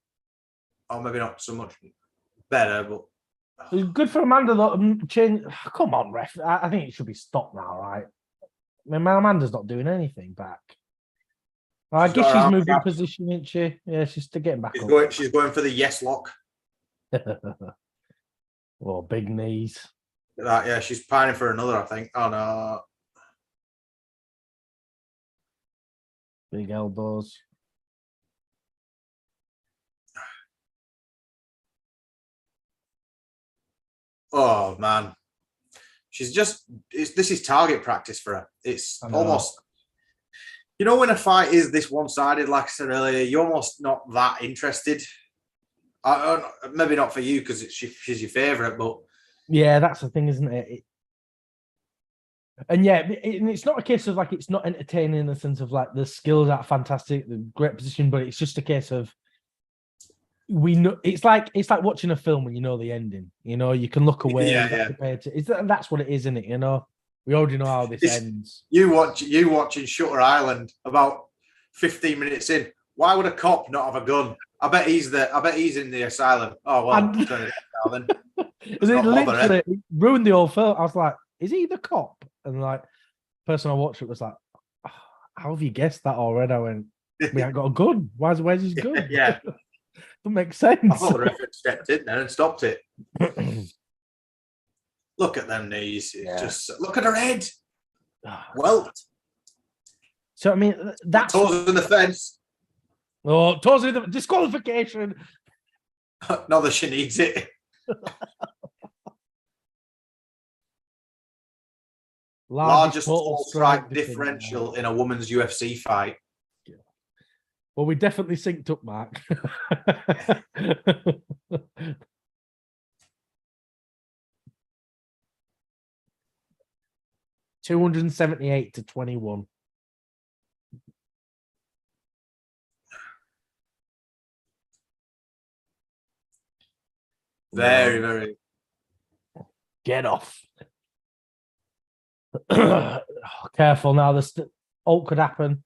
Oh, maybe not so much better, but it's good for Amanda though. Come on, ref. I think it should be stopped now, right? I mean, Amanda's not doing anything back. I guess she's moving position, isn't she? Yeah, she's still getting back. She's going for the yes lock. Oh, big knees. That, yeah, she's pining for another, I think. Oh no. Big elbows. Oh man. She's just this is target practice for her. It's almost, you know, when a fight is this one-sided, like I said earlier, you're almost not that interested. Maybe not for you because she's your favorite, but yeah, that's the thing, isn't it? And yeah, it's not a case of like it's not entertaining in the sense of like the skills are fantastic, the great position, but it's just a case of we know it's like watching a film when you know the ending. You know, you can look away. yeah. That's what it is, isn't it? You know, we already know how this ends. You watching Shutter Island about 15 minutes in. Why would a cop not have a gun? I bet he's in the asylum. Oh well, turn it down then. It literally ruined the whole film. I was like, is he the cop? And like, the person I watched it was like, oh, how have you guessed that already? I went, we ain't got a gun. Where's his gun? Yeah. Doesn't make sense. I thought the referee stepped in there and stopped it. Look at them knees. Yeah. Just look at her head. Well. So I mean, that's toes in the fence. Oh, toes in the disqualification. Not that she needs it. Largest total strike differential in a woman's UFC fight. Yeah. Well, we definitely synced up, Mark. 278 to 21. Very, very. Get off. Careful now. This ult could happen.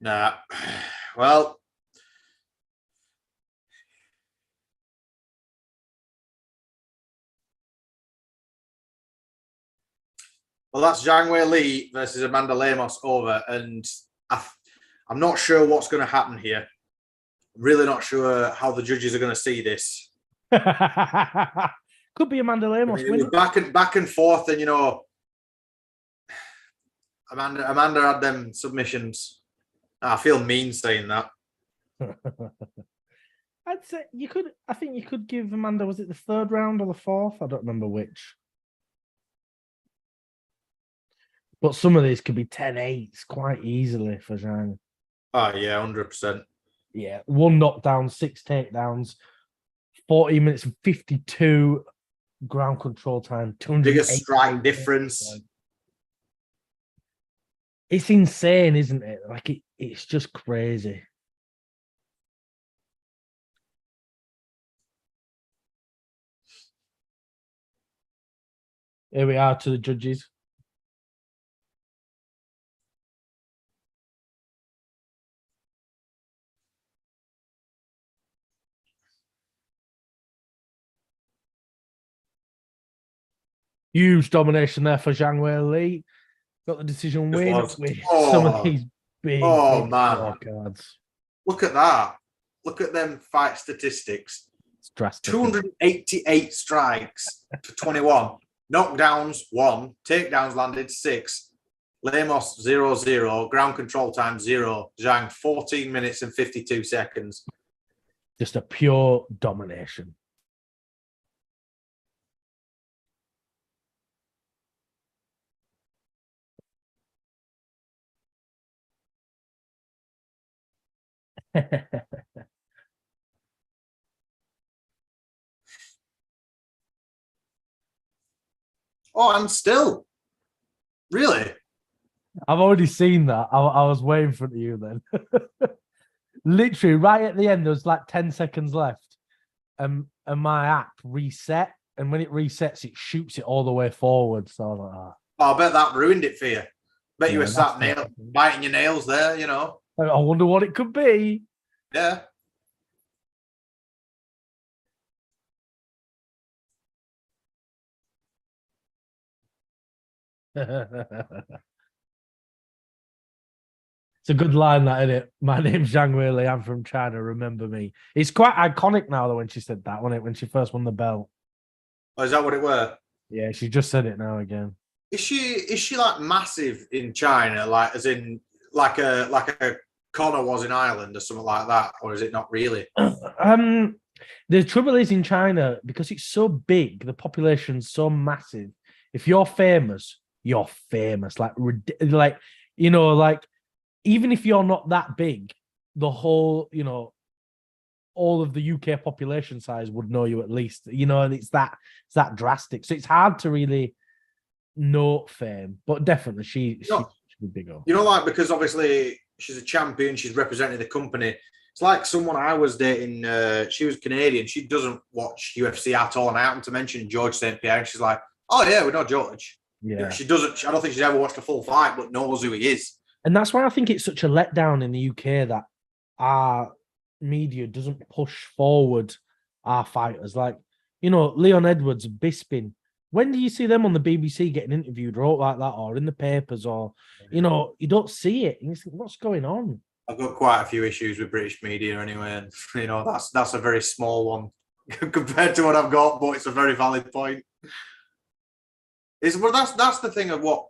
Nah. Well. Well, that's Zhang Wei Li versus Amanda Lemos over, and I'm not sure what's going to happen here. I'm really not sure how the judges are going to see this. Could be Amanda Lemos. I mean, back and forth, and you know, Amanda had them submissions. I feel mean saying that. I'd say you could. I think you could give Amanda. Was it the third round or the fourth? I don't remember which. But some of these could be 10-8s quite easily for Zhang. Oh yeah, 100%. Yeah, 1 knockdown, 6 takedowns, 40 minutes and 52 ground control time. Biggest strike difference. It's insane, isn't it? Like it's just crazy. Here we are to the judges. Huge domination there for Zhang Wei Li. Got the decision win with some of these big man. Scorecards. Look at that. Look at them fight statistics. It's drastic. 288 strikes for 21. Knockdowns 1. Takedowns landed 6. Lemos 0-0. Ground control time 0. Zhang 14 minutes and 52 seconds. Just a pure domination. Oh, and still. Really? I've already seen that. I was way in front of you then. Literally, right at the end, there was like 10 seconds left. And my app reset. And when it resets, it shoots it all the way forward. So I was like, oh, I bet that ruined it for you. Bet you were sat biting your nails there, you know. I wonder what it could be. Yeah. It's a good line, that, isn't it? My name's Zhang Weili. I'm from China. Remember me. It's quite iconic now, though, when she said that, wasn't it? When she first won the belt. Oh, is that what it were? Yeah, she just said it now again. Is she like massive in China, like as in like a Connor was in Ireland or something like that, or is it not really? The trouble is in China, because it's so big, the population's so massive. If you're famous, you're famous. Like like even if you're not that big, the whole, all of the UK population size would know you at least, and it's that drastic. So it's hard to really note fame, but definitely she should be bigger. Like, because obviously she's a champion, she's representing the company. It's like someone I was dating, she was Canadian, she doesn't watch UFC at all, and I happened to mention George St. Pierre, and she's like, oh yeah, we know George. Yeah. She doesn't, I don't think she's ever watched a full fight, but knows who he is. And that's why I think it's such a letdown in the UK that our media doesn't push forward our fighters. Like, Leon Edwards, Bisping. When do you see them on the BBC getting interviewed or like that, or in the papers, or, you don't see it. And you think, what's going on? I've got quite a few issues with British media anyway, and, that's a very small one compared to what I've got, but it's a very valid point. That's the thing of what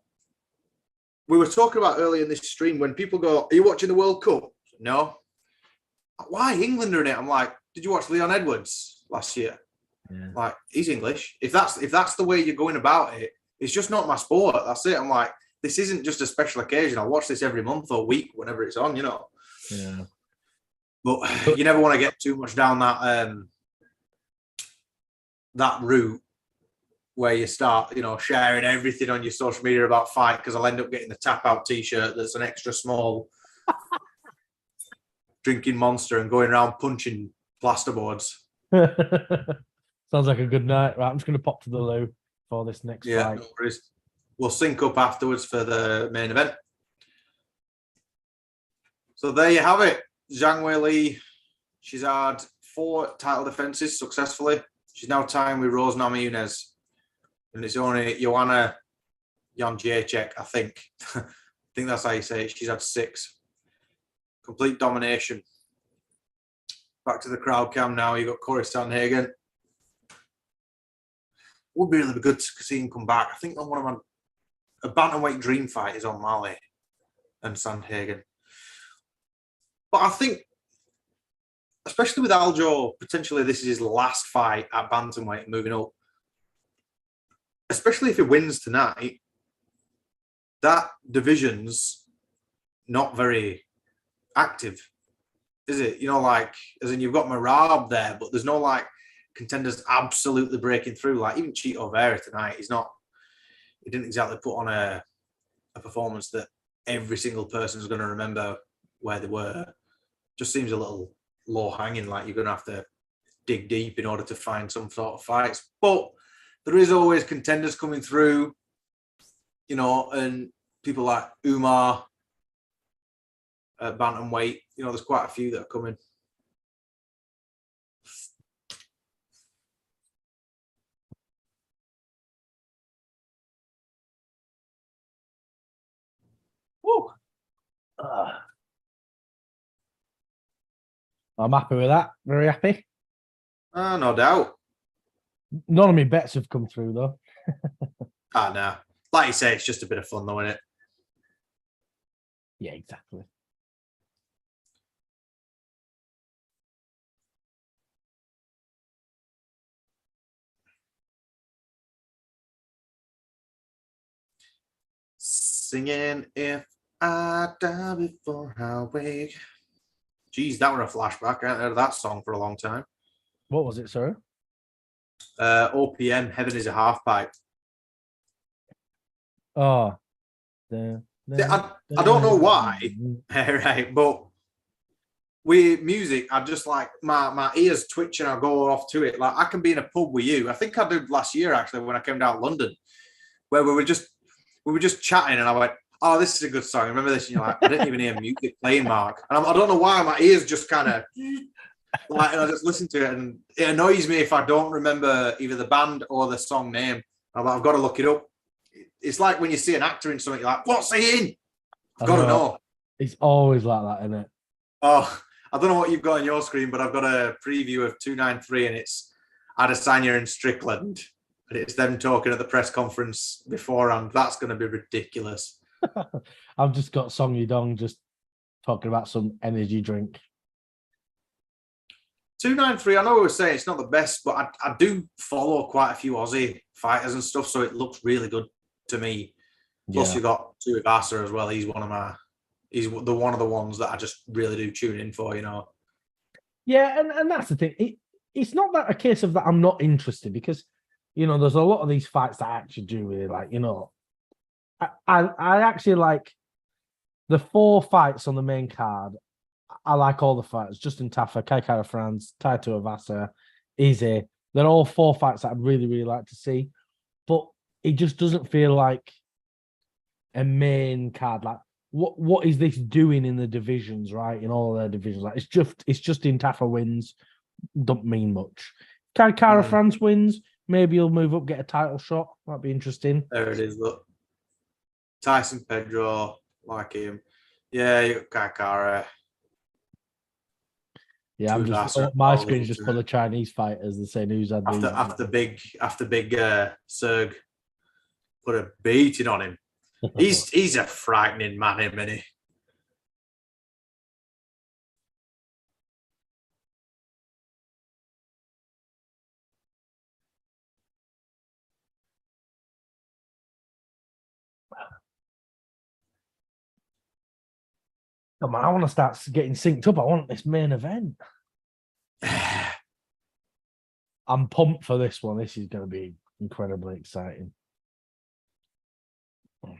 we were talking about earlier in this stream. When people go, are you watching the World Cup? No. Why? England are in it. I'm like, did you watch Leon Edwards last year? Yeah. Like, he's English. If that's the way you're going about it, it's just not my sport. That's it. I'm like, this isn't just a special occasion. I'll watch this every month or week, whenever it's on, Yeah. But you never want to get too much down that route where you start, sharing everything on your social media about fight, because I'll end up getting the tap out t-shirt that's an extra small drinking monster and going around punching plasterboards. Sounds like a good night. Right, I'm just going to pop to the loo for this next fight. No worries. We'll sync up afterwards for the main event. So there you have it. Zhang Weili, she's had 4 title defenses successfully. She's now tying with Rose Namajunas. And it's only Joanna Jędrzejczyk, I think. I think that's how you say it. She's had 6. Complete domination. Back to the crowd cam now. You've got Corey Sandhagen. Would be really good to see him come back. I think on one of a bantamweight dream fight is on Mali and Sandhagen. But I think, especially with Aljo, potentially this is his last fight at bantamweight moving up. Especially if he wins tonight, that division's not very active, is it? As in you've got Marab there, but there's no contenders absolutely breaking through. Like even Chito Vera tonight, he didn't exactly put on a performance that every single person is going to remember where they were. Just seems a little low hanging, like you're going to have to dig deep in order to find some sort of fights. But there is always contenders coming through, and people like Umar at bantamweight. There's quite a few that are coming. Woo. I'm happy with that. Very happy. No doubt. None of my bets have come through, though. No. Like you say, it's just a bit of fun, though, isn't it? Yeah, exactly. Singing If I Die Before I Wake. Geez, that was a flashback. I haven't heard that song for a long time. What was it, sorry? OPM, Heaven is a Half Pipe. Oh. I don't know why, right? But with music, I just my ears twitch and I go off to it. Like I can be in a pub with you. I think I did last year actually when I came down to London, where we were just chatting and I went, "Oh, this is a good song. Remember this?" And you're like, "I didn't even hear music playing, Mark." And I don't know why my ears just kind of and I just listen to it, and it annoys me if I don't remember either the band or the song name. I've got to look it up. it's like when you see an actor in something, you're like, what's he in? I've got to know. It's always like that, isn't it? Oh, I don't know what you've got on your screen, but I've got a preview of 293 and it's Adesanya and Strickland. And it's them talking at the press conference beforehand. That's going to be ridiculous. I've just got Song Yudong just talking about some energy drink. 293, I know we were saying it's not the best, but I do follow quite a few Aussie fighters and stuff, so it looks really good to me. Plus, you've got Tuivasa as well. He's one of the ones that I just really do tune in for, you know. Yeah, and that's the thing. It's not that a case of that I'm not interested, because, you know, there's a lot of these fights that I actually do really like, you know. I actually like the 4 fights on the main card. I like all the fighters. Justin Taffa, Kai Kara France, Tai Tuivasa, Izzy. They're all 4 fights that I'd really, really like to see. But it just doesn't feel like a main card. Like, what is this doing in the divisions, right? In all of their divisions. Like, it's Justin Taffa wins. Don't mean much. Kai Kara France wins. Maybe he'll move up, get a title shot. That'd be interesting. There it is, look. Tyson Pedro, like him. Yeah, you got Kai Kara. Yeah, I'm just my screen's just full of Chinese fighters. They're saying who's had after big Serg put a beating on him. He's a frightening man, isn't he? Come on, I want to start getting synced up. I want this main event. I'm pumped for this one. This is going to be incredibly exciting. If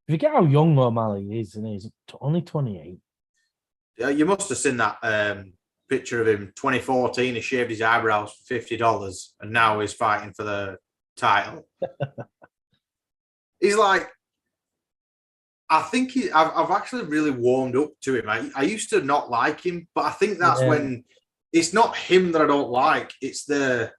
you get how young O'Malley is, and he's only 28. Yeah, you must have seen that picture of him. 2014, he shaved his eyebrows for $50, and now he's fighting for the title. He's like, I think I've actually really warmed up to him. I used to not like him, but I think that's when it's not him that I don't like. It's the,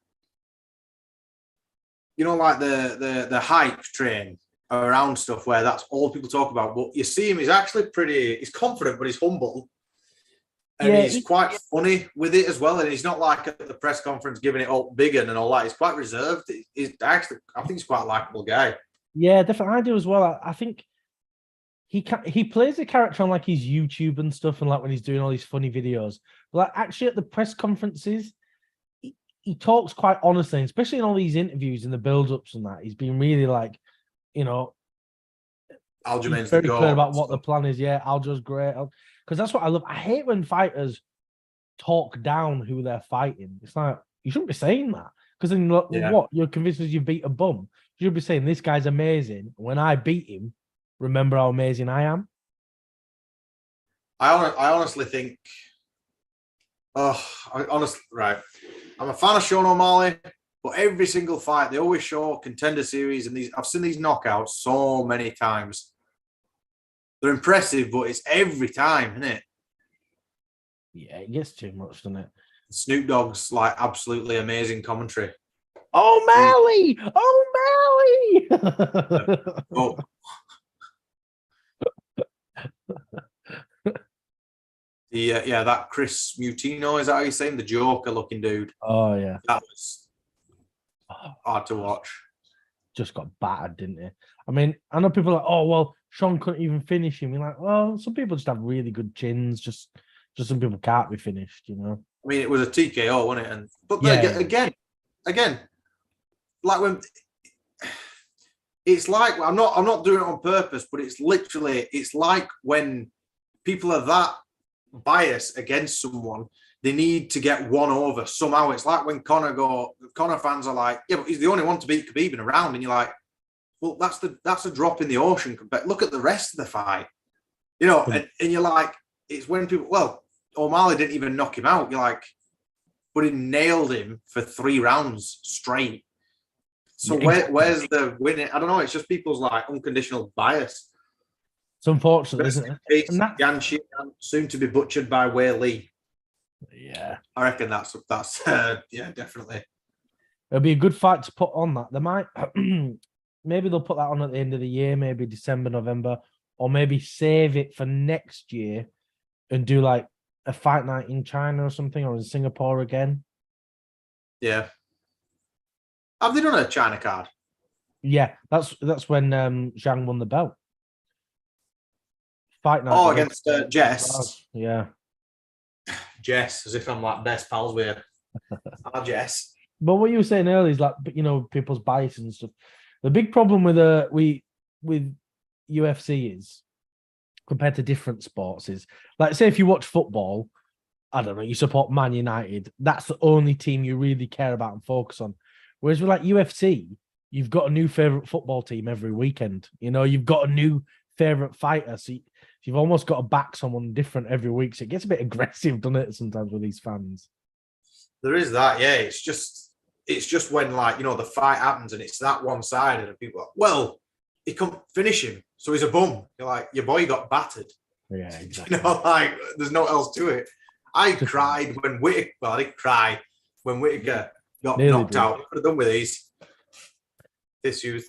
you know, like the hype train around stuff where that's all people talk about. But you see him, he's actually he's confident, but he's humble. And he's quite funny with it as well. And he's not like at the press conference giving it up big and all that. He's quite reserved. I think he's quite a likable guy. Yeah, definitely. I do as well. I think he plays the character on like his YouTube and stuff, and like when he's doing all these funny videos. But like actually at the press conferences, he talks quite honestly, especially in all these interviews and the build-ups and that. He's been really like, you know, Aljamain's very clear about what the plan is. Yeah, Aljo's great. Because that's what I love. I hate when fighters talk down who they're fighting. It's like, you shouldn't be saying that. Because then what? You're convinced you beat a bum. You should be saying, this guy's amazing. When I beat him, remember how amazing I am? I honestly think, right. I'm a fan of Sean O'Malley, but every single fight, they always show Contender Series, and I've seen these knockouts so many times. They're impressive, but it's every time, isn't it? Yeah, it gets too much, doesn't it? Snoop Dogg's like absolutely amazing commentary. O'Malley! Oh. That Chris Mutino, is that how you say him? The Joker looking dude. Oh, yeah. That was hard to watch. Just got battered, didn't he? I mean, I know people are like, oh, well, Sean couldn't even finish him. You're like, well, some people just have really good chins. Just some people can't be finished, you know? I mean, it was a TKO, wasn't it? Again, like when it's like, I'm not doing it on purpose, but it's like when people are that biased against someone, they need to get one over somehow. It's like when Conor fans are like, yeah, but he's the only one to beat Khabib in a round, and you're like, well, that's a drop in the ocean. But look at the rest of the fight, you know. And you're like, it's when people, well, O'Malley didn't even knock him out. You're like, but he nailed him for 3 rounds straight. So where's the winning? I don't know. It's just people's like unconditional bias. It's unfortunate, isn't it? And that's soon to be butchered by Wei Lee. Yeah, I reckon that's definitely. It'll be a good fight to put on that. They might, maybe they'll put that on at the end of the year, maybe December, November, or maybe save it for next year and do like a fight night in China or something, or in Singapore again. Yeah. Have they done a China card? Yeah, that's when Zhang won the belt. Fight night. Oh, against Jess. Yeah. Jess, as if I'm like best pals with her. Jess. But what you were saying earlier is like, people's bias and stuff. The big problem with UFC is, compared to different sports, is like, say if you watch football, I don't know, you support Man United, that's the only team you really care about and focus on. Whereas with like UFC, you've got a new favorite football team every weekend. You've got a new favorite fighter. So you've almost got to back someone different every week. So it gets a bit aggressive, doesn't it, sometimes with these fans? There is that, yeah. It's just when, like, the fight happens and it's that one-sided and people are like, well, he couldn't finish him, so he's a bum. You're like, your boy got battered. Yeah, exactly. Like, there's no else to it. I cried when Whittaker, well, I didn't cry when Whittaker got knocked out. Could have done with this youth.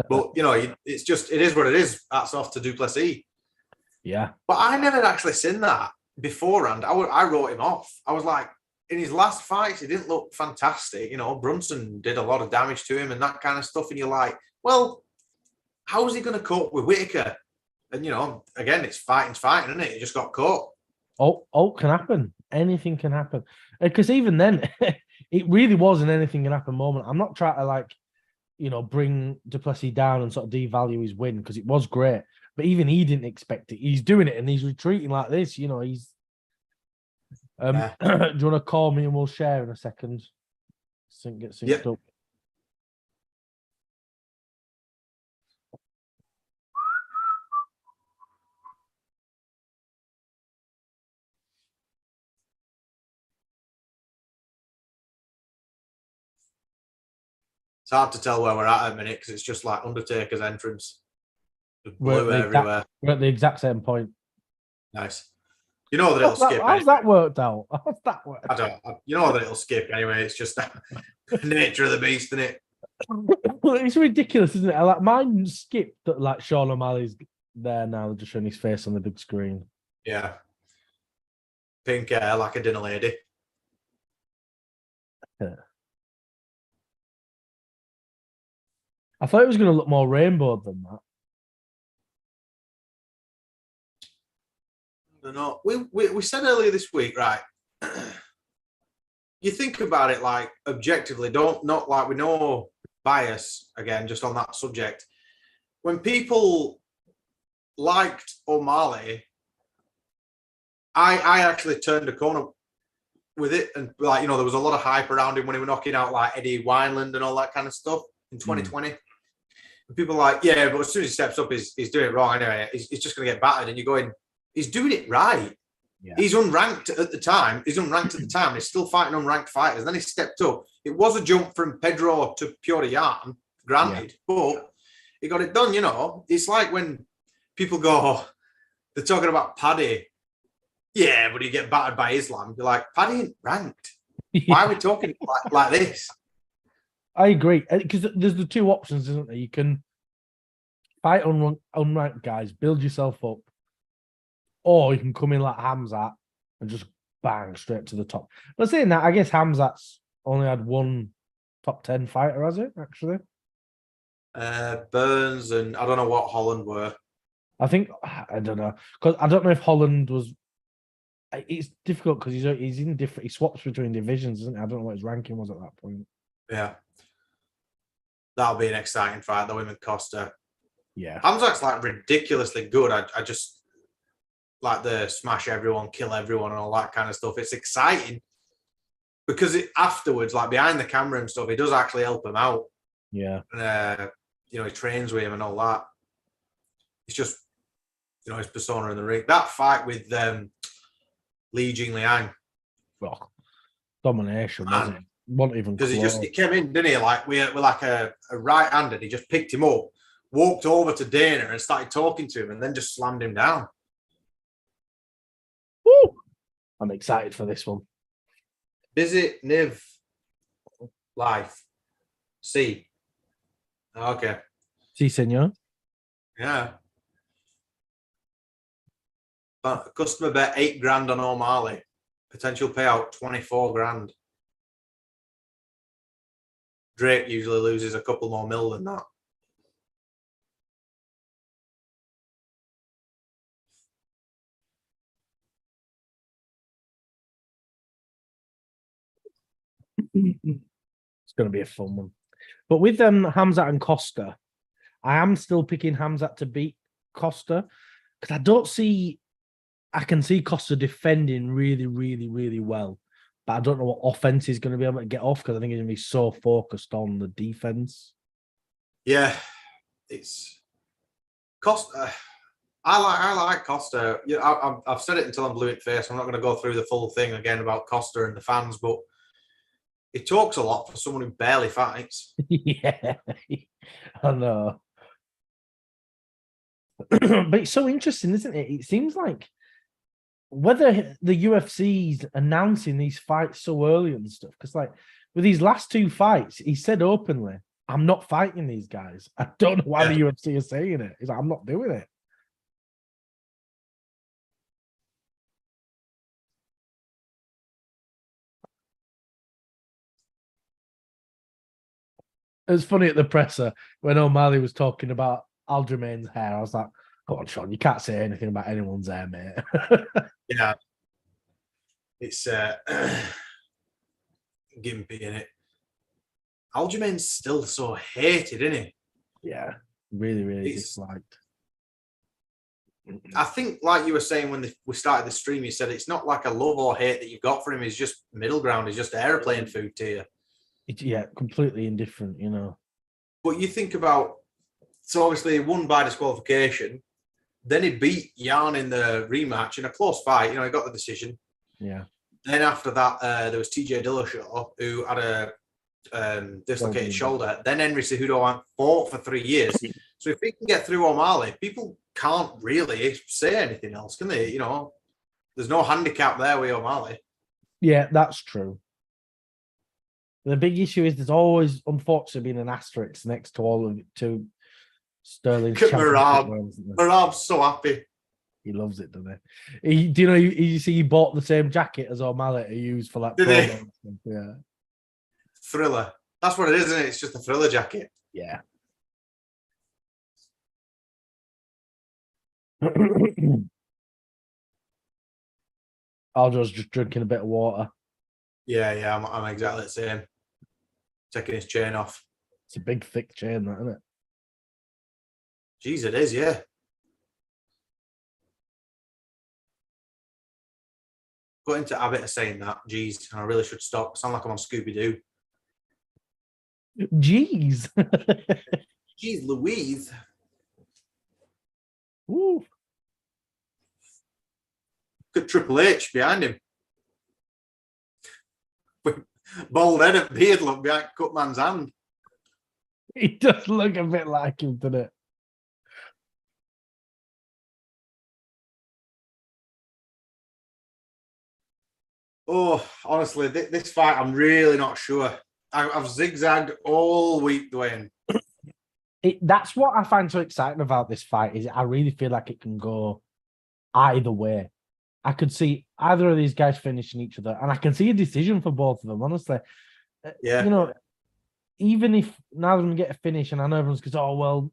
But, it's just, it is what it is. Hats off to Duplessis. Yeah. But I never actually seen that beforehand. I wrote him off. I was like, in his last fights, he didn't look fantastic. Brunson did a lot of damage to him and that kind of stuff. And you're like, well, how is he going to cope with Whittaker? And, again, it's fighting, isn't it? He just got caught. Oh, can happen. Anything can happen. Because even then, it really was an anything can happen moment. I'm not trying to bring Duplessis down and sort of devalue his win, because it was great. But even he didn't expect it. He's doing it and he's retreating like this. He's. Do you want to call me and we'll share in a second? Get synced up. It's hard to tell where we're at a minute because it's just like Undertaker's entrance. Blue everywhere. We're at the exact same point. Nice. You know that it'll skip. How's that worked out? How's that worked? You know that it'll skip anyway. It's just nature of the beast, isn't it? It's ridiculous, isn't it? Like, mine skipped that, like, Sean O'Malley's there now, just showing his face on the big screen. Yeah. Pink hair like a dinner lady. Yeah. I thought it was going to look more rainbow than that. I don't know. We said earlier this week, right? You think about it, like, objectively, not like we know bias again, just on that subject. When people liked O'Malley, I actually turned a corner with it, and like, there was a lot of hype around him when he was knocking out like Eddie Wineland and all that kind of stuff in 2020. And people are like, yeah, but as soon as he steps up, he's doing it wrong anyway. He's just going to get battered, and you're going, he's doing it right. Yeah. He's unranked at the time. He's still fighting unranked fighters. And then he stepped up. It was a jump from Pedro to Piotr Jan, granted, but he got it done, It's like when people go, they're talking about Paddy. Yeah, but he get battered by Islam. You're like, Paddy ain't ranked. Why are we talking like this? I agree. Because there's the two options, isn't there? You can fight unranked guys, build yourself up, or you can come in like Hamzat and just bang straight to the top. But saying that, I guess Hamzat's only had one top 10 fighter, has it, actually? Burns and I don't know what Holland were. I don't know. Because I don't know if Holland was. It's difficult because he's in different. He swaps between divisions, isn't he? I don't know what his ranking was at that point. Yeah. That'll be an exciting fight, though, him and Costa. Yeah. Hamzat's like ridiculously good. I just like the smash everyone, kill everyone, and all that kind of stuff. It's exciting because afterwards, like behind the camera and stuff, he does actually help him out. Yeah. And, he trains with him and all that. It's just, his persona in the ring. That fight with Li Jingliang. Well, domination, wasn't it? Wasn't even because he came in, didn't he? Like we're like a right-handed. He just picked him up, walked over to Dana and started talking to him, and then just slammed him down. Woo! I'm excited for this one. Is it Niv? Life. C. Okay. Si, senor. Yeah. But customer bet $8,000 on O'Malley. Potential payout 24 grand. Drake usually loses a couple more mil than that. It's going to be a fun one. But with Hamzat and Costa, I am still picking Hamzat to beat Costa because I can see Costa defending really, really, really well. But I don't know what offense he's going to be able to get off because I think he's going to be so focused on the defense. Yeah, it's Costa. I like Costa. Yeah, I've said it until I'm blue in the face. I'm not going to go through the full thing again about Costa and the fans, but he talks a lot for someone who barely fights. Yeah, I know. But it's so interesting, isn't it? It seems like whether the UFC's announcing these fights so early and stuff, because like with these last two fights, he said openly, I'm not fighting these guys. I don't know why the UFC is saying it. He's like, I'm not doing it. It was funny at the presser when O'Malley was talking about Aljamain's hair. I was like, "Come on, Sean, you can't say anything about anyone's hair, mate." Yeah, it's gimpy in it. Aljamain's still so hated, isn't he? Yeah, really, really disliked. I think, like you were saying when we started the stream, you said it's not like a love or hate that you've got for him. He's just middle ground. He's just airplane food to you. Yeah, completely indifferent, you know. But you think about, so obviously he won by disqualification. Then he beat Jan in the rematch in a close fight. You know, he got the decision. Yeah. Then after that, there was TJ Dillashaw, who had a dislocated shoulder. Then Henry Cejudo fought for 3 years. So if he can get through O'Malley, people can't really say anything else, can they? You know, there's no handicap there with O'Malley. Yeah, that's true. The big issue is there's always, unfortunately, been an asterisk next to all of it, to Sterling's championship. Marab's so happy. He loves it, doesn't he? Do you know, you see he bought the same jacket as O'Malley he used for like promo. Yeah. Thriller. That's what it is, isn't it? It's just a Thriller jacket. Yeah. Aljo's just drinking a bit of water. Yeah, I'm exactly the same. Taking his chain off. It's a big, thick chain, that, isn't it? Jeez, it is, yeah. Got into the habit of saying that, jeez, and I really should stop. I sound like I'm on Scooby-Doo. Jeez. Jeez Louise. Ooh. Good Triple H behind him. Bald head and beard look behind Cutman's hand. He does look a bit like him, doesn't it? Oh, honestly, this fight, I'm really not sure. I've zigzagged all week, Dwayne. That's what I find so exciting about this fight, is I really feel like it can go either way. I could see either of these guys finishing each other, and I can see a decision for both of them, honestly. Yeah. You know, even if now they're going to get a finish, and I know everyone's going, oh, well,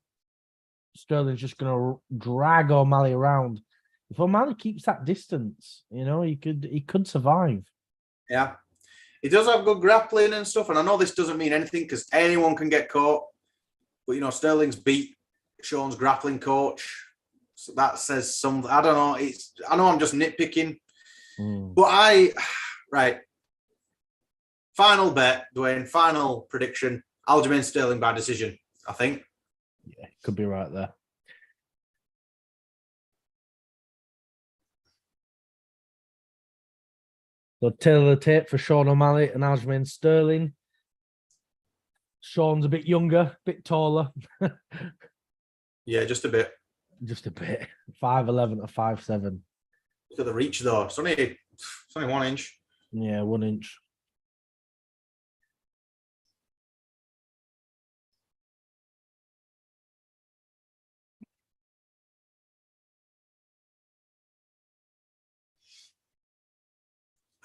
Sterling's just going to drag O'Malley around. If O'Malley keeps that distance, you know, he could survive. Yeah. He does have good grappling and stuff, and I know this doesn't mean anything because anyone can get caught. But, you know, Sterling's beat Sean's grappling coach. So that says something. I don't know. I know I'm just nitpicking. But right. Final bet, Dwayne. Final prediction. Aljamain Sterling by decision, I think. Yeah, could be right there. So tailor the tape for Sean O'Malley and Aljamain Sterling. Sean's a bit younger, a bit taller. Yeah, just a bit. Just a bit. 5'11" to 5'7". Look at the reach, though. It's only 1 inch. Yeah, 1 inch.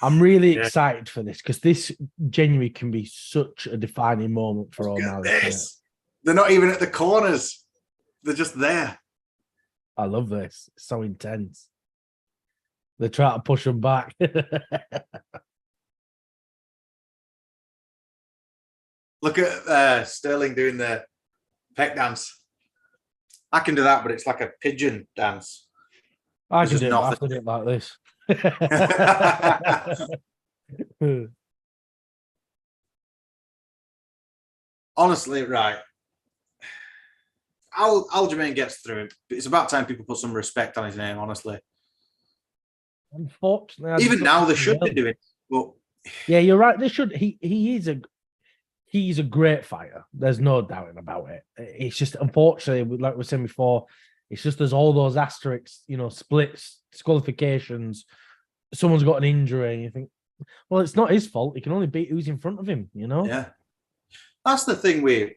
I'm really Yeah. excited for this because this genuinely can be such a defining moment for O'Malley. This. They're not even at the corners. They're just there. I love this. It's so intense. They try to push him back. Look at Sterling doing the peck dance. I can do that, but it's like a pigeon dance. I can do it. I have to do it like this. Honestly, right. Aljamain gets through it. It's about time people put some respect on his name, honestly. Unfortunately, even now they should be doing it. But yeah, you're right. They should. He's a great fighter. There's no doubting about it. It's just unfortunately, like we were saying before, it's just there's all those asterisks, splits, disqualifications. Someone's got an injury, and you think, well, it's not his fault. He can only beat who's in front of him. Yeah, that's the thing with.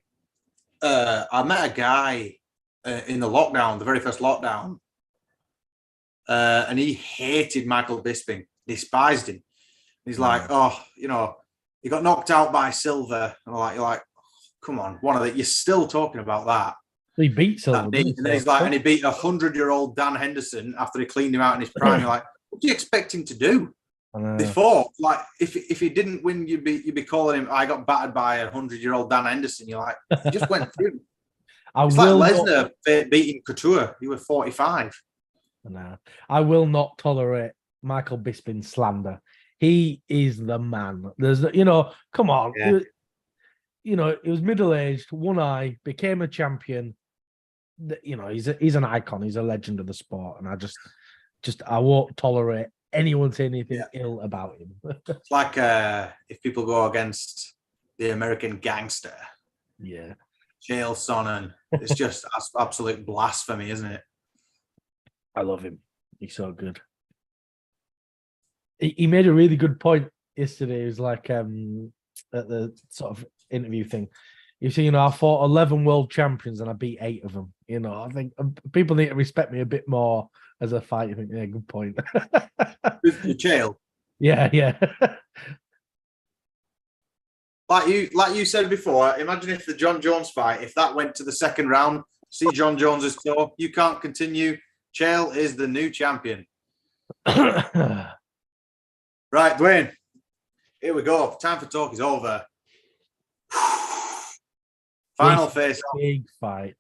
I met a guy in the lockdown, the very first lockdown, and he hated Michael Bisping, despised him. He's like, oh, he got knocked out by Silver, and you're like, come on, one of the, you're still talking about that. He beat Silver, and then he's like, and he beat 100-year-old Dan Henderson after he cleaned him out in his prime. You're like, what do you expect him to do? Before, like, if he didn't win, you'd be calling him. I got battered by 100-year-old Dan Henderson. You're like, he just went through. It's like Lesnar beating Couture. He was 45. No, I will not tolerate Michael Bisping slander. He is the man. There's, come on. Yeah. He was middle-aged, one eye, became a champion. He's an icon. He's a legend of the sport, and I won't tolerate anyone saying anything ill about him. It's like if people go against the American Gangster, Chael Sonnen, it's just absolute blasphemy, isn't it? I love him. He's so good. He made a really good point yesterday. It was like at the sort of interview thing. You see, I fought 11 world champions and I beat 8 of them. I think people need to respect me a bit more as a fighter. I think, yeah, good point. With Chael. Yeah. Like you said before, imagine if the John Jones fight, if that went to the second round, see John Jones's toe, you can't continue. Chael is the new champion. Right, Dwayne. Here we go. Time for talk is over. Final face. Big fight.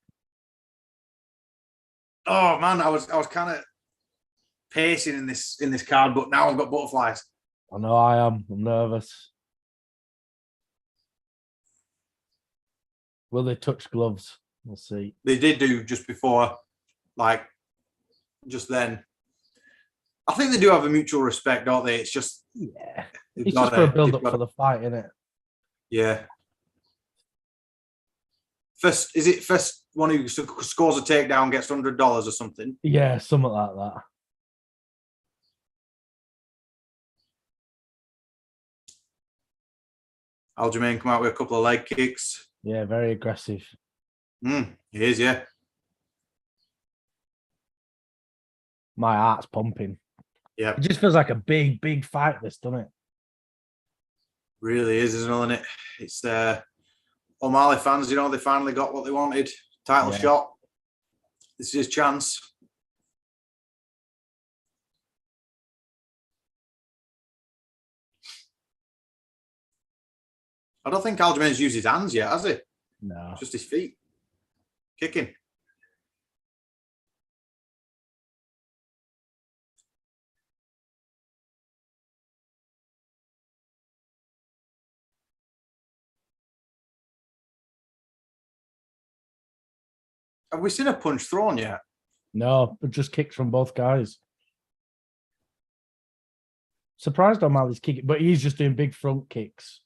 Oh man, I was kind of pacing in this card, but now I've got butterflies. I know I am. I'm nervous. Will they touch gloves? We'll see. They did do just before, just then. I think they do have a mutual respect, don't they? It's just it's just for a build-up for the fight, isn't it? Yeah. First one who scores a takedown gets $100 or something? Yeah, something like that. Aljamain come out with a couple of leg kicks. Yeah, very aggressive. He is, yeah. My heart's pumping. Yeah. It just feels like a big, big fight, this, doesn't it? Really is, isn't it? It's O'Malley fans, they finally got what they wanted. Title shot. This is his chance. I don't think Aljamain's used his hands yet, has he? No. Just his feet. Kicking. Have we seen a punch thrown yet? No, but just kicks from both guys. Surprised O'Malley's kicking, but he's just doing big front kicks.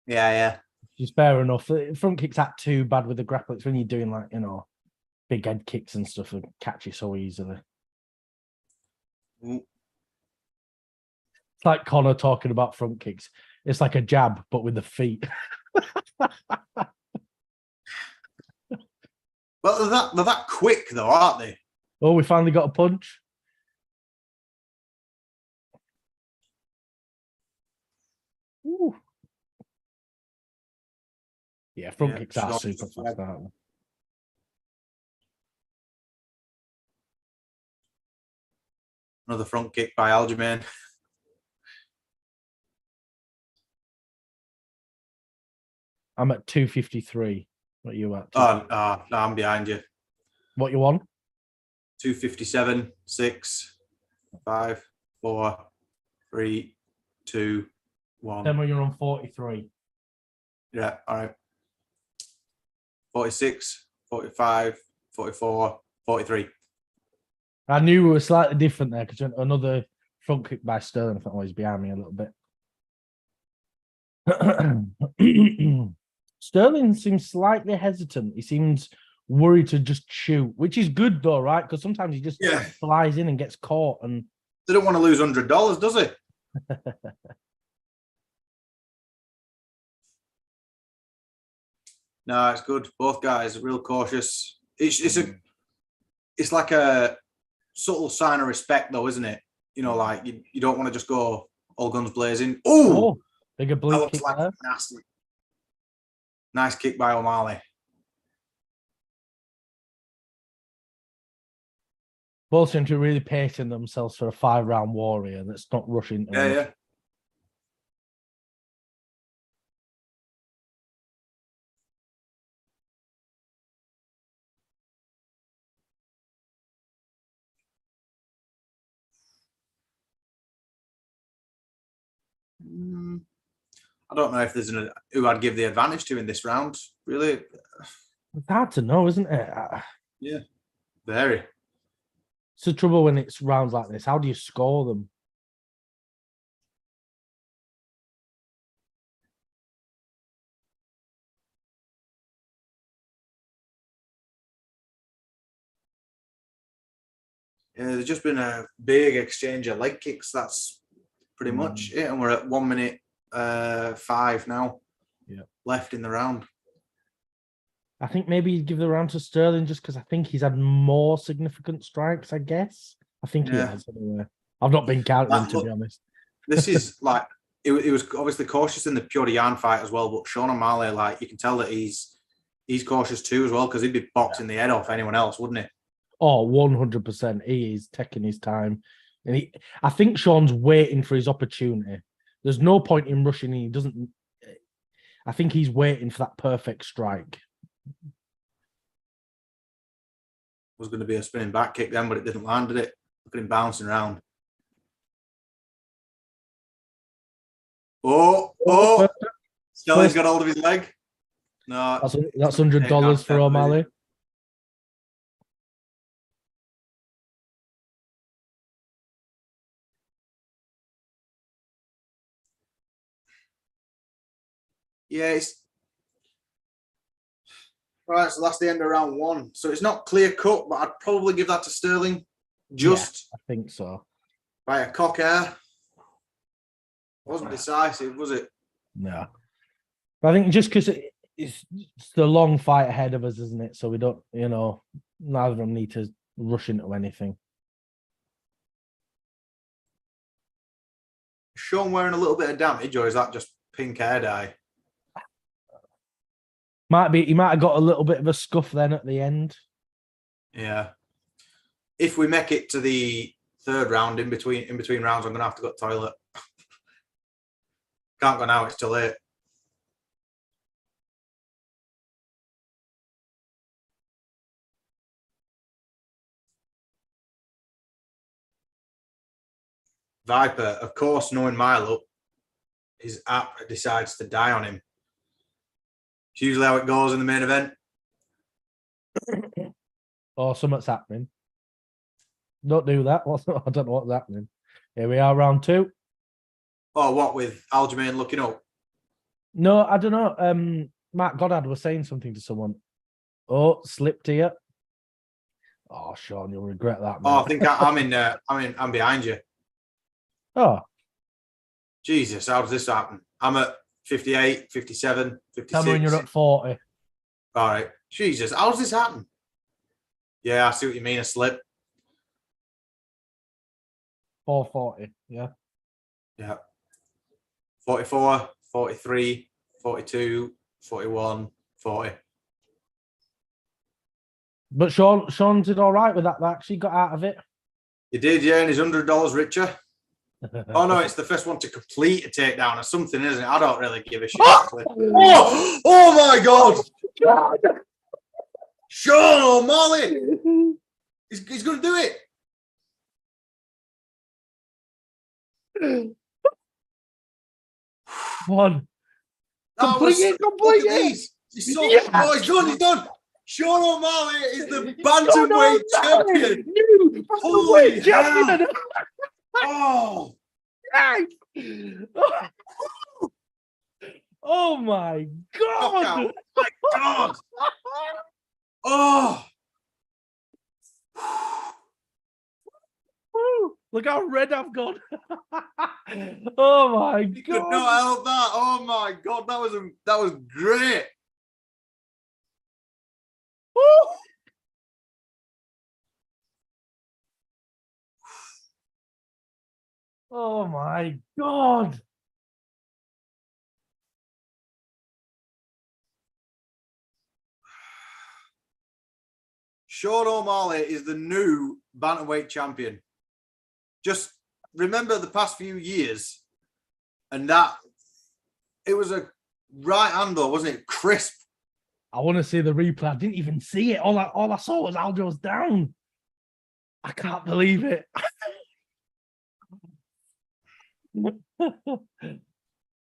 Yeah. Which is fair enough. Front kicks aren't too bad with the grappler. It's when you're doing big head kicks and stuff and catch you so easily. It's like Connor talking about front kicks. It's like a jab, but with the feet. Well, they're that quick, though, aren't they? Oh, we finally got a punch. front Yeah, kicks are Sean- super fast, aren't they? Another front kick by Aljamain. I'm at 253. What are you at? No, I'm behind you. What you want? 257, 6, 5, 4, 3, 2, 1. Then when you're on 43. Yeah, all right. 46, 45, 44, 43. I knew we were slightly different there because another front kick by Sterling, I think, always behind me a little bit. Sterling seems slightly hesitant. He seems worried to just shoot, which is good though, right? Because sometimes he just flies in and gets caught. And they don't want to lose $100, does it? No, it's good. Both guys are real cautious. It's like a subtle sign of respect, though, isn't it? You know, like you don't want to just go all guns blazing. Oh, big oblique kick there. Nasty. Nice kick by O'Malley. Both seem to be really pacing themselves for a 5-round warrior that's not rushing. Yeah. I don't know if there's who I'd give the advantage to in this round. Really, it's hard to know, isn't it? Yeah, very. It's the trouble when it's rounds like this. How do you score them? Yeah, there's just been a big exchange of leg kicks. That's pretty much it. And we're at 1 minute 5 now. Yeah, left in the round. I think maybe you'd give the round to Sterling just because I think he's had more significant strikes, I guess. I think he has anyway. I've not been counting them, to be honest. This is like, it was obviously cautious in the Petr Yan fight as well, but Sean O'Malley, like, you can tell that he's cautious too as well, because he'd be boxing the head off anyone else, wouldn't he? Oh, 100%. He is taking his time. And I think Sean's waiting for his opportunity. There's no point in rushing. He doesn't. I think he's waiting for that perfect strike. Was going to be a spinning back kick then, but it didn't land, did it? Look at him bouncing around. Oh! Sterling's got hold of his leg. No, that's $100 for O'Malley. Yeah, it's right. So that's the end of round 1. So it's not clear cut, but I'd probably give that to Sterling. Just, I think so. By a cock hair. Wasn't decisive, was it? No. But I think just because it's the long fight ahead of us, isn't it? So we don't, neither of them need to rush into anything. Is Sean wearing a little bit of damage, or is that just pink hair dye? He might have got a little bit of a scuff then at the end. Yeah. If we make it to the 3rd round, in between rounds, I'm gonna have to go to the toilet. Can't go now, it's too late. Viper, of course, knowing my luck, his app decides to die on him. It's usually how it goes in the main event. Oh, something's happening. Don't do that. I don't know what's happening. Here we are, round 2. Oh, what, with Aljamain looking up? No, I don't know. Matt Goddard was saying something to someone. Oh, slipped here. Oh, Sean, you'll regret that, man. Oh, I think I'm behind you. Oh. Jesus, how does this happen? I'm at 58, 57, 56. Tell me when you're at 40. All right. Jesus, how does this happen? Yeah, I see what you mean, a slip. 440, yeah. Yeah. 44, 43, 42, 41, 40. But Sean did all right with that. They actually got out of it. He did, yeah, and he's $100 richer. Oh no, it's the first one to complete a takedown or something, isn't it? I don't really give a shit. Oh my God! Sean O'Malley! He's going to do it. One. Complete it. Look at these. He's so, oh, he's done. Sean O'Malley is the bantamweight champion. Holy hell. Oh. Yes. Oh my God. Oh my God. Oh. Look how red I've gone. Oh my God. You could not help that. Oh my God. That was great. Oh my God. Sean O'Malley is the new bantamweight champion. Just remember the past few years, and that it was a right hand though, wasn't it? Crisp. I want to see the replay. I didn't even see it. All I saw was Aljo's down. I can't believe it.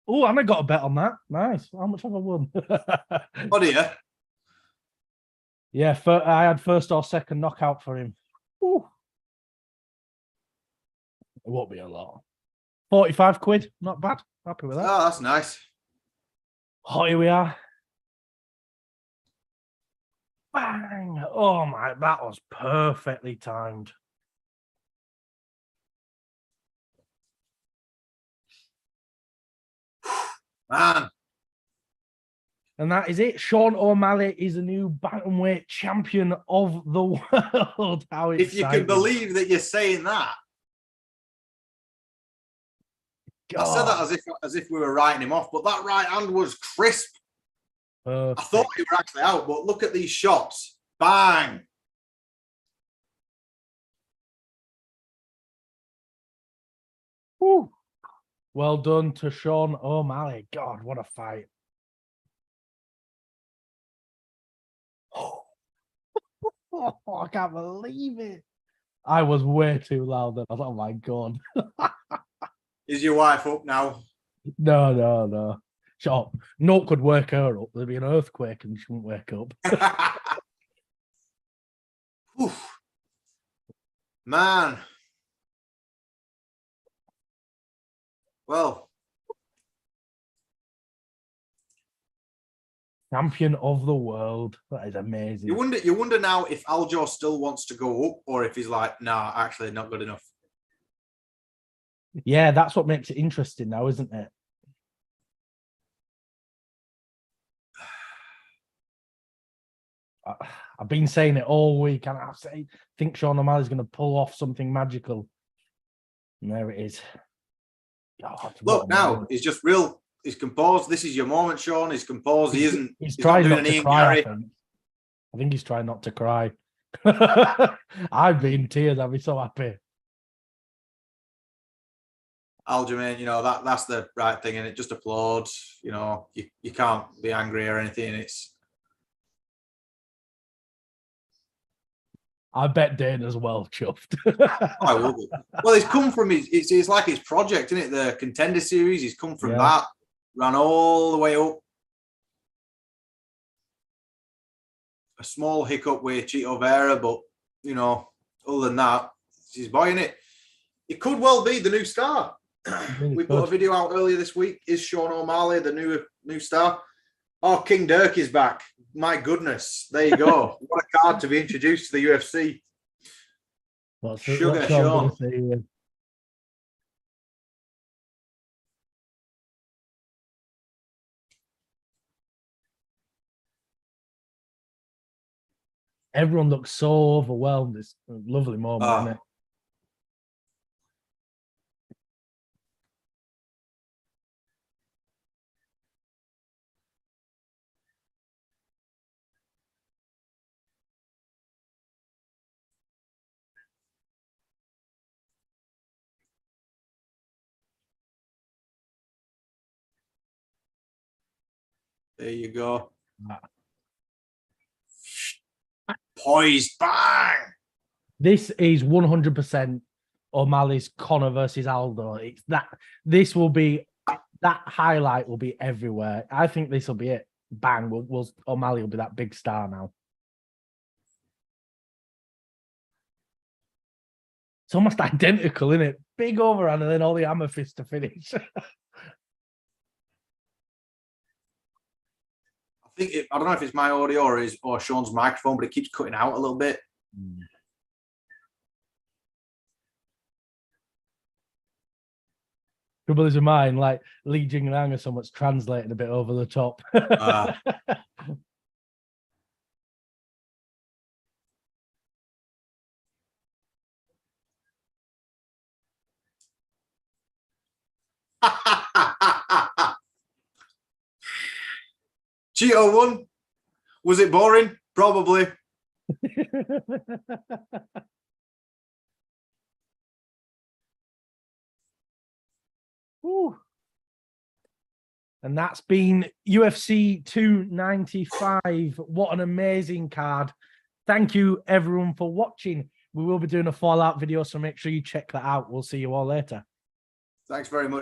Oh, and I got a bet on that. Nice. How much have I won? Oh dear. Yeah, I had first or second knockout for him. Ooh. It won't be a lot. 45 quid. Not bad. Happy with that. Oh, that's nice. Oh, here we are. Bang. Oh my, that was perfectly timed. Man. And that is it. Sean O'Malley is a new bantamweight champion of the world. How exciting. If you can believe that you're saying that. God. I said that as if we were writing him off, but that right hand was crisp. Perfect. I thought he were actually out, but look at these shots. Bang. Woo. Well done to Sean O'Malley. God, what a fight. Oh, I can't believe it. I was way too loud. I was, oh my God. Is your wife up now? No. Shut up. No could wake her up. There'd be an earthquake and she wouldn't wake up. Man. Well. Champion of the world. That is amazing. You wonder now if Aljo still wants to go up or if he's like, nah, actually not good enough. Yeah, that's what makes it interesting now, isn't it? I've been saying it all week, and I think Sean O'Malley's going to pull off something magical. And there it is. God, look, now he's just real. He's composed. This is your moment, Sean. He's composed. He's trying not to cry. I think he's trying not to cry. I'd be in tears. I'd be so happy. Aljamain, you know, that's the right thing, and it just applauds. You know, you can't be angry or anything. It's. I bet Dana's well chuffed. I will be. Well, he's come from it's like his project, isn't it? The Contender Series. He's come from that, ran all the way up. A small hiccup with Chito Vera, but you know, other than that, he's buying it. It could well be the new star. We put a video out earlier this week. Is Sean O'Malley the new star? Oh, King Dirk is back. My goodness. There you go. What a card to be introduced to the UFC. Sugar Sean. Everyone looks so overwhelmed. It's a lovely moment, isn't it? There you go. Right. Poised. Bang. This is 100% O'Malley's Conor versus Aldo. It's that. This will be that highlight will be everywhere. I think this will be it. Bang. O'Malley will be that big star now. It's almost identical, isn't it? Big overhand and then all the hammer fists to finish. I don't know if it's my audio or Sean's microphone, but it keeps cutting out a little bit. Trouble is with mine, like Li Jingliang or someone's translating a bit over the top. Cheeto won. Was it boring? Probably. Woo. And that's been UFC 295. What an amazing card. Thank you, everyone, for watching. We will be doing a Fallout video, so make sure you check that out. We'll see you all later. Thanks very much.